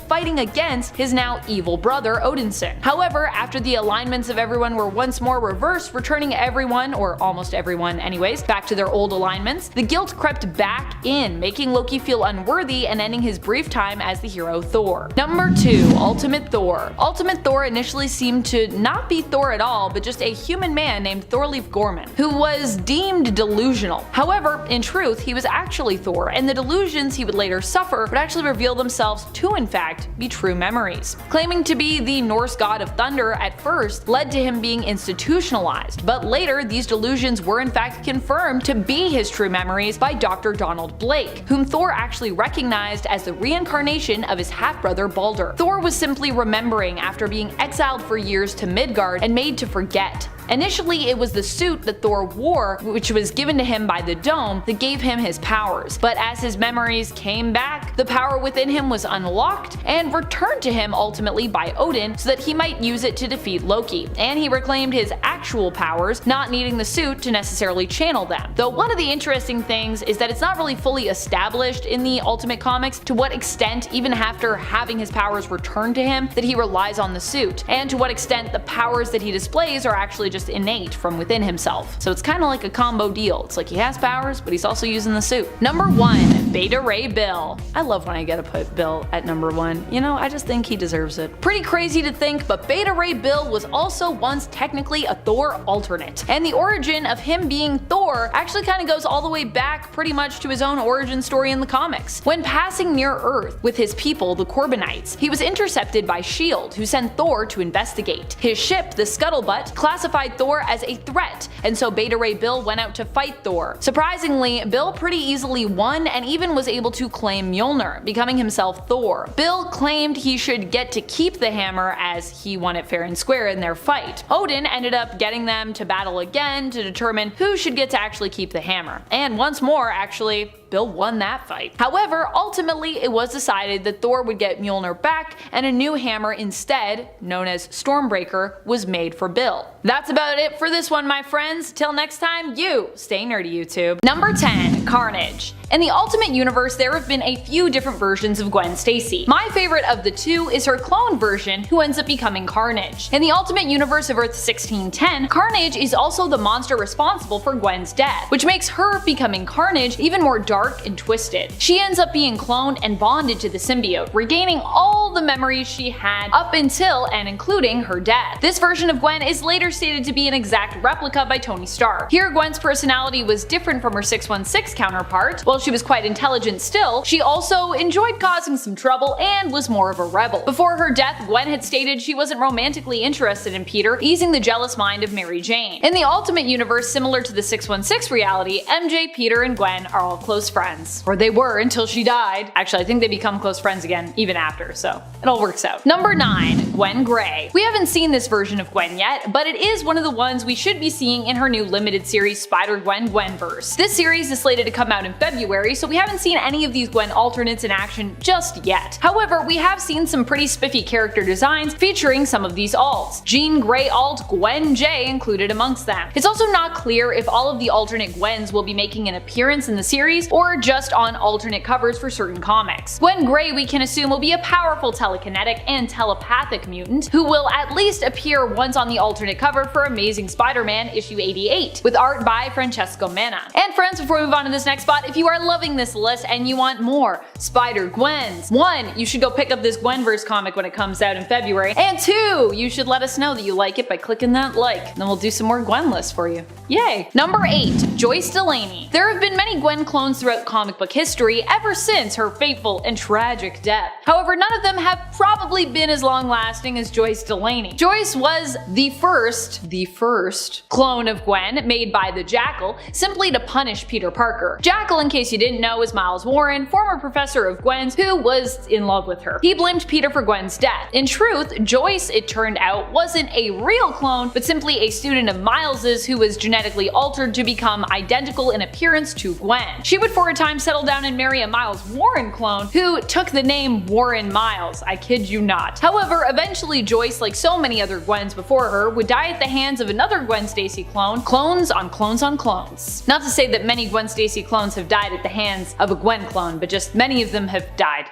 fighting against his now evil brother Odinson. However, after the alignments of everyone were once more reversed, returning everyone, or almost everyone anyways, back to their old alignments, the guilt crept back in, making Loki feel unworthy and ending his brief time as the hero Thor. Number 2. Ultimate Thor. Ultimate Thor initially seemed to not be Thor at all, but just a human man named Thorleif Gorman, who was deemed delusional. However, in truth, he was actually Thor, and the delusions he would later suffer would actually reveal themselves to in fact be true memories. Claiming to be the Norse god of thunder at first led to him being institutionalized, but later these delusions were in fact confirmed to be his true memories by Dr. Donald Blake, whom Thor actually recognized as the reincarnation of his half-brother Balder. Thor was simply remembering after being exiled for years to Midgard and made to forget. Initially, it was the suit that Thor wore, which was given to him by the Dome, that gave him his powers. But as his memories came back, the power within him was unlocked and returned to him ultimately by Odin so that he might use it to defeat Loki. And he reclaimed his actual powers, not needing the suit to necessarily channel them. Though one of the interesting things is that it's not really fully established in the Ultimate Comics to what extent, even after having his powers returned to him, that he relies on the suit, and to what extent the powers that he displays are actually just innate from within himself. So it's kind of like a combo deal. It's like he has powers, but he's also using the suit. Number 1. Beta Ray Bill. I love when I get to put Bill at number 1. You know, I just think he deserves it. Pretty crazy to think, but Beta Ray Bill was also once technically a Thor alternate. And the origin of him being Thor actually kind of goes all the way back pretty much to his own origin story in the comics. When passing near Earth with his people, the Corbinites, he was intercepted by S.H.I.E.L.D., who sent Thor to investigate. His ship, the Scuttlebutt, classified identified Thor as a threat, and so Beta Ray Bill went out to fight Thor. Surprisingly, Bill pretty easily won and even was able to claim Mjolnir, becoming himself Thor. Bill claimed he should get to keep the hammer as he won it fair and square in their fight. Odin ended up getting them to battle again to determine who should get to actually keep the hammer. And once more, actually, Bill won that fight. However, ultimately it was decided that Thor would get Mjolnir back and a new hammer instead, known as Stormbreaker, was made for Bill. That's about it for this one, my friends. Till next time, you stay nerdy, YouTube. Number 10. Carnage. In the Ultimate Universe, there have been a few different versions of Gwen Stacy. My favorite of the two is her clone version, who ends up becoming Carnage. In the Ultimate Universe of Earth 1610, Carnage is also the monster responsible for Gwen's death, which makes her becoming Carnage even more dark and twisted. She ends up being cloned and bonded to the symbiote, regaining all the memories she had up until and including her death. This version of Gwen is later stated to be an exact replica by Tony Stark. Here, Gwen's personality was different from her 616 counterpart. While she was quite intelligent still, she also enjoyed causing some trouble and was more of a rebel. Before her death, Gwen had stated she wasn't romantically interested in Peter, easing the jealous mind of Mary Jane. In the Ultimate Universe, similar to the 616 reality, MJ, Peter, and Gwen are all close friends. Or they were until she died. Actually, I think they become close friends again even after, so it all works out. Number 9. Gwen Grey. We haven't seen this version of Gwen yet, but it is one of the ones we should be seeing in her new limited series Spider-Gwen Gwenverse. This series is slated to come out in February, so we haven't seen any of these Gwen alternates in action just yet. However, we have seen some pretty spiffy character designs featuring some of these alts. Jean Grey alt Gwen J included amongst them. It's also not clear if all of the alternate Gwens will be making an appearance in the series or just on alternate covers for certain comics. Gwen Grey, we can assume, will be a powerful telekinetic and telepathic mutant who will at least appear once on the alternate cover for Amazing Spider-Man issue 88, with art by Francesco Manna. And friends, before we move on to this next spot, if you are loving this list and you want more Spider-Gwens, 1. You should go pick up this Gwenverse comic when it comes out in February, and 2. You should let us know that you like it by clicking that like, and then we'll do some more Gwen lists for you. Yay! Number 8. Joyce Delaney. There have been many Gwen clones throughout comic book history ever since her fateful and tragic death. However, none of them have probably been as long-lasting as Joyce Delaney. Joyce was the first clone of Gwen made by the Jackal, simply to punish Peter Parker. Jackal, in case you didn't know, is Miles Warren, former professor of Gwen's who was in love with her. He blamed Peter for Gwen's death. In truth, Joyce, it turned out, wasn't a real clone, but simply a student of Miles's who was genetically altered to become identical in appearance to Gwen. She would for a time settle down and marry a Miles Warren clone who took the name Warren Miles. I kid you not. However, eventually Joyce, like so many other Gwens before her, would die at the hands of another Gwen Stacy clone. Clones on clones on clones. Not to say that many Gwen Stacy clones have died at the hands of a Gwen clone, but just many of them have died.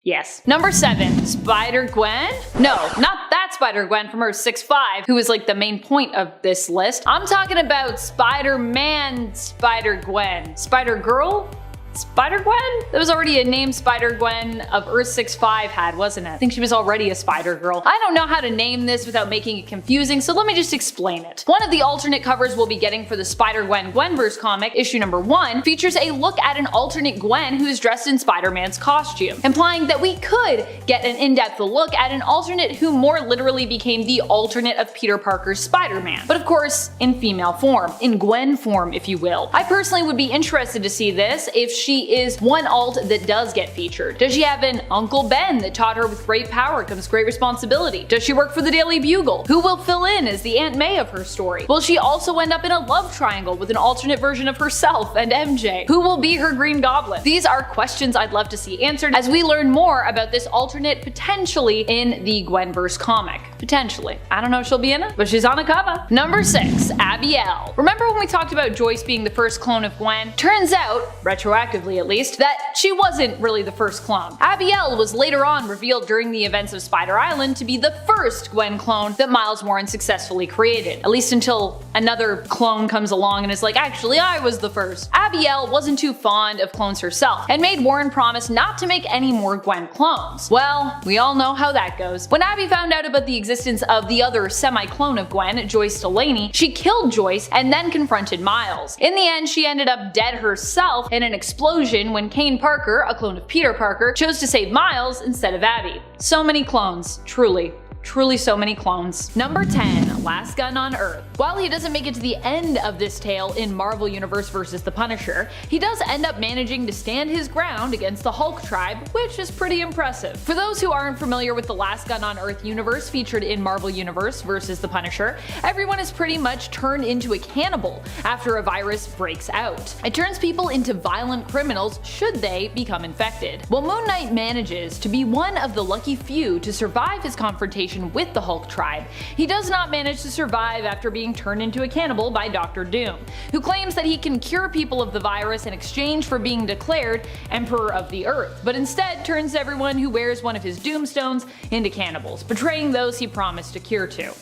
Yes. Number 7. Spider-Gwen? No, not that Spider-Gwen from Earth 6-5, who is like the main point of this list. I'm talking about Spider-Man Spider-Gwen. Spider-Girl? Spider-Gwen? There was already a name Spider-Gwen of Earth 6-5 had, wasn't it? I think she was already a Spider-Girl. I don't know how to name this without making it confusing, so let me just explain it. One of the alternate covers we'll be getting for the Spider-Gwen Gwenverse comic, issue number 1, features a look at an alternate Gwen who's dressed in Spider-Man's costume, implying that we could get an in-depth look at an alternate who more literally became the alternate of Peter Parker's Spider-Man, but of course in female form, in Gwen form if you will. I personally would be interested to see this if she is one alt that does get featured. Does she have an Uncle Ben that taught her with great power comes great responsibility? Does she work for the Daily Bugle? Who will fill in as the Aunt May of her story? Will she also end up in a love triangle with an alternate version of herself and MJ? Who will be her Green Goblin? These are questions I'd love to see answered as we learn more about this alternate potentially in the Gwenverse comic. Potentially. I don't know if she'll be in it, but she's on a cover. Number 6. Abiel. Remember when we talked about Joyce being the first clone of Gwen? Turns out, retroactively at least, that she wasn't really the first clone. Abiel was later on revealed during the events of Spider Island to be the first Gwen clone that Miles Warren successfully created, at least until another clone comes along and is like, actually I was the first. Abiel wasn't too fond of clones herself and made Warren promise not to make any more Gwen clones. Well, we all know how that goes. When Abby found out about the existence of the other semi-clone of Gwen, Joyce Delaney, she killed Joyce and then confronted Miles. In the end, she ended up dead herself in an explosion when Kane Parker, a clone of Peter Parker, chose to save Miles instead of Abby. So many clones, truly. Truly so many clones. Number 10. Last Gun on Earth. While he doesn't make it to the end of this tale in Marvel Universe vs. the Punisher, he does end up managing to stand his ground against the Hulk tribe, which is pretty impressive. For those who aren't familiar with the Last Gun on Earth universe featured in Marvel Universe vs. the Punisher, everyone is pretty much turned into a cannibal after a virus breaks out. It turns people into violent criminals should they become infected. Well, Moon Knight manages to be one of the lucky few to survive his confrontation with the Hulk tribe. He does not manage to survive after being turned into a cannibal by Dr. Doom, who claims that he can cure people of the virus in exchange for being declared Emperor of the Earth, but instead turns everyone who wears one of his Doomstones into cannibals, betraying those he promised to cure to.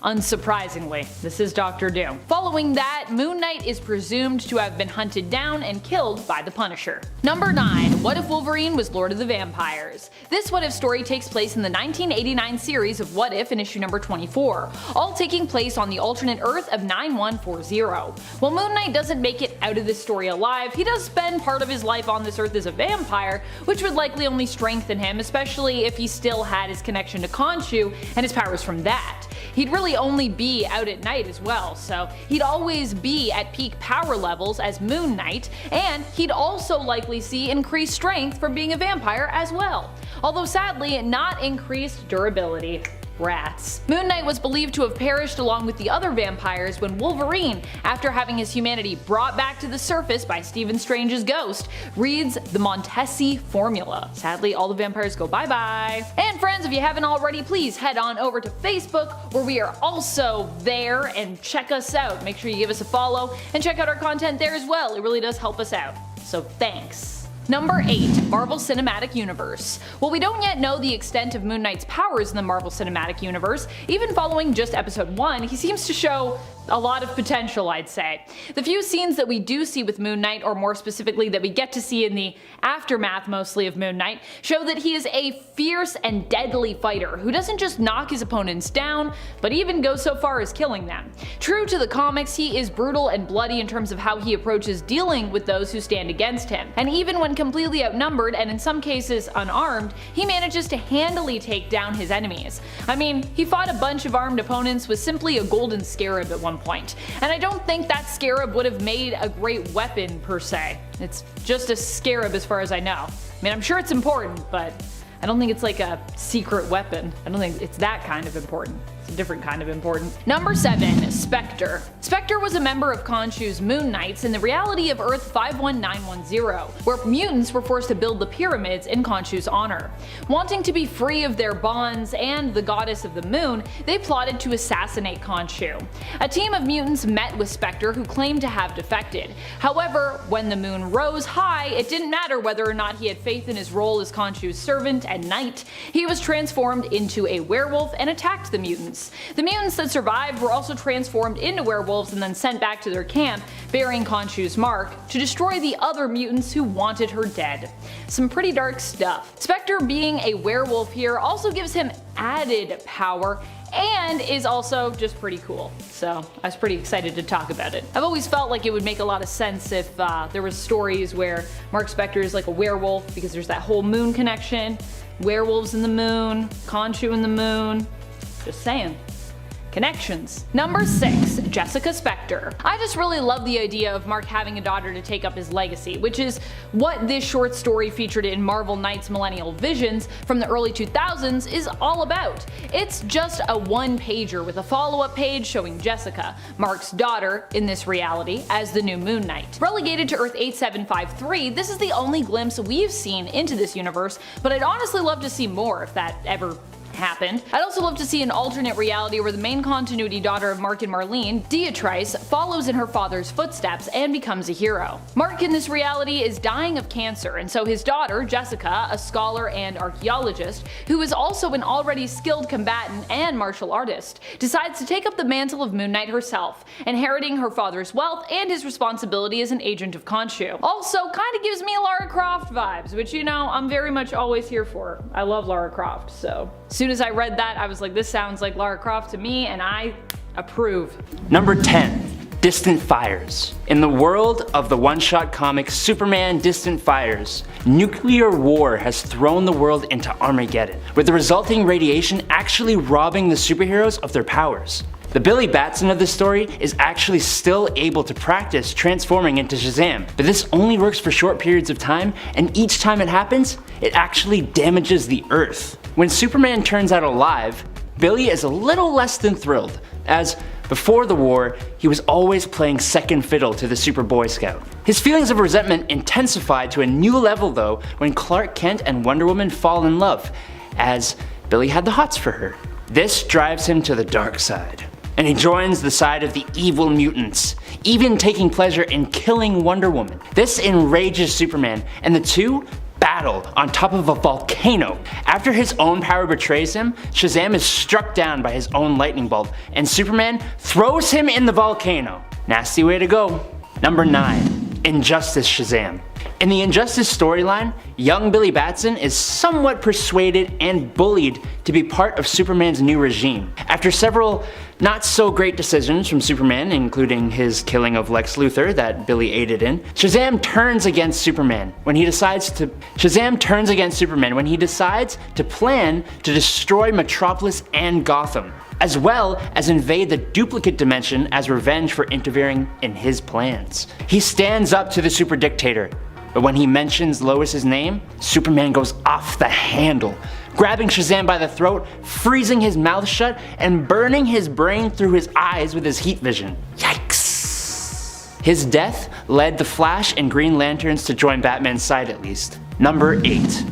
Unsurprisingly, this is Dr. Doom. Following that, Moon Knight is presumed to have been hunted down and killed by the Punisher. Number 9. What If Wolverine was Lord of the Vampires? This What If story takes place in the 1989 series of What If in issue number 24, all taking place on the alternate Earth of 9140. While Moon Knight doesn't make it out of this story alive, he does spend part of his life on this Earth as a vampire, which would likely only strengthen him, especially if he still had his connection to Khonshu and his powers from that. He'd really only be out at night as well, so he'd always be at peak power levels as Moon Knight, and he'd also likely see increased strength from being a vampire as well, although sadly not increased durability. Rats. Moon Knight was believed to have perished along with the other vampires when Wolverine, after having his humanity brought back to the surface by Stephen Strange's ghost, reads the Montesi formula. Sadly, all the vampires go bye-bye. And friends, if you haven't already, please head on over to Facebook, where we are also there, and check us out. Make sure you give us a follow and check out our content there as well. It really does help us out. So thanks. Number 8. Marvel Cinematic Universe. While we don't yet know the extent of Moon Knight's powers in the Marvel Cinematic Universe, even following just episode 1, he seems to show a lot of potential, I'd say. The few scenes that we do see with Moon Knight, or more specifically that we get to see in the aftermath mostly of Moon Knight, show that he is a fierce and deadly fighter who doesn't just knock his opponents down, but even goes so far as killing them. True to the comics, he is brutal and bloody in terms of how he approaches dealing with those who stand against him, and even when completely outnumbered and in some cases unarmed, he manages to handily take down his enemies. I mean, he fought a bunch of armed opponents with simply a golden scarab at one point, and I don't think that scarab would have made a great weapon per se. It's just a scarab as far as I know. I mean, I'm sure it's important, but I don't think it's like a secret weapon. I don't think it's that kind of important. It's a different kind of important. Number 7. Spectre. Spectre was a member of Khonshu's Moon Knights in the reality of Earth 51910, where mutants were forced to build the pyramids in Khonshu's honor. Wanting to be free of their bonds and the goddess of the moon, they plotted to assassinate Khonshu. A team of mutants met with Spectre, who claimed to have defected. However, when the moon rose high, it didn't matter whether or not he had faith in his role as Khonshu's servant and knight. He was transformed into a werewolf and attacked the mutants. The mutants that survived were also transformed into werewolves and then sent back to their camp, bearing Khonshu's mark, to destroy the other mutants who wanted her dead. Some pretty dark stuff. Spectre being a werewolf here also gives him added power and is also just pretty cool, so I was pretty excited to talk about it. I've always felt like it would make a lot of sense if there was stories where Mark Spector is like a werewolf, because there's that whole moon connection, werewolves in the moon, Khonshu in the moon, just saying. Connections. Number 6. Jessica Spectre. I just really love the idea of Mark having a daughter to take up his legacy, which is what this short story featured in Marvel Knights Millennial Visions from the early 2000s is all about. It's just a one-pager with a follow-up page showing Jessica, Mark's daughter in this reality, as the new Moon Knight. Relegated to Earth 8753, this is the only glimpse we've seen into this universe, but I'd honestly love to see more if that ever happened. I'd also love to see an alternate reality where the main continuity daughter of Mark and Marlene, Beatrice, follows in her father's footsteps and becomes a hero. Mark in this reality is dying of cancer, and so his daughter, Jessica, a scholar and archaeologist, who is also an already skilled combatant and martial artist, decides to take up the mantle of Moon Knight herself, inheriting her father's wealth and his responsibility as an agent of Khonshu. Also, kinda gives me Lara Croft vibes, which, you know, I'm very much always here for. I love Lara Croft, so. As soon as I read that, I was like, this sounds like Lara Croft to me, and I approve. Number 10. Distant Fires. In the world of the one-shot comic Superman Distant Fires, nuclear war has thrown the world into Armageddon, with the resulting radiation actually robbing the superheroes of their powers. The Billy Batson of this story is actually still able to practice transforming into Shazam, but this only works for short periods of time, and each time it happens, it actually damages the Earth. When Superman turns out alive, Billy is a little less than thrilled, as before the war, he was always playing second fiddle to the Super Boy Scout. His feelings of resentment intensified to a new level though when Clark Kent and Wonder Woman fall in love, as Billy had the hots for her. This drives him to the dark side, and he joins the side of the evil mutants, even taking pleasure in killing Wonder Woman. This enrages Superman, and the two battle on top of a volcano. After his own power betrays him, Shazam is struck down by his own lightning bolt, and Superman throws him in the volcano. Nasty way to go. Number 9. Injustice Shazam. In the Injustice storyline, young Billy Batson is somewhat persuaded and bullied to be part of Superman's new regime. After several not so great decisions from Superman, including his killing of Lex Luthor that Billy aided in, Shazam turns against Superman when he decides to plan to destroy Metropolis and Gotham, as well as invade the duplicate dimension as revenge for interfering in his plans. He stands up to the super dictator, but when he mentions Lois's name, Superman goes off the handle, grabbing Shazam by the throat, freezing his mouth shut, and burning his brain through his eyes with his heat vision. Yikes! His death led the Flash and Green Lanterns to join Batman's side at least. Number 8.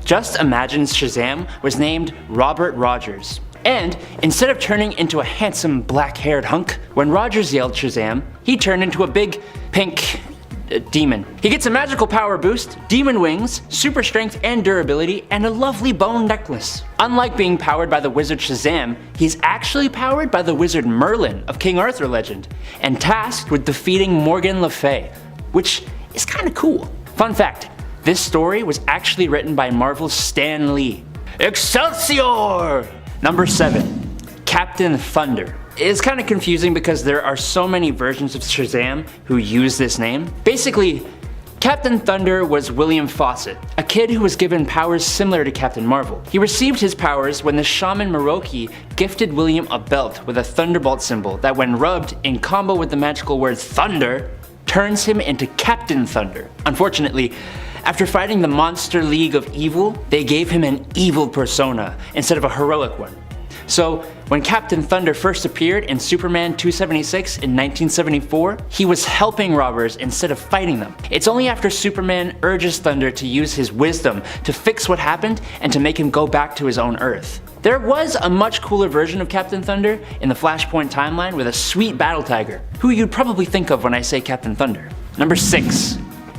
Just Imagine Shazam was named Robert Rogers. And instead of turning into a handsome black-haired hunk, when Rogers yelled Shazam, he turned into a big pink demon. He gets a magical power boost, demon wings, super strength and durability, and a lovely bone necklace. Unlike being powered by the wizard Shazam, he's actually powered by the wizard Merlin of King Arthur legend, and tasked with defeating Morgan Le Fay, which is kinda cool. Fun fact, this story was actually written by Marvel's Stan Lee. Excelsior! Number 7. Captain Thunder. It is kind of confusing because there are so many versions of Shazam who use this name. Basically, Captain Thunder was William Fawcett, a kid who was given powers similar to Captain Marvel. He received his powers when the shaman Miroki gifted William a belt with a thunderbolt symbol that, when rubbed in combo with the magical word thunder, turns him into Captain Thunder. Unfortunately, after fighting the Monster League of Evil, they gave him an evil persona instead of a heroic one. So, when Captain Thunder first appeared in Superman 276 in 1974, he was helping robbers instead of fighting them. It's only after Superman urges Thunder to use his wisdom to fix what happened and to make him go back to his own Earth. There was a much cooler version of Captain Thunder in the Flashpoint timeline with a sweet battle tiger, who you'd probably think of when I say Captain Thunder. Number 6.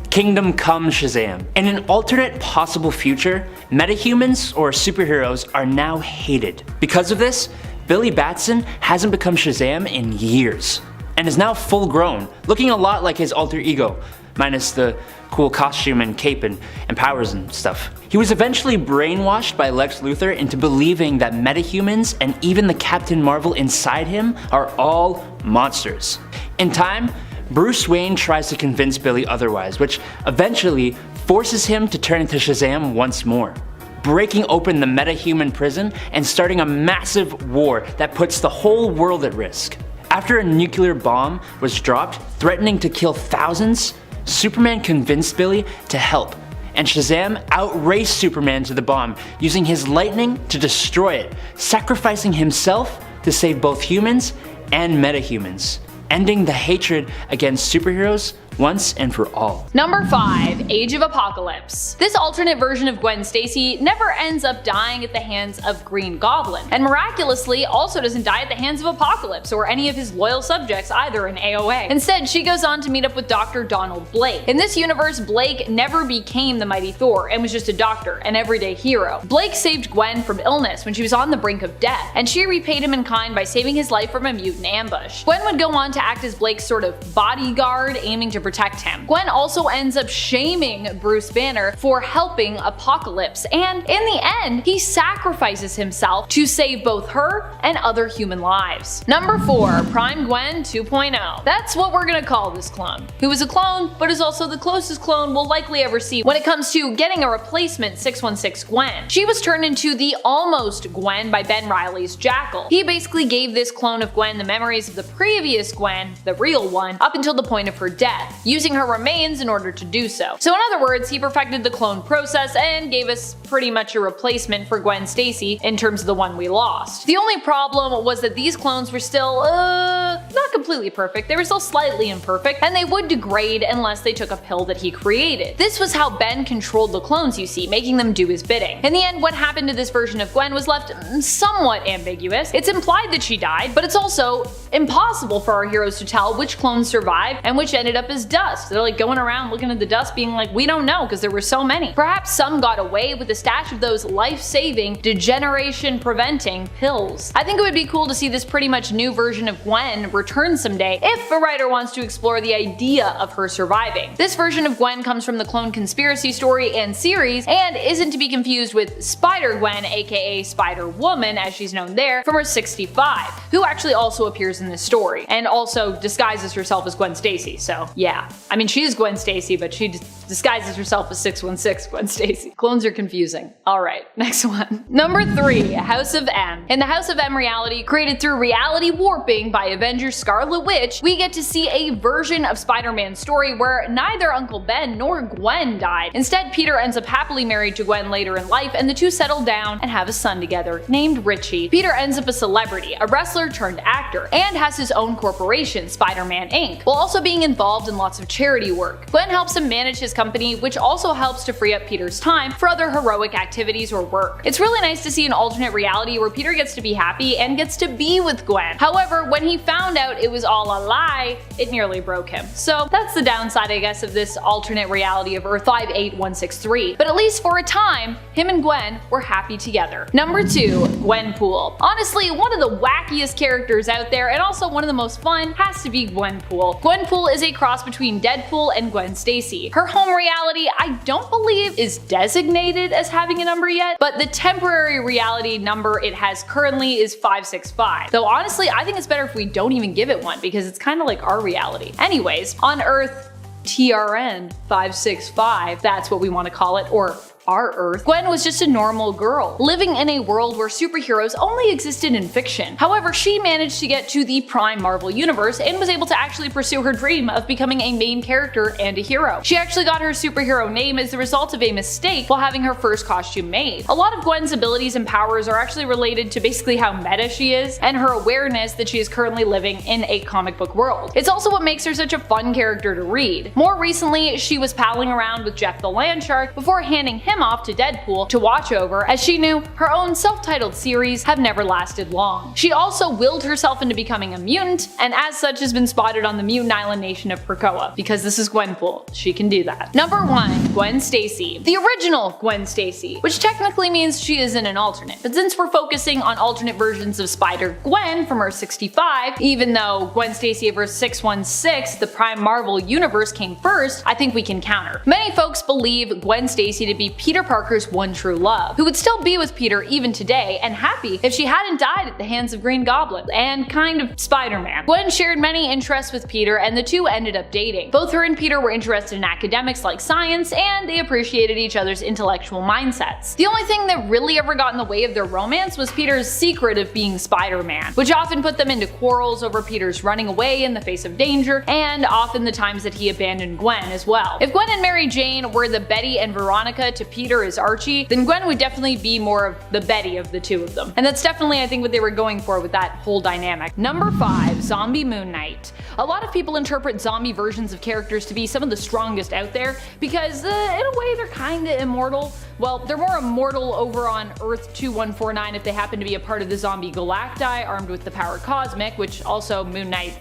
Kingdom Come Shazam. In an alternate possible future, metahumans or superheroes are now hated. Because of this, Billy Batson hasn't become Shazam in years, and is now full grown, looking a lot like his alter ego, minus the cool costume and cape and powers and stuff. He was eventually brainwashed by Lex Luthor into believing that metahumans and even the Captain Marvel inside him are all monsters. In time, Bruce Wayne tries to convince Billy otherwise, which eventually forces him to turn into Shazam once more, breaking open the metahuman prison and starting a massive war that puts the whole world at risk. After a nuclear bomb was dropped, threatening to kill thousands, Superman convinced Billy to help, and Shazam outraced Superman to the bomb, using his lightning to destroy it, sacrificing himself to save both humans and metahumans, ending the hatred against superheroes once and for all. Number 5. Age of Apocalypse. This alternate version of Gwen Stacy never ends up dying at the hands of Green Goblin, and miraculously also doesn't die at the hands of Apocalypse or any of his loyal subjects either in AOA. Instead, she goes on to meet up with Dr. Donald Blake. In this universe, Blake never became the Mighty Thor and was just a doctor, an everyday hero. Blake saved Gwen from illness when she was on the brink of death, and she repaid him in kind by saving his life from a mutant ambush. Gwen would go on to act as Blake's sort of bodyguard, aiming to protect him. Gwen also ends up shaming Bruce Banner for helping Apocalypse, and in the end, he sacrifices himself to save both her and other human lives. Number 4. Prime Gwen 2.0. That's what we're gonna call this clone, who is a clone, but is also the closest clone we'll likely ever see when it comes to getting a replacement 616 Gwen. She was turned into the almost Gwen by Ben Reilly's Jackal. He basically gave this clone of Gwen the memories of the previous Gwen, the real one, up until the point of her death, using her remains in order to do so. So in other words, he perfected the clone process and gave us pretty much a replacement for Gwen Stacy in terms of the one we lost. The only problem was that these clones were still, not completely perfect, they were still slightly imperfect, and they would degrade unless they took a pill that he created. This was how Ben controlled the clones, you see, making them do his bidding. In the end, what happened to this version of Gwen was left somewhat ambiguous. It's implied that she died, but it's also impossible for our heroes to tell which clones survived and which ended up as dust. They're like going around looking at the dust being like, we don't know because there were so many. Perhaps some got away with a stash of those life-saving, degeneration-preventing pills. I think it would be cool to see this pretty much new version of Gwen return someday if a writer wants to explore the idea of her surviving. This version of Gwen comes from the Clone Conspiracy story and series and isn't to be confused with Spider-Gwen, aka Spider-Woman as she's known there, from her 65, who actually also appears in this story and also disguises herself as Gwen Stacy. So yeah, I mean she is Gwen Stacy, but she disguises herself as 616 Gwen Stacy. Clones are confusing. Alright, next one. Number 3. House of M. In the House of M reality, created through reality warping by Avengers Scarlet Witch, we get to see a version of Spider-Man's story where neither Uncle Ben nor Gwen died. Instead, Peter ends up happily married to Gwen later in life, and the two settle down and have a son together named Richie. Peter ends up a celebrity, a wrestler turned actor, and has his own corporation, Spider-Man Inc., while also being involved in lots of charity work. Gwen helps him manage his company, which also helps to free up Peter's time for other heroic activities or work. It's really nice to see an alternate reality where Peter gets to be happy and gets to be with Gwen. However, when he found out it was all a lie, it nearly broke him. So that's the downside, I guess, of this alternate reality of Earth 58163. But at least for a time, him and Gwen were happy together. Number 2. Gwenpool. Honestly, one of the wackiest characters out there and also one of the most fun has to be Gwenpool. Gwenpool is a cross between Deadpool and Gwen Stacy. Her home reality I don't believe is designated as having a number yet, but the temporary reality number it has currently is 565. Though honestly, I think it's better if we don't even give it one because it's kind of like our reality. Anyways, on Earth TRN 565, that's what we want to call it, or our Earth, Gwen was just a normal girl, living in a world where superheroes only existed in fiction. However, she managed to get to the Prime Marvel universe and was able to actually pursue her dream of becoming a main character and a hero. She actually got her superhero name as the result of a mistake while having her first costume made. A lot of Gwen's abilities and powers are actually related to basically how meta she is and her awareness that she is currently living in a comic book world. It's also what makes her such a fun character to read. More recently, she was palling around with Jeff the Landshark before handing him off to Deadpool to watch over, as she knew her own self-titled series have never lasted long. She also willed herself into becoming a mutant, and as such has been spotted on the mutant island nation of Krakoa, because this is Gwenpool, she can do that. Number 1. Gwen Stacy. The original Gwen Stacy, which technically means she isn't an alternate, but since we're focusing on alternate versions of Spider-Gwen from Earth 65, even though Gwen Stacy of Earth 616, the Prime Marvel universe, came first, I think we can counter. Many folks believe Gwen Stacy to be Peter Parker's one true love, who would still be with Peter even today and happy if she hadn't died at the hands of Green Goblin and kind of Spider-Man. Gwen shared many interests with Peter and the two ended up dating. Both her and Peter were interested in academics like science and they appreciated each other's intellectual mindsets. The only thing that really ever got in the way of their romance was Peter's secret of being Spider-Man, which often put them into quarrels over Peter's running away in the face of danger and often the times that he abandoned Gwen as well. If Gwen and Mary Jane were the Betty and Veronica to Peter as Archie, then Gwen would definitely be more of the Betty of the two of them. And that's definitely, I think, what they were going for with that whole dynamic. Number 5. Zombie Moon Knight. A lot of people interpret zombie versions of characters to be some of the strongest out there because, in a way, they're kinda immortal. Well, they're more immortal over on Earth 2149 if they happen to be a part of the zombie Galacti armed with the power cosmic, which also Moon Knight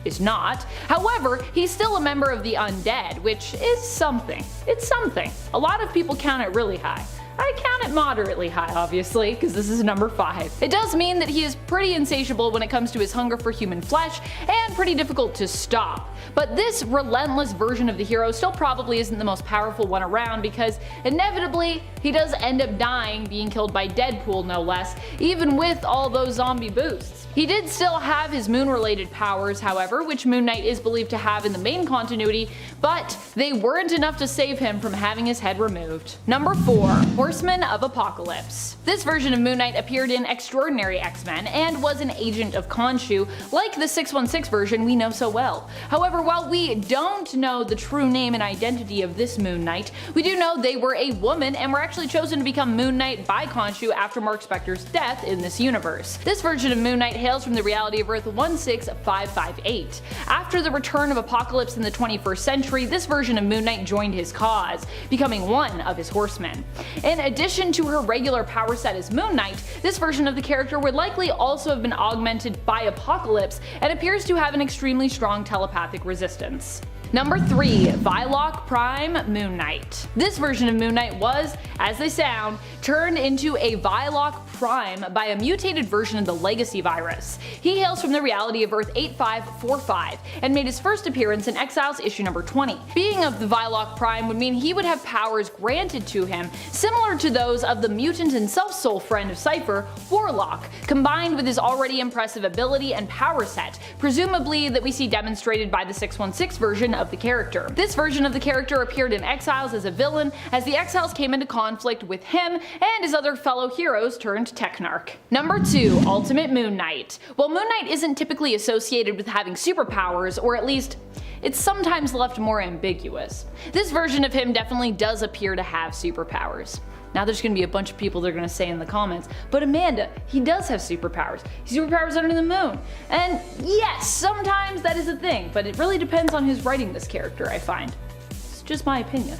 is not. However, he's still a member of the undead, which is something. It's something. A lot of people count it really high. I count it moderately high, obviously, because this is number 5. It does mean that he is pretty insatiable when it comes to his hunger for human flesh, and pretty difficult to stop. But this relentless version of the hero still probably isn't the most powerful one around, because inevitably he does end up dying, being killed by Deadpool no less, even with all those zombie boosts. He did still have his moon-related powers, however, which Moon Knight is believed to have in the main continuity, but they weren't enough to save him from having his head removed. Number 4. Horseman of Apocalypse. This version of Moon Knight appeared in Extraordinary X-Men and was an agent of Khonshu, like the 616 version we know so well. However, while we don't know the true name and identity of this Moon Knight, we do know they were a woman and were actually chosen to become Moon Knight by Khonshu after Mark Spector's death in this universe. This version of Moon Knight hails from the reality of Earth 16558. After the return of Apocalypse in the 21st century, this version of Moon Knight joined his cause, becoming one of his horsemen. In addition to her regular power set as Moon Knight, this version of the character would likely also have been augmented by Apocalypse and appears to have an extremely strong telepathic resistance. Number 3. Vilok Prime Moon Knight. This version of Moon Knight was, as they sound, turned into a Vilok Prime by a mutated version of the Legacy virus. He hails from the reality of Earth 8545 and made his first appearance in Exiles issue number 20. Being of the Vilok Prime would mean he would have powers granted to him similar to those of the mutant and self-soul friend of Cypher, Warlock, combined with his already impressive ability and power set, presumably that we see demonstrated by the 616 version of the character. This version of the character appeared in Exiles as a villain, as the Exiles came into conflict with him and his other fellow heroes turned Technarch. Number 2. Ultimate Moon Knight. While Moon Knight isn't typically associated with having superpowers, or at least it's sometimes left more ambiguous, this version of him definitely does appear to have superpowers. Now there's going to be a bunch of people that are going to say in the comments, but Amanda, he does have superpowers. Superpowers under the moon. And yes, sometimes that is a thing, but it really depends on who's writing this character, I find. It's just my opinion.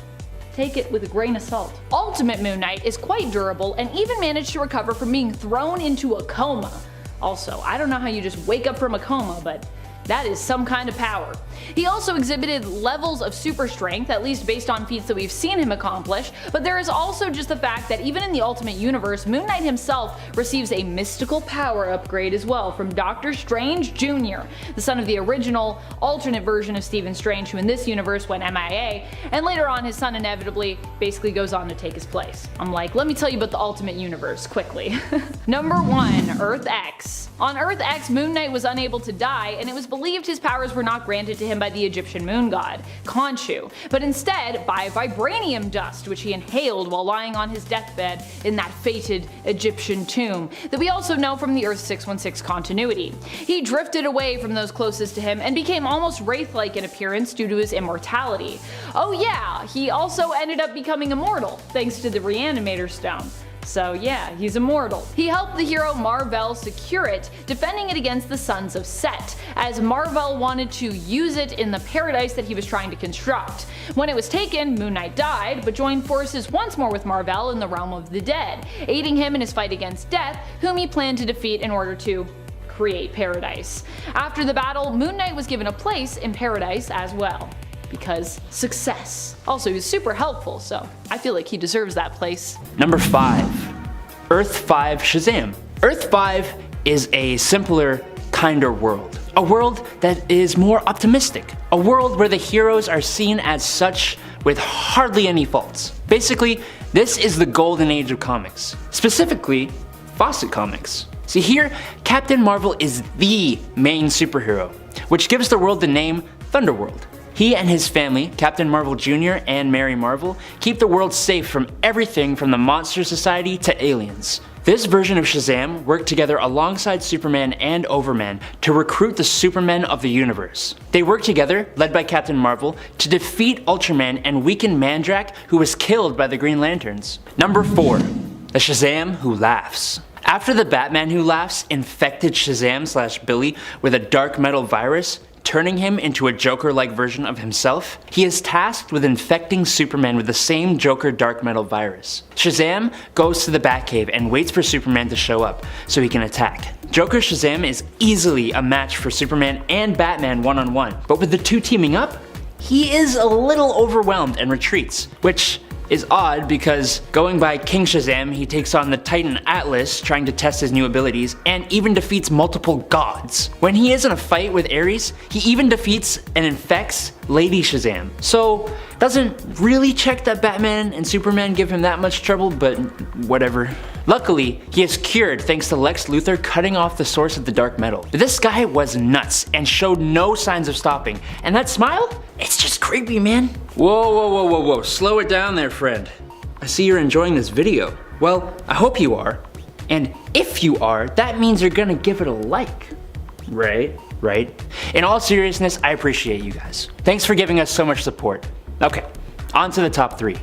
Take it with a grain of salt. Ultimate Moon Knight is quite durable and even managed to recover from being thrown into a coma. Also, I don't know how you just wake up from a coma, but that is some kind of power. He also exhibited levels of super strength, at least based on feats that we've seen him accomplish, but there is also just the fact that even in the Ultimate Universe, Moon Knight himself receives a mystical power upgrade as well from Doctor Strange Jr., the son of the original alternate version of Stephen Strange, who in this universe went MIA, and later on his son inevitably basically goes on to take his place. I'm like, let me tell you about the Ultimate Universe quickly. Number 1. Earth X. On Earth X, Moon Knight was unable to die, and it was believed his powers were not granted to him by the Egyptian moon god, Khonshu, but instead by vibranium dust, which he inhaled while lying on his deathbed in that fated Egyptian tomb that we also know from the Earth 616 continuity. He drifted away from those closest to him and became almost wraith-like in appearance due to his immortality. Oh yeah, he also ended up becoming immortal, thanks to the Reanimator Stone. So yeah, he's immortal. He helped the hero Mar-Vell secure it, defending it against the Sons of Set, as Mar-Vell wanted to use it in the paradise that he was trying to construct. When it was taken, Moon Knight died, but joined forces once more with Mar-Vell in the realm of the dead, aiding him in his fight against Death, whom he planned to defeat in order to create paradise. After the battle, Moon Knight was given a place in paradise as well. Because success. Also, he was super helpful, so I feel like he deserves that place. Number 5. Earth 5 Shazam. Earth 5 is a simpler, kinder world. A world that is more optimistic. A world where the heroes are seen as such with hardly any faults. Basically, this is the golden age of comics. Specifically, Fawcett Comics. See here, Captain Marvel is the main superhero, which gives the world the name Thunderworld. He and his family, Captain Marvel Jr. and Mary Marvel, keep the world safe from everything from the Monster Society to aliens. This version of Shazam worked together alongside Superman and Overman to recruit the Supermen of the universe. They worked together, led by Captain Marvel, to defeat Ultraman and weaken Mandrake, who was killed by the Green Lanterns. Number 4. The Shazam Who Laughs. After the Batman Who Laughs infected Shazam/Billy with a dark metal virus, turning him into a Joker-like version of himself, he is tasked with infecting Superman with the same Joker dark metal virus. Shazam goes to the Batcave and waits for Superman to show up so he can attack. Joker Shazam is easily a match for Superman and Batman one-on-one, but with the two teaming up, he is a little overwhelmed and retreats, which is odd because going by King Shazam, he takes on the Titan Atlas trying to test his new abilities and even defeats multiple gods. When he is in a fight with Ares, he even defeats and infects Lady Shazam. So doesn't really check that Batman and Superman give him that much trouble, but whatever. Luckily, he is cured thanks to Lex Luthor cutting off the source of the dark metal. But this guy was nuts and showed no signs of stopping. And that smile? It's just creepy, man. Whoa, slow it down there, friend. I see you're enjoying this video. Well, I hope you are. And if you are, that means you're gonna give it a like. Right? In all seriousness, I appreciate you guys. Thanks for giving us so much support. Okay, on to the top 3.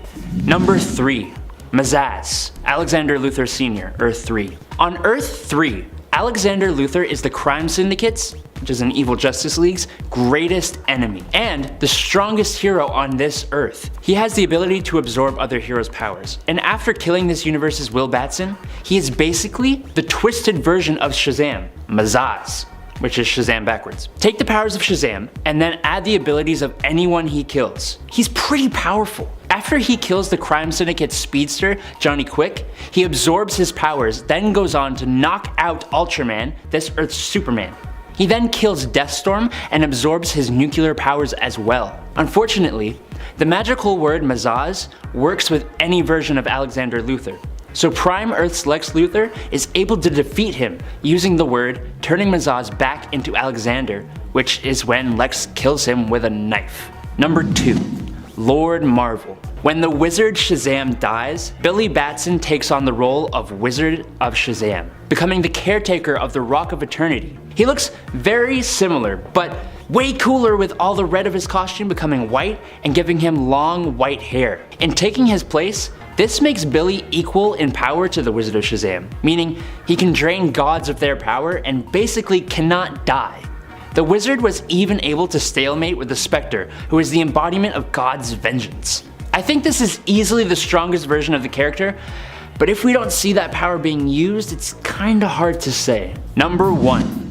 Number 3. Mazaz, Alexander Luthor Sr., Earth 3. On Earth 3, Alexander Luthor is the Crime Syndicate's, which is an evil Justice League's, greatest enemy, and the strongest hero on this Earth. He has the ability to absorb other heroes' powers, and after killing this universe's Will Batson, he is basically the twisted version of Shazam, Mazaz, which is Shazam backwards. Take the powers of Shazam, and then add the abilities of anyone he kills. He's pretty powerful. After he kills the Crime Syndicate speedster, Johnny Quick, he absorbs his powers, then goes on to knock out Ultraman, this Earth's Superman. He then kills Deathstorm and absorbs his nuclear powers as well. Unfortunately, the magical word Mazaz works with any version of Alexander Luthor. So Prime Earth's Lex Luthor is able to defeat him using the word, turning Mazaz back into Alexander, which is when Lex kills him with a knife. Number 2. Lord Marvel. When the Wizard Shazam dies, Billy Batson takes on the role of Wizard of Shazam, becoming the caretaker of the Rock of Eternity. He looks very similar, but way cooler with all the red of his costume becoming white and giving him long white hair. In taking his place, this makes Billy equal in power to the Wizard of Shazam, meaning he can drain gods of their power and basically cannot die. The Wizard was even able to stalemate with the Spectre, who is the embodiment of God's vengeance. I think this is easily the strongest version of the character, but if we don't see that power being used, it's kinda hard to say. Number 1.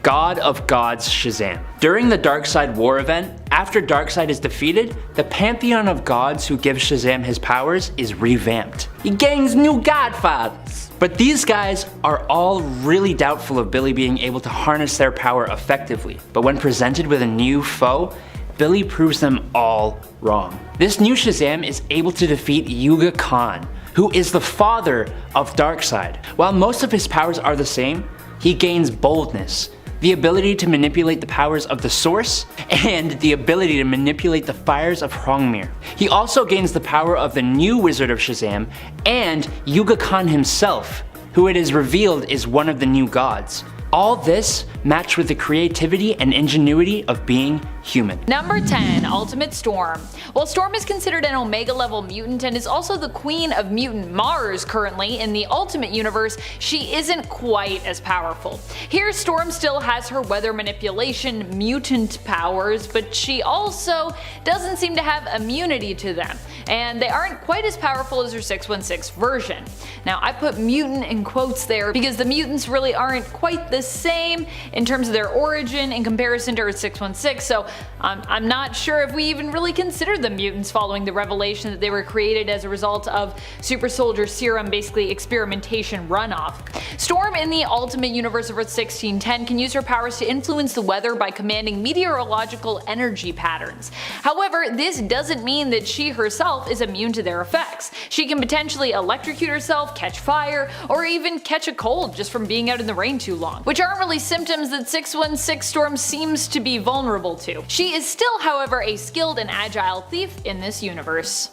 God of Gods Shazam. During the Darkseid War event, after Darkseid is defeated, the pantheon of gods who give Shazam his powers is revamped. He gains new godfathers. But these guys are all really doubtful of Billy being able to harness their power effectively. But when presented with a new foe, Billy proves them all wrong. This new Shazam is able to defeat Yuga Khan, who is the father of Darkseid. While most of his powers are the same, he gains boldness, the ability to manipulate the powers of the Source, and the ability to manipulate the fires of Hrongmir. He also gains the power of the new Wizard of Shazam and Yuga Khan himself, who it is revealed is one of the new gods. All this matched with the creativity and ingenuity of being human. Number 10. Ultimate Storm. While Storm is considered an Omega level mutant and is also the queen of mutant Mars currently in the Ultimate Universe, she isn't quite as powerful. Here Storm still has her weather manipulation mutant powers, but she also doesn't seem to have immunity to them, and they aren't quite as powerful as her 616 version. Now I put mutant in quotes there because the mutants really aren't quite the same in terms of their origin in comparison to Earth 616, so I'm not sure if we even really consider them mutants following the revelation that they were created as a result of Super Soldier Serum, basically experimentation runoff. Storm in the Ultimate Universe of Earth 1610 can use her powers to influence the weather by commanding meteorological energy patterns. However, this doesn't mean that she herself is immune to their effects. She can potentially electrocute herself, catch fire, or even catch a cold just from being out in the rain too long, which aren't really symptoms that 616 Storm seems to be vulnerable to. She is still, however, a skilled and agile thief in this universe.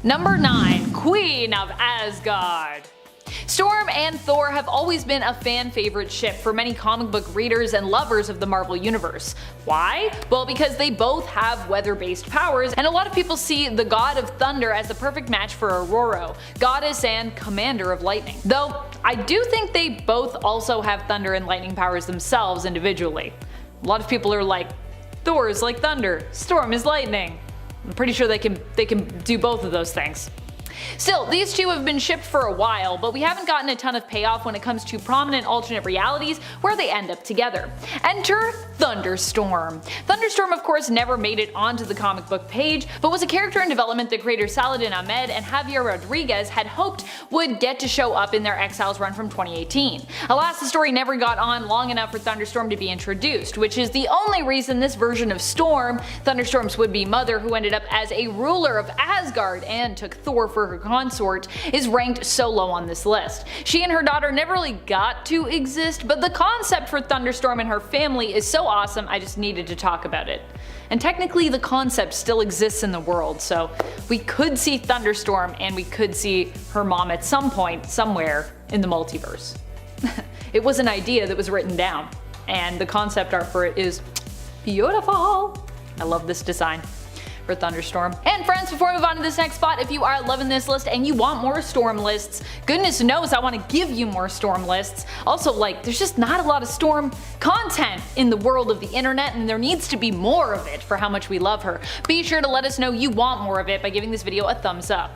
Number 9. Queen of Asgard. Storm and Thor have always been a fan favorite ship for many comic book readers and lovers of the Marvel Universe. Why? Well, because they both have weather-based powers, and a lot of people see the God of Thunder as the perfect match for Aurora, goddess and commander of lightning. Though, I do think they both also have thunder and lightning powers themselves individually. A lot of people are like, Thor is like thunder, Storm is lightning. I'm pretty sure they can do both of those things. Still, these two have been shipped for a while, but we haven't gotten a ton of payoff when it comes to prominent alternate realities where they end up together. Enter Thunderstorm. Thunderstorm of course never made it onto the comic book page, but was a character in development that creators Saladin Ahmed and Javier Rodriguez had hoped would get to show up in their Exiles run from 2018. Alas, the story never got on long enough for Thunderstorm to be introduced, which is the only reason this version of Storm, Thunderstorm's would-be mother who ended up as a ruler of Asgard and took Thor for her consort, is ranked so low on this list. She and her daughter never really got to exist, but the concept for Thunderstorm and her family is so awesome I just needed to talk about it. And technically the concept still exists in the world, so we could see Thunderstorm and we could see her mom at some point somewhere in the multiverse. It was an idea that was written down, and the concept art for it is beautiful. I love this design for Thunderstorm. And friends, before we move on to this next spot, if you are loving this list and you want more Storm lists, goodness knows I want to give you more Storm lists. Also, like, there's just not a lot of Storm content in the world of the internet, and there needs to be more of it for how much we love her. Be sure to let us know you want more of it by giving this video a thumbs up.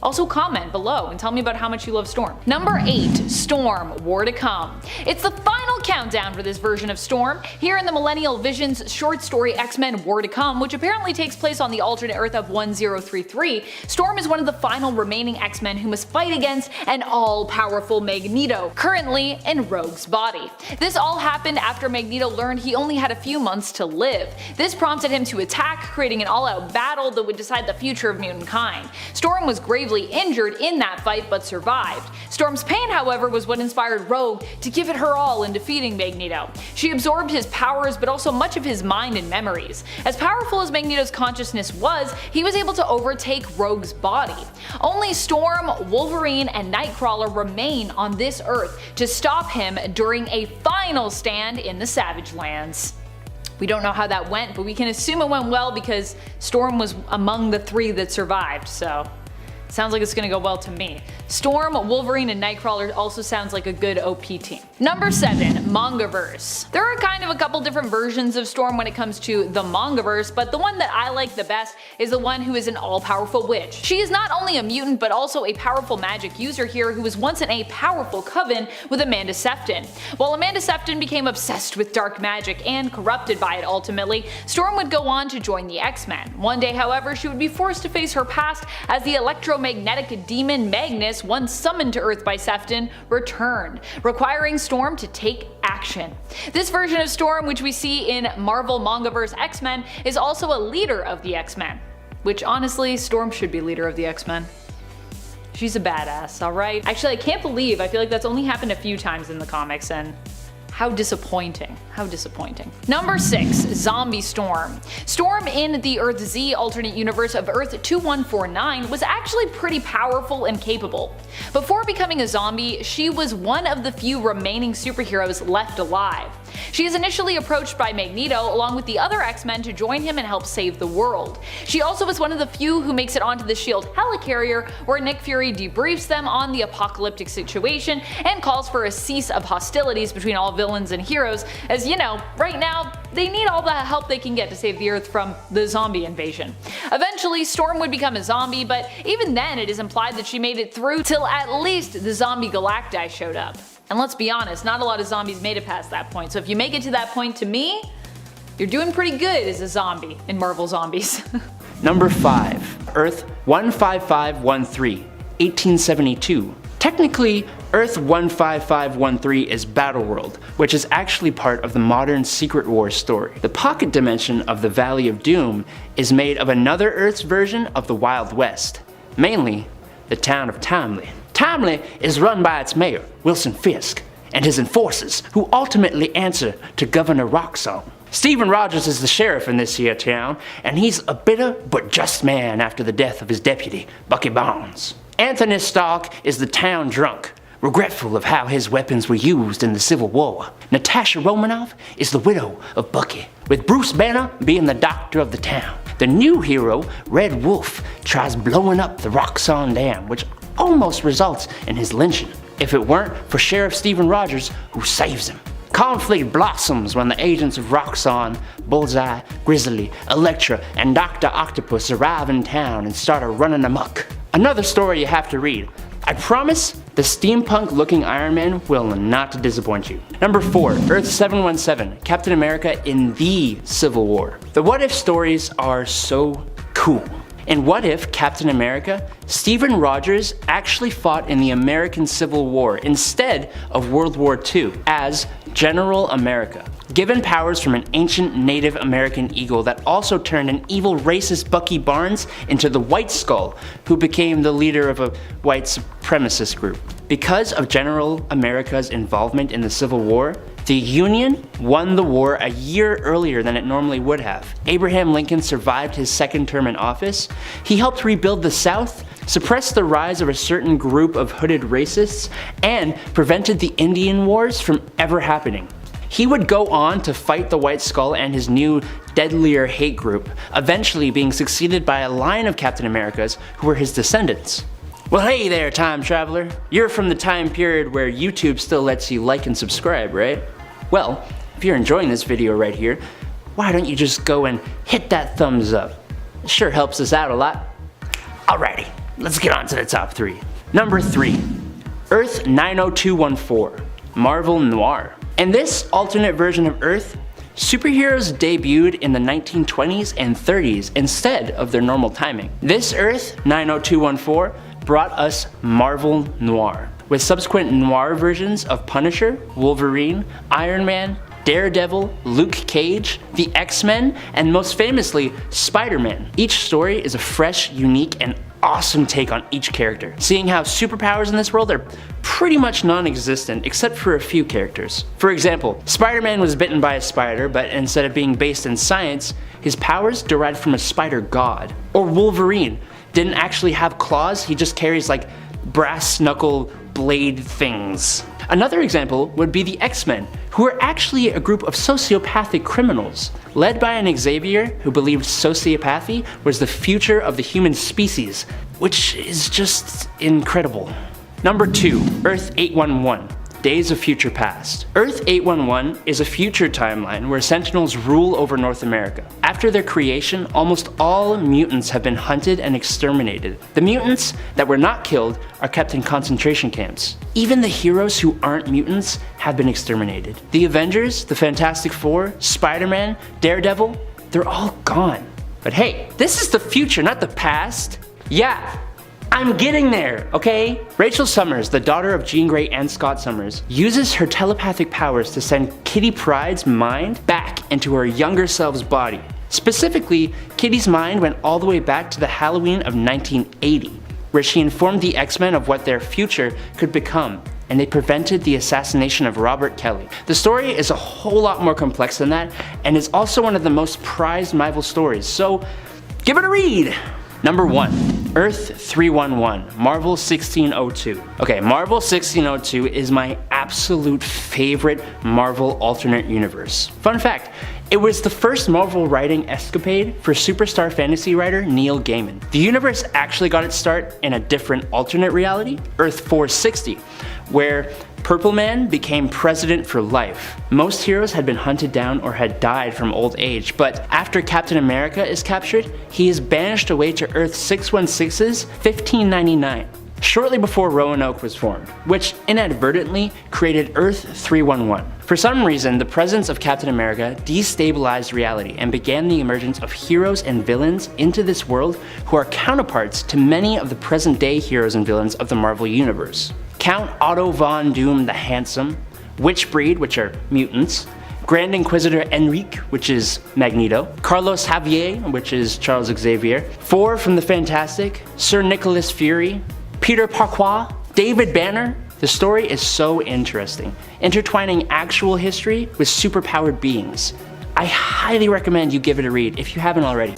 Also comment below and tell me about how much you love Storm. Number 8. Storm, War to Come. It's the final countdown for this version of Storm. Here in the Millennial Visions short story X-Men War to Come, which apparently takes place on the alternate Earth of 1033, Storm is one of the final remaining X-Men who must fight against an all-powerful Magneto, currently in Rogue's body. This all happened after Magneto learned he only had a few months to live. This prompted him to attack, creating an all-out battle that would decide the future of mutant kind. Storm was gravely injured in that fight but survived. Storm's pain, however, was what inspired Rogue to give it her all in defeating Magneto. She absorbed his powers but also much of his mind and memories. As powerful as Magneto's consciousness was, he was able to overtake Rogue's body. Only Storm, Wolverine, and Nightcrawler remain on this Earth to stop him during a final stand in the Savage Lands. We don't know how that went, but we can assume it went well because Storm was among the 3 that survived, so sounds like it's gonna go well to me. Storm, Wolverine, and Nightcrawler also sounds like a good OP team. Number 7. Mangaverse. There are kind of a couple different versions of Storm when it comes to the Mangaverse, but the one that I like the best is the one who is an all-powerful witch. She is not only a mutant but also a powerful magic user here who was once in a powerful coven with Amanda Sefton. While Amanda Sefton became obsessed with dark magic and corrupted by it ultimately, Storm would go on to join the X-Men. One day, however, she would be forced to face her past as the electromagnetic demon Magnus, once summoned to Earth by Sefton, returned, requiring Storm to take action. This version of Storm, which we see in Marvel Mangaverse X-Men, is also a leader of the X-Men. Which honestly, Storm should be leader of the X-Men. She's a badass, alright? Actually, I can't believe, I feel like that's only happened a few times in the comics, and how disappointing. How disappointing. Number 6. Zombie Storm. Storm in the Earth Z alternate universe of Earth 2149 was actually pretty powerful and capable. Before becoming a zombie, she was one of the few remaining superheroes left alive. She is initially approached by Magneto along with the other X-Men to join him and help save the world. She also was one of the few who makes it onto the S.H.I.E.L.D. helicarrier where Nick Fury debriefs them on the apocalyptic situation and calls for a cease of hostilities between all villains and heroes, as you know, right now they need all the help they can get to save the Earth from the zombie invasion. Eventually Storm would become a zombie, but even then it is implied that she made it through till at least the zombie Galacti showed up. And let's be honest, not a lot of zombies made it past that point, so if you make it to that point, to me, you're doing pretty good as a zombie in Marvel Zombies. Number 5. Earth 15513, 1872. Technically, Earth 15513 is Battleworld, which is actually part of the modern Secret Wars story. The pocket dimension of the Valley of Doom is made of another Earth's version of the Wild West, mainly the town of Timely. Timely is run by its mayor, Wilson Fisk, and his enforcers, who ultimately answer to Governor Roxxon. Stephen Rogers is the sheriff in this here town, and he's a bitter but just man after the death of his deputy, Bucky Barnes. Anthony Stark is the town drunk, regretful of how his weapons were used in the Civil War. Natasha Romanoff is the widow of Bucky, with Bruce Banner being the doctor of the town. The new hero, Red Wolf, tries blowing up the Roxxon Dam, which almost results in his lynching, if it weren't for Sheriff Stephen Rogers, who saves him. Conflict blossoms when the agents of Roxxon, Bullseye, Grizzly, Elektra, and Dr. Octopus arrive in town and start running amok. Another story you have to read. I promise the steampunk looking Iron Man will not disappoint you. Number 4, Earth 717, Captain America in the Civil War. The what if stories are so cool. And what if Captain America, Stephen Rogers, actually fought in the American Civil War instead of World War II as General America? Given powers from an ancient Native American eagle that also turned an evil racist Bucky Barnes into the White Skull, who became the leader of a white supremacist group. Because of General America's involvement in the Civil War, the Union won the war a year earlier than it normally would have. Abraham Lincoln survived his second term in office. He helped rebuild the South, suppressed the rise of a certain group of hooded racists, and prevented the Indian Wars from ever happening. He would go on to fight the White Skull and his new, deadlier hate group, eventually being succeeded by a line of Captain Americas who were his descendants. Well, hey there, time traveler. You're from the time period where YouTube still lets you like and subscribe, right? Well, if you're enjoying this video right here, why don't you just go and hit that thumbs up? It sure helps us out a lot. Alrighty, let's get on to the top 3. Number 3, Earth 90214, Marvel Noir. In this alternate version of Earth, superheroes debuted in the 1920s and 30s instead of their normal timing. This Earth 90214 brought us Marvel Noir, with subsequent noir versions of Punisher, Wolverine, Iron Man, Daredevil, Luke Cage, the X-Men, and most famously, Spider-Man. Each story is a fresh, unique, and awesome take on each character, seeing how superpowers in this world are pretty much non-existent except for a few characters. For example, Spider-Man was bitten by a spider, but instead of being based in science, his powers derived from a spider god. Or Wolverine didn't actually have claws, he just carries like brass knuckle blade things. Another example would be the X-Men, who are actually a group of sociopathic criminals, led by an Xavier who believed sociopathy was the future of the human species, which is just incredible. Number 2, Earth 811, Days of Future Past. Earth 811 is a future timeline where Sentinels rule over North America. After their creation, almost all mutants have been hunted and exterminated. The mutants that were not killed are kept in concentration camps. Even the heroes who aren't mutants have been exterminated. The Avengers, the Fantastic Four, Spider-Man, Daredevil, they're all gone. But hey, this is the future, not the past. Yeah, I'm getting there, okay? Rachel Summers, the daughter of Jean Grey and Scott Summers, uses her telepathic powers to send Kitty Pryde's mind back into her younger self's body. Specifically, Kitty's mind went all the way back to the Halloween of 1980, where she informed the X-Men of what their future could become, and they prevented the assassination of Robert Kelly. The story is a whole lot more complex than that, and is also one of the most prized Marvel stories, so give it a read! Number 1, Earth 311, Marvel 1602. Okay, Marvel 1602 is my absolute favorite Marvel alternate universe. Fun fact, it was the first Marvel writing escapade for superstar fantasy writer Neil Gaiman. The universe actually got its start in a different alternate reality, Earth 460, where Purple Man became president for life. Most heroes had been hunted down or had died from old age, but after Captain America is captured, he is banished away to Earth 616's 1599, shortly before Roanoke was formed, which inadvertently created Earth 311. For some reason, the presence of Captain America destabilized reality and began the emergence of heroes and villains into this world who are counterparts to many of the present-day heroes and villains of the Marvel Universe. Count Otto von Doom the Handsome, Witchbreed, which are mutants, Grand Inquisitor Enrique, which is Magneto, Carlos Xavier, which is Charles Xavier, Four from the Fantastic, Sir Nicholas Fury, Peter Parquois, David Banner. The story is so interesting, intertwining actual history with superpowered beings. I highly recommend you give it a read if you haven't already.